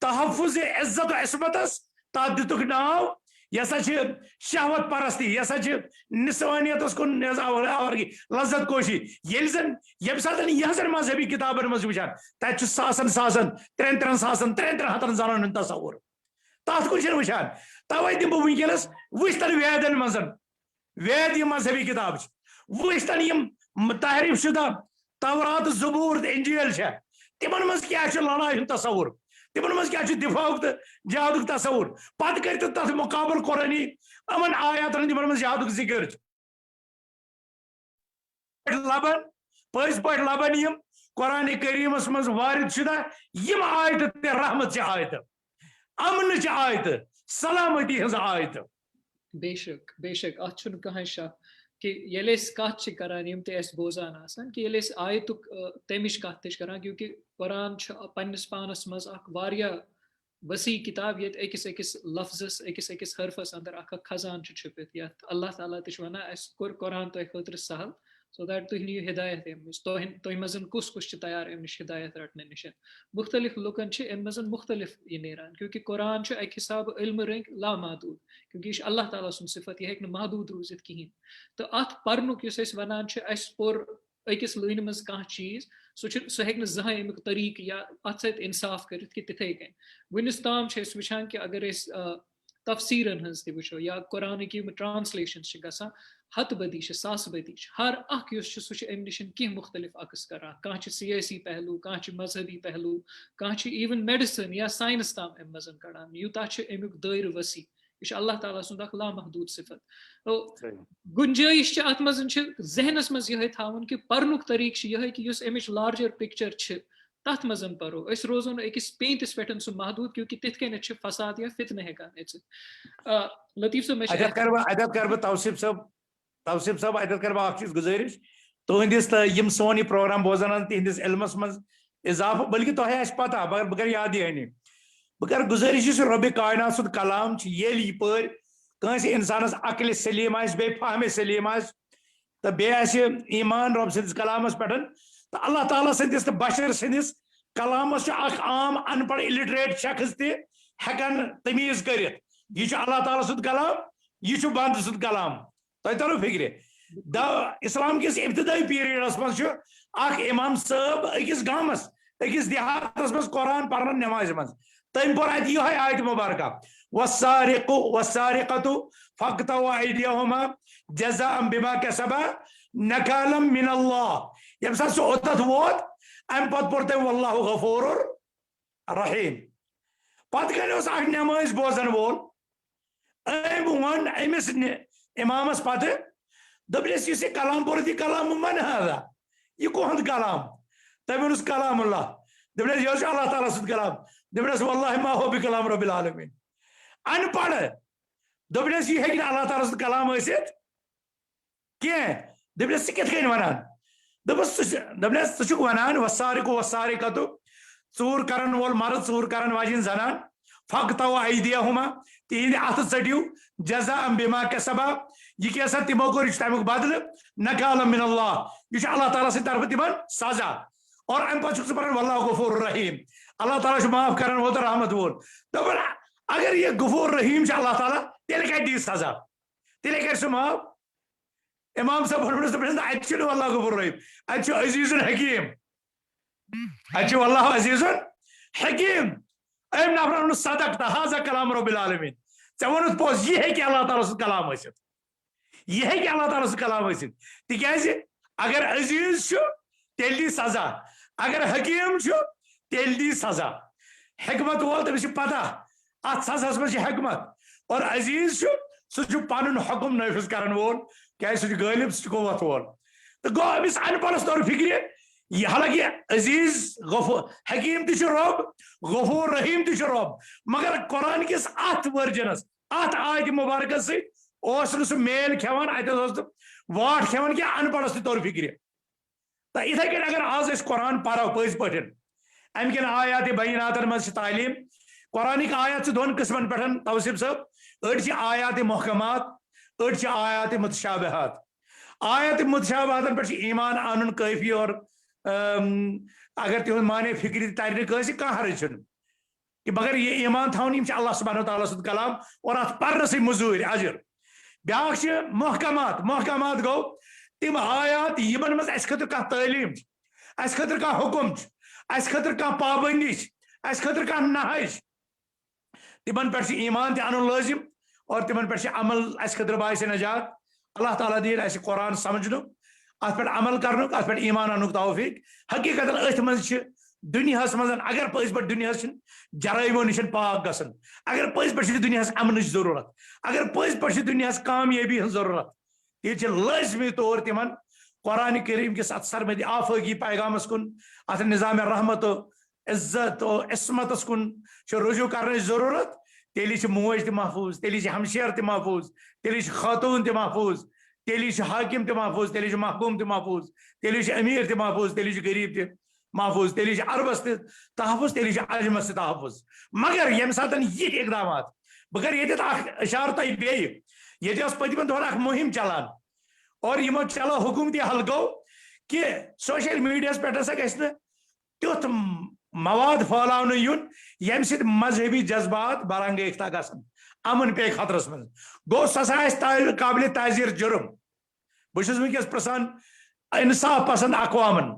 Speaker 2: تحفظ عزت و عصمتس تات دتک ناو یہ سا شہوت پرستی یہ سا نسوانیتس کن آورگی لذت کوشی یل زن یم سات یہ زن مذہبی کتابن مز وچان تت ساسن 3 ساسن 3 زنان تصور تات کن وچان توے دم بہ ونکس وچتن ویدن مزن وید یہ مذہبی کتاب وچتن یم تحریف شدہ تورات زبور انجیل تمن مز کیا لڑائی ہند تصور تمن مز کیا دفاع جہاد تصور پتہ کر تر مقابل قرآنی امن آیاتن تمن مز جہاد ذکر لبن پز پہ لبن یم قرآن کریمس مز وارد شدہ یم آیت رحمت آیت امن آیت سلامتی ہز آیت
Speaker 1: بے شک ات چھن کہاں شک کہ یل کت کران یم تہ بوزان آسان کہ یل آیتک تمچ کت کران کیونکہ قرآن پنس پانس مز واریاہ وسیع کتاب یت اکس لفظس اکس حرفس اندر خزان چھپت یت اللہ تعالیٰ تہ ونان اس کور قرآن تہ خاطر سہل سو دیٹ تُہۍ نِیِو ہدایت اَمہِ نِش تۄہہِ منٛز کُس کُس چھُ تیار اَمہِ نِش ہدایت رٹنہٕ نِش مختلف لُکن چھِ اَمہِ منٛز مختلف یہِ نیران کیونکہِ قرآن چھُ اَکہِ حسابہٕ علمہٕ رٔنٛگۍ لامحدوٗد کیونکہِ یہِ چھُ اللہ تعالیٰ سُنٛد صفت یہِ ہیٚکہِ نہٕ محدوٗد روٗزِتھ کِہیٖنۍ تہٕ اَتھ پرنُک یُس أسۍ وَنان چھِ اَسہِ پوٚر أکِس لٲنہِ منٛز کانٛہہ چیٖز سُہ ہیٚکہِ نہٕ زٕہٕنۍ اَمیُک طریٖقہٕ یا اَتھ سۭتۍ اِنصاف کٔرِتھ کہِ تِتھَے کٔنۍ وٕنیُس تام چھِ أسۍ وٕچھان کہِ اگر أسۍ تفسیٖرن ہٕنٛز تہِ وٕچھو یا قرآنٕکۍ یِم ٹرانسلیشنز چھِ گژھان ہتہٕ بدی چھِ ساسہٕ بدی چھِ ہر اکھ یُس چھُ سُہ چھُ اَمہِ نِش کینٛہہ مختلف عکس کران کانٛہہ چھِ سیٲسی پہلوٗ کانٛہہ چھِ مذہبی پہلوٗ کانٛہہ چھِ ایوَن میڈِسن یا ساینس تام اَمہِ منٛز کڑان یوٗتاہ چھُ اَمیُک دٲیرٕ ؤسیع یہِ چھُ اللہ تعالیٰ سُنٛد اکھ لامحدوٗد صفت گُنجٲیِش چھِ اتھ منٛز چھِ ذہنس منٛز یِہے تھاوُن کہِ پرنُک طریٖقہٕ چھُ یِہے کہِ یُس اَمِچ لارجر پکچر چھِ تتھ منٛز پرو أسۍ روزو نہٕ أکِس پیٖنتِس پٮ۪ٹھ سُہ محدوٗد کیونکہِ تِتھ کٔنٮ۪تھ چھِ فساد یا فتنہٕ ہٮ۪کان اژِتھ لطیف صٲب مےٚ چھِ
Speaker 2: کر بہٕ توصیف صٲب اتٮ۪تھ کر بہٕ اکھ چیٖز گُزٲرِش تُہنٛدِس یِم سون یہِ پروگرام بوزان تِہنٛدِس علمس منٛز اضافہٕ بلکہِ تۄہہِ آسہِ پتہ مگر بہٕ کرٕ یاد یہِ بہٕ کرٕ گُزٲرِش یُس رۄبِ کاینات سُنٛد کلام چھُ ییٚلہِ یپٲرۍ کٲنٛسہِ اِنسانس عقلہِ سلیٖم آسہِ بیٚیہِ فہمِ سلیٖم آسہِ تہٕ بیٚیہِ آسہِ ایٖمان رۄب سٕنٛدِس کلامس پٮ۪ٹھ تہٕ اللہ تعالیٰ سٕنٛدِس تہٕ بشر سٕنٛدِس کلامس چھُ اکھ عام ان پڑھ اِلِٹریٹ شخص تہِ ہٮ۪کان تمیٖز کٔرِتھ یہِ چھُ اللہ تعالیٰ سُنٛد کلام یہِ چھُ بنٛدٕ سُنٛد کلام تۄہہِ ترو فِکرِ اسلام کِس ابتدٲیی پیٖریڈس منٛز چھُ اکھ امام صٲب أکِس گامس أکِس دیہاتس منٛز قرآن پران نٮ۪مازِ منٛز تٔمۍ پوٚر اَتہِ یِہوے آیتہِ مُبارکہ والسارق والسارقة فاقطعوا أيديهما جزاء بما كسبا نكالا من الله ییٚمہِ ساتہٕ سُہ اوٚتتھ ووت امہِ پتہٕ پوٚر تٔمۍ واللہ غفور رحیٖم پتہٕ کَنہِ اوس اکھ نٮ۪مٲزۍ بوزن وول أمۍ ووٚن أمِس اِمامس پتہٕ دوٚپنس یُس یہِ کلام پوٚرُتھ یہِ کلام من ہذا یہِ کُہُنٛد کلام تٔمۍ ووٚنُس کلام اللہ دوٚپنس یہِ حظ چھُ اللہ تعالیٰ سُنٛد کلام دوٚپنس واللہ ما ہو بکلام رب العالمین ان پڑھ دوٚپنس یہِ ہیٚکہِ نہٕ اللہ تعالیٰ سُنٛد کلام ٲسِتھ کینٛہہ دوٚپنس ژٕ کِتھ کٔنۍ ونان دوٚپُس دوٚپنس ژٕ چھُکھ ونان والسارق والسارقة ژوٗر کرن وول مرد ژوٗر کرن واجیٚنۍ زنان فاقطعوا أيديهما تِہنٛدِ اَتھٕ ژٔٹِو جزاء بما كسبا یہِ کیٛاہ سا تِمو کوٚر یہِ چھُ تمیُک بدلہٕ نکالا من اللہ یہِ چھُ اللہ تعالیٰ سٕنٛدِ طرفہٕ تِمن سزا اور امہِ پتہٕ چھُکھ ژٕ پران واللہ غفور رحیٖم اللہ تعالیٰ چھُ معاف کرن وول تہٕ رحمت وول دوٚپُن اگر یہِ غفور رحیٖم چھُ اللہ تعالیٰ تیٚلہِ کتہِ دِی سزا تیٚلے کرِ سُہ معاف امام صٲب ووٚنُس دوٚپنس اتہِ چھُنہٕ واللہ غفور رحیٖم اتہِ چھُ عزیٖزُن حکیٖم اتہِ چھُ واللہ عزیٖزُن حکیٖم أمۍ نفرن ووٚنُس صدقت حاذا کلام رب العالمین ژےٚ ووٚنُتھ پوٚز یہِ ہیٚکہِ اللہ تعالیٰ سُنٛد کلام ٲسِتھ یہِ ہیٚکہِ اللہ تعالیٰ سُنٛد کلام ٲسِتھ تِکیٛازِ اگر عزیٖز چھُ تیٚلہِ دی سزا اگر حکیٖم چھُ تیٚلہِ دی سزا حکمت وول تٔمِس چھِ پتہ اتھ سزہس منٛز چھِ حکمت اور عزیٖز چھُ سُہ چھُ پنُن حُکم نٲفِظ کرن وول کیٛازِ سُہ چھُ غٲلب سُہ چھُ قوت وول تہٕ گوٚو أمِس ان پڑھس توٚر فِکرِ یہِ حالانکہِ عزیٖز غفور حکیٖم تہِ چھُ رۄب غفور رحیٖم تہِ چھُ رۄب مگر قرآن کِس اتھ ؤرجنس اتھ آیتہِ مُبارکس سۭتۍ اوس نہٕ سُہ میل کھٮ۪وان اتٮ۪تھ اوس نہٕ واٹھ کھٮ۪وان کینٛہہ ان پڑھس تہِ توٚر فِکرِ تہٕ یِتھے کٔنۍ اگر آز أسۍ قرآن پرو پٔزۍ پٲٹھۍ امہِ کٮ۪ن آیاتِ بیناتن منٛز چھِ تعلیٖم قرآنٕکۍ آیات چھِ دۄن قٕسمن پٮ۪ٹھ توصیف صٲب أڑۍ چھِ آیاتِ محکمات أڑۍ چھِ آیاتِ متشابہات آیاتِ متشابہاتن پٮ۪ٹھ چھُ ایٖمان انُن کٲفی اور اگر تِہُنٛد مانے فِکرِ تہِ ترِ نہٕ کٲنٛسہِ کانٛہہ حرج چھُنہٕ کہِ مگر یہِ ایٖمان تھاوُن یِم چھِ اللہ سبحانہ تعالیٰ سُنٛد کلام اور اتھ پرنسٕے موٚزوٗرۍ اجر بیاکھ چھِ محکمات گوٚو تِم آیات یِمن منٛز اسہِ خٲطرٕ کانٛہہ تعلیٖم چھِ اسہِ خٲطرٕ کانٛہہ حُکم چھُ اسہِ خٲطرٕ کانٛہہ پابنٛدی چھِ اسہِ خٲطرٕ کانٛہہ نہج چھِ تِمن پٮ۪ٹھ چھُ ایٖمان تہِ انُن لٲزِم اور تِمن پٮ۪ٹھ چھُ عمل اسہِ خٲطرٕ باسہِ نجات اللہ تعالیٰ دِیِن اسہِ قرآن سمجھنُک اتھ پٮ۪ٹھ عمل کرنُک اتھ پٮ۪ٹھ ایٖمان اننُک توفیٖق حقیٖقتن أتھۍ منٛز چھِ دُنیاہس منٛز اگر پٔزۍ پٲٹھۍ دُنیاہس چھِنہٕ جرٲیمو نِش پاک گژھن اگر پٔزۍ پٲٹھۍ چھِ دُنیاہس امنٕچ ضروٗرت اگر پٔزۍ پٲٹھۍ چھِ دُنیاہس کامیٲبی ہٕنٛز ضروٗرت تیٚلہِ چھِ لٲزمی طور تِمن قرآنِ کریم کِس اتھ سرمدِ آفٲقی پیغامس کُن اتھ نظامِ رحمت و عزت و عصمتس کُن چھِ رجوع کرنٕچ ضروٗرت تیٚلی چھِ موج تہِ محفوٗظ تیٚلی چھِ ہمشیر تہِ محفوٗظ تیٚلی چھِ خاتوٗن تہِ محفوٗظ تیٚلی چھُ حاکِم تہِ محفوٗظ تیٚلی چھُ محکوٗم تہِ محفوٗظ تیٚلی چھُ امیٖر تہِ محفوٗظ تیٚلی چھُ غریٖب تہِ محفوٗظ تیٚلی چھُ عربس تہِ تحفظ تیٚلی چھُ عجمس تہِ تحفظ مگر ییٚمہِ ساتہٕ یِتھۍ اقدامات بہٕ کرٕ ییٚتٮ۪تھ اکھ اِشارٕ تۄہہِ بیٚیہِ ییٚتہِ ٲس پٔتمٮ۪ن دۄہن اکھ مُہِم چلان اور یمو چلو حکومتی حلقو کہ سوشل میڈیا پہ ہسا گھِ تیُتھ مواد پھہلاونہٕ یُن ییٚمہِ سۭتۍ مذہبی جذبات برانگیختہ گژھن امن پے خطرس من گو سا قابل تعزیر جرم بہٕ چھُس وٕنکیٚس پرژھان انصاف پسند اقوامن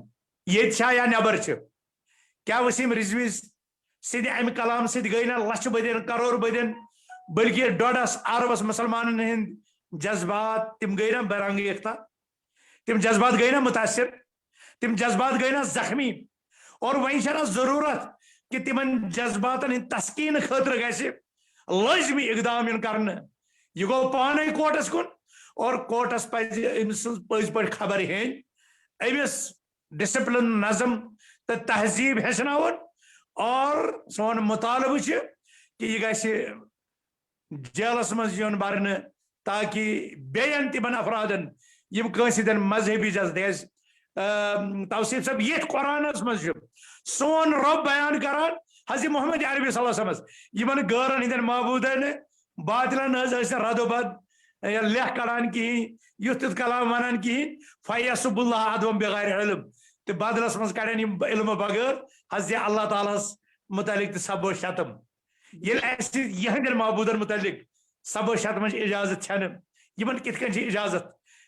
Speaker 2: ییٚتہِ چھا یا نٮ۪بر چھِ کیا وسیم رضوی سٕنٛدِ امہِ کلام سۭتۍ گٔے نہ لچھ بدین کرور بدین بلکہ 1.5 اربس مسلمانن ہٕنٛدۍ جذبات تم گٔے نہ برانگیختہ تم جذبات گٔے نہ متاثر تم جذبات گٔے نہ زخمی اور وۄنۍ چھےٚ نہ ضروٗرت کہ تمن جذباتن ہٕنٛدۍ تسکیٖن خٲطرٕ گژھِ لٲزمی اقدام یُن کرنہٕ یہ گوٚو پانے کورٹس کُن اور کورٹس پزِ أمۍ سٕنٛز پٔزۍ پٲٹھۍ خبر ہیٚنۍ أمِس ڈسپلن نظم تو تہذیب ہیٚچھناوُن اور سون مطالبہ چھُ کہ یہ گژھِ جیلس منٛز یُن برنہٕ تاکہ بیٚین تمن افرادن یم کٲنٛسہِ سۭتۍ مذہبی جذبات توصیف صٲب یتھ قرآنس منٛز چھُ سون رب بیان کران حضرت محمد عربی صلی اللہ علیہ وسلم یمن غٲرن ہٕنٛدٮ۪ن معبوٗدن باطلن حظ ٲسۍ رد و بد لیکھ کڑان کہیٖنۍ یُتھ تیُتھ کلام ونان کہیٖنۍ فیصب اللہ عدوم بغیر علم تو بدلس منٛز کڑن یم علم بغیر حضرت اللہ تعالیٰ ہس متعلق تہِ سبو شتم ییٚلہِ اسہِ یہنٛدٮ۪ن معبوٗدن متعلق سبو شتمٕچ اجازت چھنہٕ یمن کِتھ کٔنۍ چھِ اجازت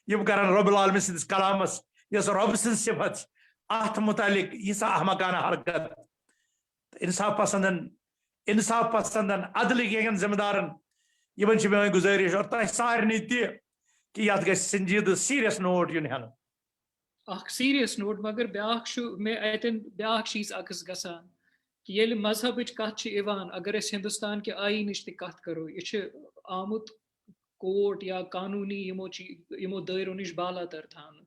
Speaker 2: یم کرن رب العالمین سٕنٛدِس کلامس یۄس رب سٕنٛز صفت چھِ اتھ متعلق ییٖژاہ احمقانہ حرکت انصاف پسندن عدلٕکۍ یِہٕنٛدٮ۪ن ذمہٕ دارن یمن چھِ میٲنۍ گزٲرش اور تۄہہِ سارنٕے تہِ کہ یتھ گژھِ سنجیدٕ سیریس نوٹ یُن ہٮ۪نہٕ
Speaker 1: اخ سیریس نوٹ مگر بیاکھ مے اتن بیاکھ چیز اکس گژھان کہ ییٚلہِ مذہبٕچ کتھ چھِ یِوان اگر أسۍ ہندوستان کہِ آیٖنٕچ تہِ کتھ کرو یہِ چھُ آمُت کوٹ یا قانوٗنی یِمو دٲیرو نِش بالا تر تھاونہٕ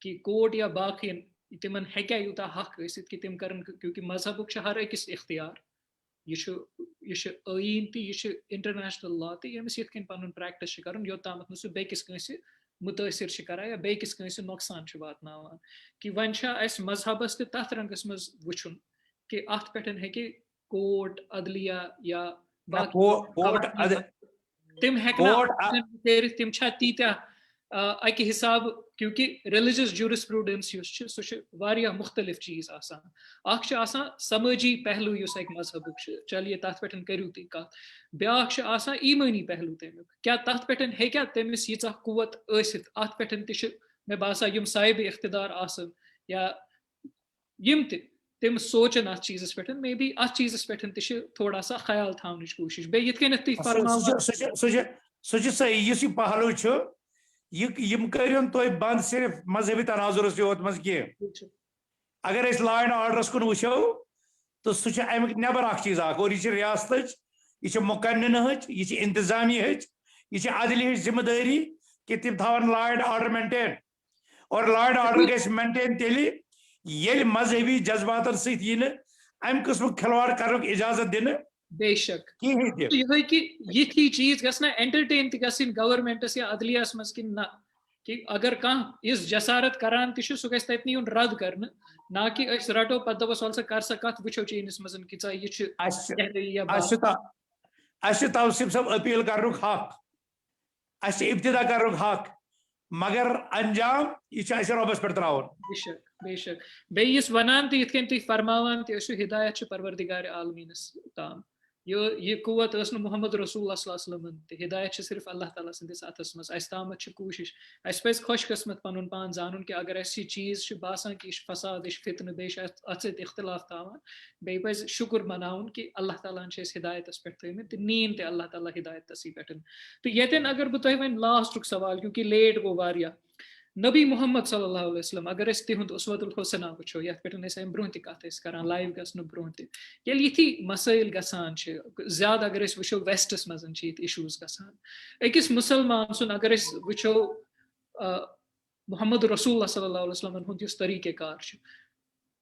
Speaker 1: کہ کوٹ یا باقین تمن ہیٚکیٛاہ یوٗتاہ حق ٲسِتھ کہ تِم کرن کیونکہ مذہبُک چھُ ہر أکِس اختیار یہ چھُ ٲیٖن تہِ یہِ چھُ انٹرنیشنل لا تہِ ییٚمِس یِتھ کٔنۍ پنُن پریکٹس چھُ کرُن یوٚتامتھ نہٕ سُہ بیٚکِس کٲنٛسہِ مُتٲثر چھُ کران یا بیٚکِس کٲنٛسہِ نۄقصان چھُ واتناوان کہ وۄنۍ چھا اسہِ مذہبس تہِ تتھ رنگس منٛز وٕچھُن کہ اتھ پٮ۪ٹھ ہیٚکہِ کوٹ عدلیہ یا تِم ہیٚکن کٔرِتھ تِم چھا تیٖتیاہ اکہِ حسابہٕ کیونکہ ریلِجس جورسپروڈنس یُس چھُ سُہ چھُ واریاہ مختلف چیٖز آسان اکھ چھُ آسان سمٲجی پہلو یُس اکہِ مذہبُک چھُ چلیے تتھ پٮ۪ٹھ کٔرِو تُہۍ کتھ بیاکھ چھُ آسان ایٖمٲنی پہلو تمیُک کیاہ تتھ پٮ۪ٹھ ہیٚکیٛاہ تٔمِس ییٖژاہ قوت ٲسِتھ اتھ پٮ۪ٹھ تہِ چھُ مےٚ باسان یِم صاحبِ اقتدار آسن یا یِم تہِ تِم سونچن اتھ چیٖزس پٮ۪ٹھ مے بی اتھ چیٖزس پٮ۪ٹھ تہِ چھِ تھوڑا سا خیال تھاونٕچ کوٗشش بیٚیہِ یِتھ کٔنٮ۪تھ تُہۍ فرماوان
Speaker 2: سُہ چھُ صحیح یُس یہِ پہلو چھُ یم کٔرِوُن تُہۍ بنٛد صرف مذہبی تناظرس یوت منٛز کینٛہہ اگر أسۍ لا اینڈ آرڈرس کُن وٕچھو تہٕ سُہ چھُ امیُک نٮ۪بر اکھ چیٖز اکھ اور یہِ چھِ ریاستٕچ یہِ چھِ مُقنِنہٕچ یہِ چھِ انتظامیہٕچ یہِ چھِ عدلِہٕچ ذمہٕ دٲری کہ تِم تھاون لا اینڈ آرڈر مینٹین اور لا اینڈ آرڈر گژھِ مینٹین تیٚلہِ ییٚلہِ مذہبی جذباتن سۭتۍ یی نہٕ امہِ قٕسمُک کھلواڑ کرنُک اجازت دِنہٕ
Speaker 1: بے شک
Speaker 2: کِہیٖنۍ تہِ
Speaker 1: یِہوٚے کہِ یِتھی چیٖز گژھِ نہ اینٹرٹین تہِ گژھٕنۍ گورمنٹس یا عدلیہس منٛز کِنہٕ نہ کہ اگر کانٛہہ یِژھ جسارت کران تہِ چھُ سُہ گژھِ تتنٕے یُن رد کرنہٕ نہ کہ أسۍ رٹو پتہٕ دپوس وَل سا کر سا کتھ وٕچھو چٲنِس منٛز کۭژاہ یہِ چھُ
Speaker 2: اَسہِ چھُ توصیف صٲب أپیٖل کرنُک حق اَسہِ چھِ ابتدا کرنُک حق مگر انجام یہِ چھُ اَسہِ رۄبس پٮ۪ٹھ تراوُن
Speaker 1: بے شک بے شک بیٚیہِ یُس ونان تہِ یِتھ کٔنۍ تُہۍ فرماوان تہِ ٲسِو ہدایت چھِ پروردگارِ عالمیٖنس تام یہ قوت ٲس نہٕ محمد رسول اللہ صلی اللہ علیہ وسلمن تہِ ہدایت چھِ صرف اللہ تعالیٰ سٕنٛدِس اتھس منٛز اسہِ تامتھ چھِ کوٗشش اسہِ پزِ خۄش قسمت پنُن پان زانُن کہ اگر اسہِ یہِ چیٖز چھُ باسان کہ یہِ چھُ فساد یہِ چھُ فتنہٕ بیٚیہِ چھُ اتھ سۭتۍ اختلاف تھاوان بیٚیہِ پزِ شُکر مناوُن کہ اللہ تعالیٰ ہن چھِ أسۍ ہدایتس پٮ۪ٹھ تھٲمٕتۍ تہٕ نِیِن تہِ اللہ تعالیٰ ہدایتسٕے پٮ۪ٹھ تہٕ ییٚتٮ۪ن اگر بہٕ تۄہہِ وۄنۍ لاسٹُک سوال کیونکہ لیٹ گوٚو واریاہ نبی محمد صلی اللہ علیہ وسلم اگر أسۍ تِہُنٛد اسوۃ الحسنہ وٕچھو یتھ پٮ۪ٹھ أسۍ امہِ برونٛہہ تہِ کتھ ٲسۍ کران لایِو گژھنہٕ برونٛہہ تہِ ییٚلہِ یِتھی مسٲیل گژھان چھِ زیادٕ اگر أسۍ وٕچھو ویسٹس منٛز چھِ ییٚتہِ اِشوٗز گژھان أکِس مُسلمان سُنٛد اگر أسۍ وٕچھو محمد رسول اللہ صلی اللہ علیہ وسلمن ہُنٛد یُس طریٖقہ کار چھُ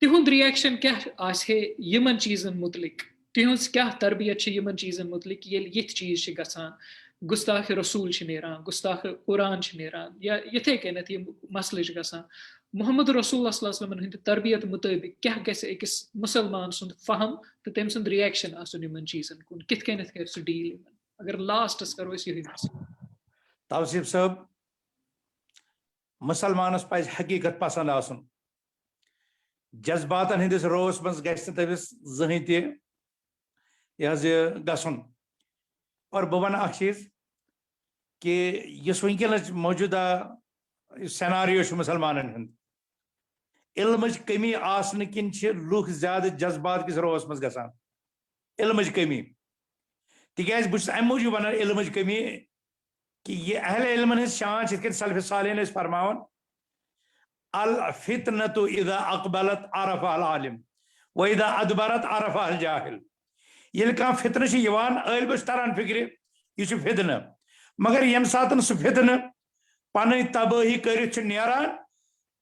Speaker 1: تِہُنٛد رِیکشن کیاہ آسہِ ہے یِمن چیٖزن مُتعلق تِہٕنٛز کیاہ تربیت چھِ یِمن چیٖزن مُتعلق ییٚلہِ یِتھۍ چیٖز چھِ گژھان گُستاخِ رسوٗل چھِ نیران گُستاخِ قرآن چھِ نیران یا یِتھے کٔنٮ۪تھ یِم مسلہٕ چھِ گژھان محمد رسول اللہ صلی اللہ علیہ وسلمن ہٕنٛدِ تربیت مُطٲبق کیاہ گژھِ أکِس مُسلمان سُنٛد فہم تہٕ تٔمۍ سُنٛد رِیکشن آسُن یِمن چیٖزن کُن کِتھ کٔنٮ۪تھ کرِ سُہ ڈیٖل یِمن اگر لاسٹس کرو أسۍ یِہوٚے
Speaker 2: توصیف صٲب مسلمانس پز حقیقت پسند آسن جذباتن ہندس روس مز گژھِ نہٕ تٔمِس زٕہٕنۍ تہِ یہِ حظ یہِ گژھُن اور بہٕ وَنہٕ اکھ چیٖز کہ یُس وٕنکٮ۪نٕچ موجوٗدہ سیناریو چھُ مُسلمانن ہُنٛد علمٕچ کمی آسنہٕ کِنۍ چھِ لُکھ زیادٕ جذبات کِس روس منٛز گژھان علمٕچ کمی تِکیٛازِ بہٕ چھُس اَمہِ موٗجوٗب وَنان علمٕچ کمی کہ یہ اہل علمن ہٕنٛز شان چھِ یِتھ کٔنۍ سلفِ صالحین ٲسۍ فرماوان الفتنة اذا اقبلت عرفها العالم واذا ادبرت عرفها الجاہل ییٚلہِ کانٛہہ فتنہٕ چھُ یِوان عٲلمس چھُ تران فکرِ یہِ چھُ فتنہٕ مگر ییٚمہِ ساتہٕ سُہ فتنہٕ پنٕنۍ تبٲہی کٔرِتھ چھُ نیران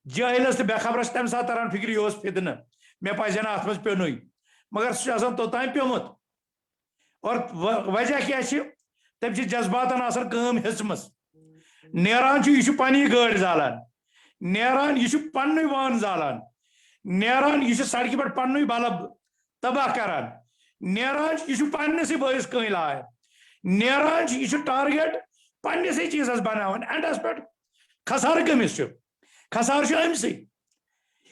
Speaker 2: جٲہلس تہٕ بے خبرس چھُ تمہِ ساتہٕ تران فکرِ یہِ اوس فتنہٕ مےٚ پزِ نہٕ اتھ منٛز پیوٚنُے مگر سُہ چھُ آسان توٚتام پیوٚمُت اور وجہ کیٛاہ چھِ تٔمۍ چھِ جذباتن آسان کٲم ہیٚژمٕژ نیران چھُ یہِ چھُ پنٕنۍ گٲڑۍ زالان نیران یہِ چھُ پننُے وان زالان نیران یہِ چھُ سڑکہِ پٮ۪ٹھ پننُے بلب تباہ کران نیران یہِ چھُ پننسٕے بٲیِس کٔنۍ لاے نیران یہِ چھُ ٹارگیٹ پننسٕے چیٖزس بناوان اینڈس پٮ۪ٹھ خسارٕ کٔمِس چھُ خسارٕ چھُ أمسٕے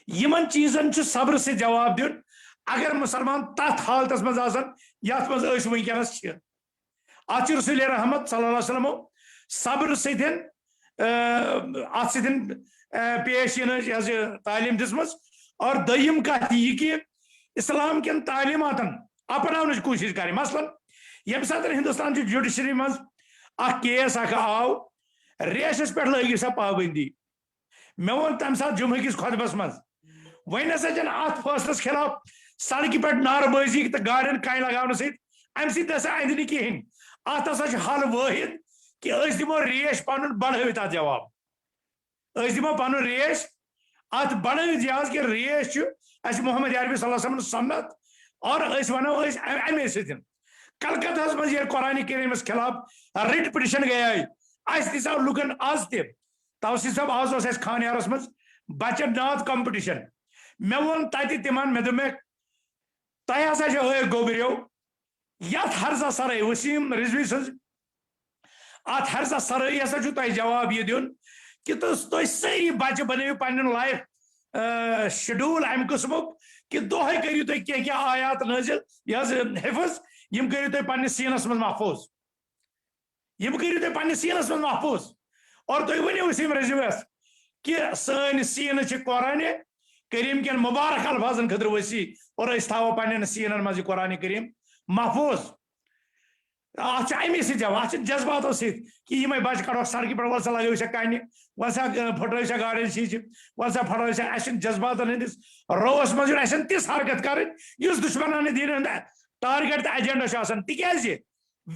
Speaker 2: یِمن چیٖزن چھُ صبرٕ سۭتۍ جواب دیُن اگر مسلمان تتھ حالتس منٛز آسن یتھ منٛز أسۍ وٕنکیٚنس چھِ اتھ چھُ رسول رحمت صلی اللہ علیہ وسلمو صبر سۭتۍ اتھ سۭتۍ پیش یِنٕچ یہِ حظ یہِ تعلیٖم دِژمٕژ اور دوٚیِم کتھ یہِ کہ اسلام کٮ۪ن تعلیٖماتن اپناونٕچ کوٗشش کرٕنۍ مثلاً ییٚمہِ ساتہٕ ہندوستان چہِ جوڈیشری منٛز اکھ کیس اکھ آو ریشس پٮ۪ٹھ لٲگِو سا پابندی مےٚ ووٚن تمہِ ساتہٕ جمعہ کِس خۄطبس منٛز وۄنۍ ہسا چھنہٕ اتھ فٲصلس خلاف سڑکہِ پٮ۪ٹھ نعرٕبٲزی تہٕ گاڑٮ۪ن کَنہِ لگاونہٕ سۭتۍ امہِ سۭتۍ ہسا اندِ نہٕ کِہینۍ اتھ ہسا چھُ حل وٲحد کہ أسۍ دِمو ریش پنُن بڑھٲوِتھ اتھ جواب أسۍ دِمو پنُن ریش اتھ بڑھٲوِتھ یہِ کہ ریش چھُ اسہِ محمد عربی صلی اللہ علیہ وسلم سنت اور أسۍ ونو أسۍ امے سۭتۍ کلکتہس منٛز ییٚلہِ قرآنِ کریٖمس خلاف رِٹ پٹیشن گٔیے اسہِ دِژاو لُکن آز تہِ توسیع صٲب آز اوس اسہِ خانیارس منٛز بچن ناد کمپٹیشن مےٚ ووٚن تتہِ تِمن مےٚ دوٚپمکھ تۄہہِ ہسا چھو ہٲے گوبریو یتھ ہرزا سرٲے وسیٖم رضوی سٕنٛز اتھ ہرزا سرٲے ہسا چھُ تۄہہِ جواب یہِ دیُن کہ تُہۍ سٲری بچہِ بنٲیِو پنُن لایف شیڈوٗل امہِ قٕسمُک کہ دۄہے کٔرِو تُہۍ کینٛہہ کینٛہہ آیات نٲزِل یہِ حظ حِفظ یِم کٔرِو تُہۍ پننِس سیٖنس منٛز محفوٗظ یِم کٔرِو تُہۍ پننِس سیٖنس منٛز محفوٗظ اور تُہۍ ؤنِو وسیٖم رضویس کہ سٲنۍ سیٖنہٕ چھِ قرآنِ کریٖم کٮ۪ن مُبارک الفاظن خٲطرٕ وسیع اور أسۍ تھاوو پننٮ۪ن سیٖنن منٛز یہِ قرآنِ کریٖم محفوٗظ اتھ چھُ امی سۭتۍ جواب اتھ چھِ جذباتو سۭتۍ کہ یِمے بچہِ کڑوکھ سڑکہِ پٮ۪ٹھ وَل سا لگٲیِو سا کنہِ وَل سا پھٕٹرٲیِو سا گاڑٮ۪ن شیٖشہٕ وَل سا پھٕٹرٲیِو سا اَسہِ چھُنہٕ جذباتن ہٕنٛدِس رووس منٛز یُن اَسہِ چھنہٕ تِژھ حرکت کرٕنۍ یُس دُشمنانہِ دیٖنہِ ہُنٛد ٹارگیٹ تہٕ ایجنڈا چھُ آسان تِکیٛازِ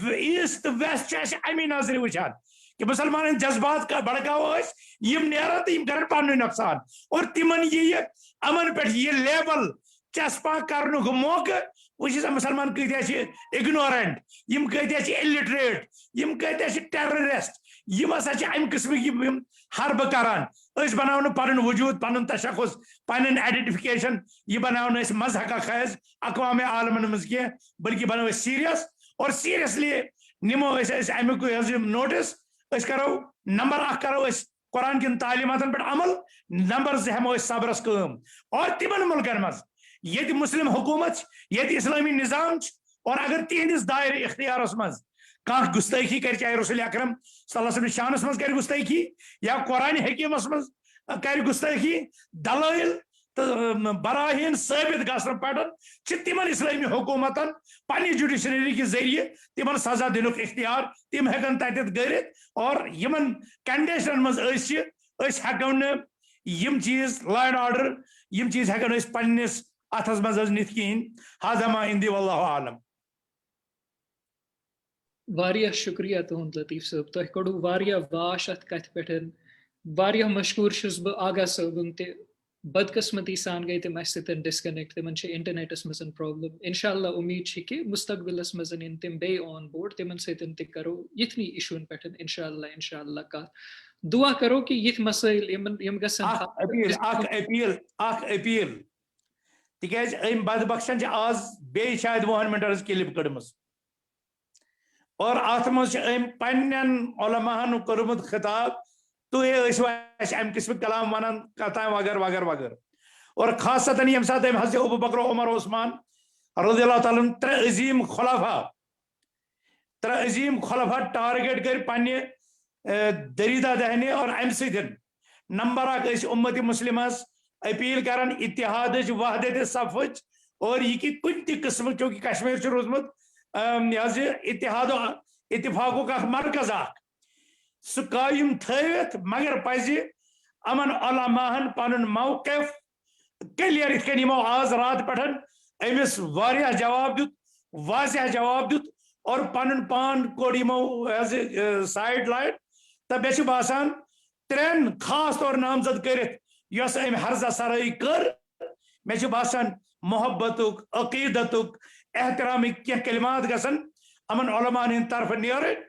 Speaker 2: ایٖسٹ تہٕ ویسٹ چھِ اَسہِ امی نظرِ وٕچھان کہ مسلمانن ہٕنٛدۍ جذبات بڑکاوو أسۍ یِم نیرن تہٕ یِم کرن پننُے نۄقصان اور تِمن یِیہِ یِمن پٮ۪ٹھ یہِ لیبل چسپا کرنُک موقعہٕ وٕچھ سا مُسلمان کۭتیاہ چھِ اگنورنٹ یِم کۭتیاہ چھِ اِلٹریٹ یِم کۭتیاہ چھِ ٹیررسٹ یِم ہسا چھِ امہِ قٕسمٕکۍ یِم حربہٕ کران أسۍ بناو نہٕ پنُن وجوٗد پنُن تشخص پنٕنۍ آیڈنٹفکیشن یہِ بناو نہٕ أسۍ مذہقہ خیز اقوام عالمن منٛز کینٛہہ بلکہِ بنو أسۍ سیٖریس اور سیٖریسلی نِمو أسۍ امیُک حظ یِم نوٹس أسۍ کرو نمبر اکھ کرو أسۍ قرآن کٮ۪ن تعلیٖماتن پٮ۪ٹھ عمل نمبر زٕ ہٮ۪مو أسۍ صبرس کٲم اور تِمن مُلکن منٛز ییٚتہِ مُسلم حکوٗمت چھِ ییٚتہِ اسلٲمی نظام چھُ اور اگر تِہنٛدِس دایرٕ اختیارس منٛز کانٛہہ گُستٲخی کرِ چاہے رسول اکرم صلی اللہ علیہ وسلم شانس منٛز کرِ گُستٲخی یا قرآنِ حکیٖمس منٛز کرِ گُستٲخی دلٲیل تہٕ براہیٖن ثٲبت گژھنہٕ پٮ۪ٹھ چھِ تِمن اسلٲمی حکوٗمتن پننہِ جوڈیشنری کہِ ذٔریعہٕ تِمن سزا دِنُک اختیار تِم ہٮ۪کن تتٮ۪تھ کٔرِتھ اور یِمن کنڈیشنن منٛز أسۍ ہٮ۪کو نہٕ یِم چیٖز لا اینڈ آرڈر یِم چیٖز ہٮ۪کو نہٕ أسۍ پننِس اتھس منٛز حظ نِتھ کِہینۍ ہذا ما عندی واللہ عالم
Speaker 1: واریاہ شُکریہ تُہُنٛد لطیف صٲب تۄہہِ کوٚڑوٕ واریاہ واش اتھ کتھِ پٮ۪ٹھ واریاہ مشکوٗر چھُس بہٕ آغا صٲبُن تہِ بدقسمتی سان گٔے تِم اَسہِ سۭتۍ ڈسکنیکٹ تِمن چھِ انٹرنیٹس منٛز پرابلم انشاء اللہ امید چھِ کہِ مُستقبلس منٛز یِن تِم بیٚیہِ آن بورڈ تِمن سۭتۍ تہِ کرو یِتھنٕے اِشوٗوَن پٮ۪ٹھ انشاء اللہ کتھ دعا کرو کہِ یِتھۍ مسٲیل یِم گژھن
Speaker 2: اکھ اپیٖل تِکیٛازِ أمۍ بدبخشن چھِ آز بیٚیہِ شاید 20 منٹن ہٕنٛز کلپ کٔڑمٕژ اور اتھ منٛز چھِ أمۍ پننٮ۪ن علماہن کوٚرمُت خطاب ام قسم کلام ونان کتان وغیرہ وغیرہ وغیرہ. اور خاص یم سات حضرت ابو بکر عمر عثمان رضی اللہ تعالیٰ ترے عظیم خلفا ٹارگیٹ کر پنہ دریدہ دہنے اور ام سن نمبر اک امت مسلمس اپیل کران اتحاد وحدت صف اور یہ کہ کن تہ قسم چونکہ کشمیر روزمت اتحاد و اتفاق مرکز سہ قائم تھوت مگر پز امن علماءن پن موقف کلیئر ات کن یمو آز رات پہ امس واریاہ جواب دیت واضح جواب دیت اور پن پان کوڑ یمو سائڈ لائٹ تو بیچ باسان ترین خاص طور نامزد کرت یس ام حرزہ سرائی کر مے باسان محبتک عقیدتک احترامک کی کلمات گژھن امن علماء ہند طرف نیرن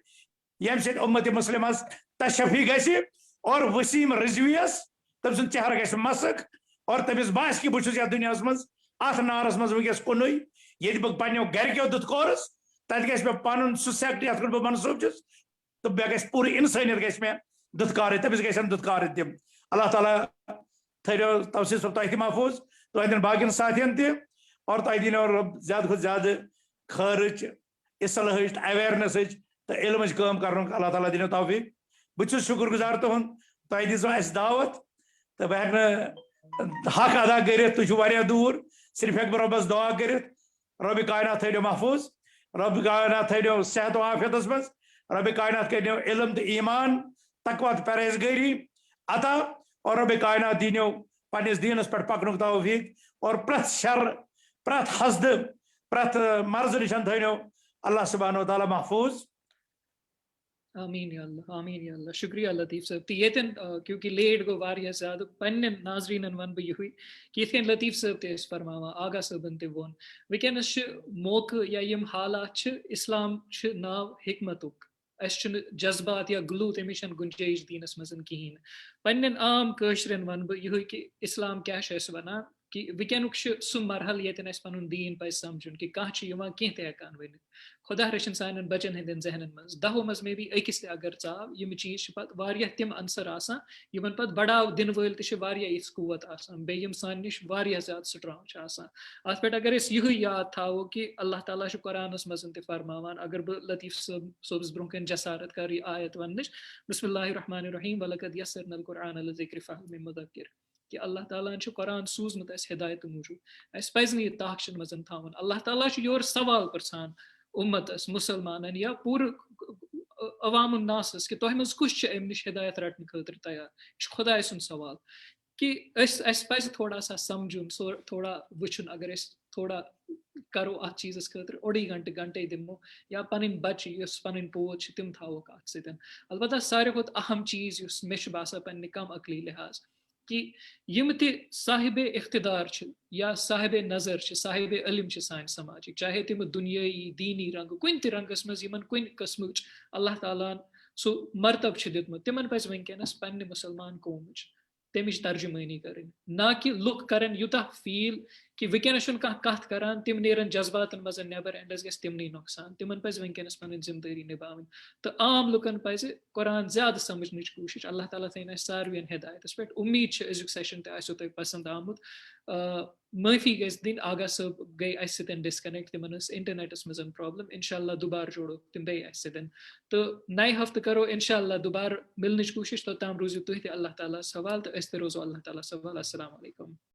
Speaker 2: یم سۭتۍ امت مسلمس تشفی گژھِ اور وسیم رضویس تم سن چہرہ گژھِ مسک اور تمس باس کہ بہت یتھ دنیا مز ات نارس مز ونکس کُنُے ییٚتہِ بہٕ پننیو گرکیو دیُت کورس تتہِ گژھِ مےٚ پنُن سُہ سیکٹ یتھ کُن بہٕ منصوٗب چھُس تہٕ مےٚ گژھِ پوٗرٕ انسٲنیت گژھِ مےٚ دُتکارٕنۍ تٔمِس گژھن دُتکارٕنۍ تِم. اللہ تعالیٰ تھٲیو توصیٖف صٲب تۄہہِ تہِ محفوٗظ تُہنٛدٮ۪ن باقین ساتھین تہِ اور تۄہہِ دِنو رۄب زیادٕ کھۄتہٕ زیادٕ خٲرٕچ اصلاحٕچ علمٕچ تو علمٕچ کٲم کرنُک اللہ تعالیٰ دِنو توفیٖق. بہٕ چھُس شُکر گُزار تُہُنٛد تۄہہِ دِژوٕ اَسہِ دعوت تہٕ بہٕ ہٮ۪کہٕ نہٕ حق ادا کٔرِتھ تُہۍ چھِو واریاہ دوٗر صرف ہٮ۪کہٕ بہٕ رۄبس دعا کٔرِتھ رۄبِ کاینات تھٲیِو محفوٗظ رۄبِ کاینات تھٲیِو صحت و عافیتس منٛز رۄبِ کاینات کٔرِو علم تہٕ ایمان تقوا تہٕ پرہیزگٲری عطا اور رۄبِ کاینات دِنو پننِس دیٖنس پٮ۪ٹھ پکنُک توفیٖق اور پرٛٮ۪تھ شر پرٛٮ۪تھ حسدٕ پرٛٮ۪تھ مرضہٕ نِش تھٲیِو اللہ سبحانہ و تعالیٰ محفوٗظ.
Speaker 1: آمین یا اللہ آمین یا اللہ. شکریہ لطیف صاحب. تو یتن کیونکہ لیٹ گو واریاہ زیادہ پنن ناظرینن ون بہ یہ کہ یتھ کن لطیف صاحب تہ فرماوان آغا صٲبن تہ وون ونکس موقع یا یم حالات اسلام ناو حکمتک اس جذبات یا گلو تمچ گنجائش دینس مز کہین. پنن عام قٲشرین ون بہ یہ کہ اسلام کیا ونان کہ ونکینک سہ مرحل یتن اس پن دین پہ سمجھن کہ کھانا کی تہ ہیکان ورنت. خدا رچھن سان بچن ہند ذہنن مز دہو مز میں بھی اکس تہ اگر ژاو یم چیز پتہ واریاہ تم عنصر آسان یمن پتہ بڑاو دن ول تہ واریاہ یژھ قوت آسان بیٚیہِ یم سان نش واریاہ زیادہ سٹرانگ آسان. ات پہ اگر اس یہ یاد تھاو کہ اللہ تعالیٰ قرآنس مز تہ فرماوان اگر بہ لطیف صوبس برونٛہہ کن جسارت کر یہ آیت وننٕچ بسم اللہ الرحمن الرحیم ولقد یسرنا القرآن للذکر فہل من مدکر کہ اللہ تعالیٰ قرآن سوزمت اس ہدایت موجود اس پزن یہ تاخشن مز تھاون. اللہ تعالیٰ یور سوال پرژھان امتس مسلمانن یا پورٕ عوام الناسس کہ تہ مز کس ام نش ہدایت رٹنے خاطر تیار. یہ خدا سن سوال کہ اس پز تھوڑا سا سمجھن تھوڑا وچھن اگر اس تھوڑا کرو ات چیزس خاطر اوڑی گھنٹے دمو یا پن بچہ یس پن پوت تم تھاوک ات ستن. البتہ ساروی کھت اہم چیز اس مے باسان پنہ کم عقلی لحاظ کہ یم تہ صاحب اقتدار یا صاحب نظر صاحب علم سان سماج چاہے تم دنیائی دینی رنگ کن تہ رنگس مز کن قسم اللہ تعالیٰ سہ مرتب دیتمت تمن پز ونکس پنہ مسلمان قوم تمچ ترجمانی کریں نہ کہ لُکھ کرن یوتاہ فیل کہ ونکس کت کران تم نیرن جذباتن مز نیبر اینڈس گژھِ تمنٕے نقصان. تمن پز ونکس پن ذمہ داری نبھاوٕنۍ تو عام لُکن پز قرآن زیادہ سمجھنٕچ کوشش. اللہ تعالیٰ تھٲیِن اَسہِ ساروین ہدایتس پٮ۪ٹھ. امید أزیُک سیشن تہِ آسیو تۄہہِ پسند آمُت. معٲفی گژھِ دِنۍ آغا صٲب گٔے اَسہِ سۭتۍ ڈسکنیکٹ تِمن ٲس انٹرنیٹس منٛز پرابلم. انشاء اللہ دوبارٕ جوڑو تِم بیٚیہِ اَسہِ سۭتۍ تہٕ نَیہِ ہفتہٕ کرو انشاء اللہ دوبارٕ مِلنٕچ کوٗشش. توٚتام روٗزِو تُہۍ تہِ اللہ تعالیٰ سوال تہٕ أسۍ تہِ روزو اللہ تعالیٰ سوال. السلام علیکم.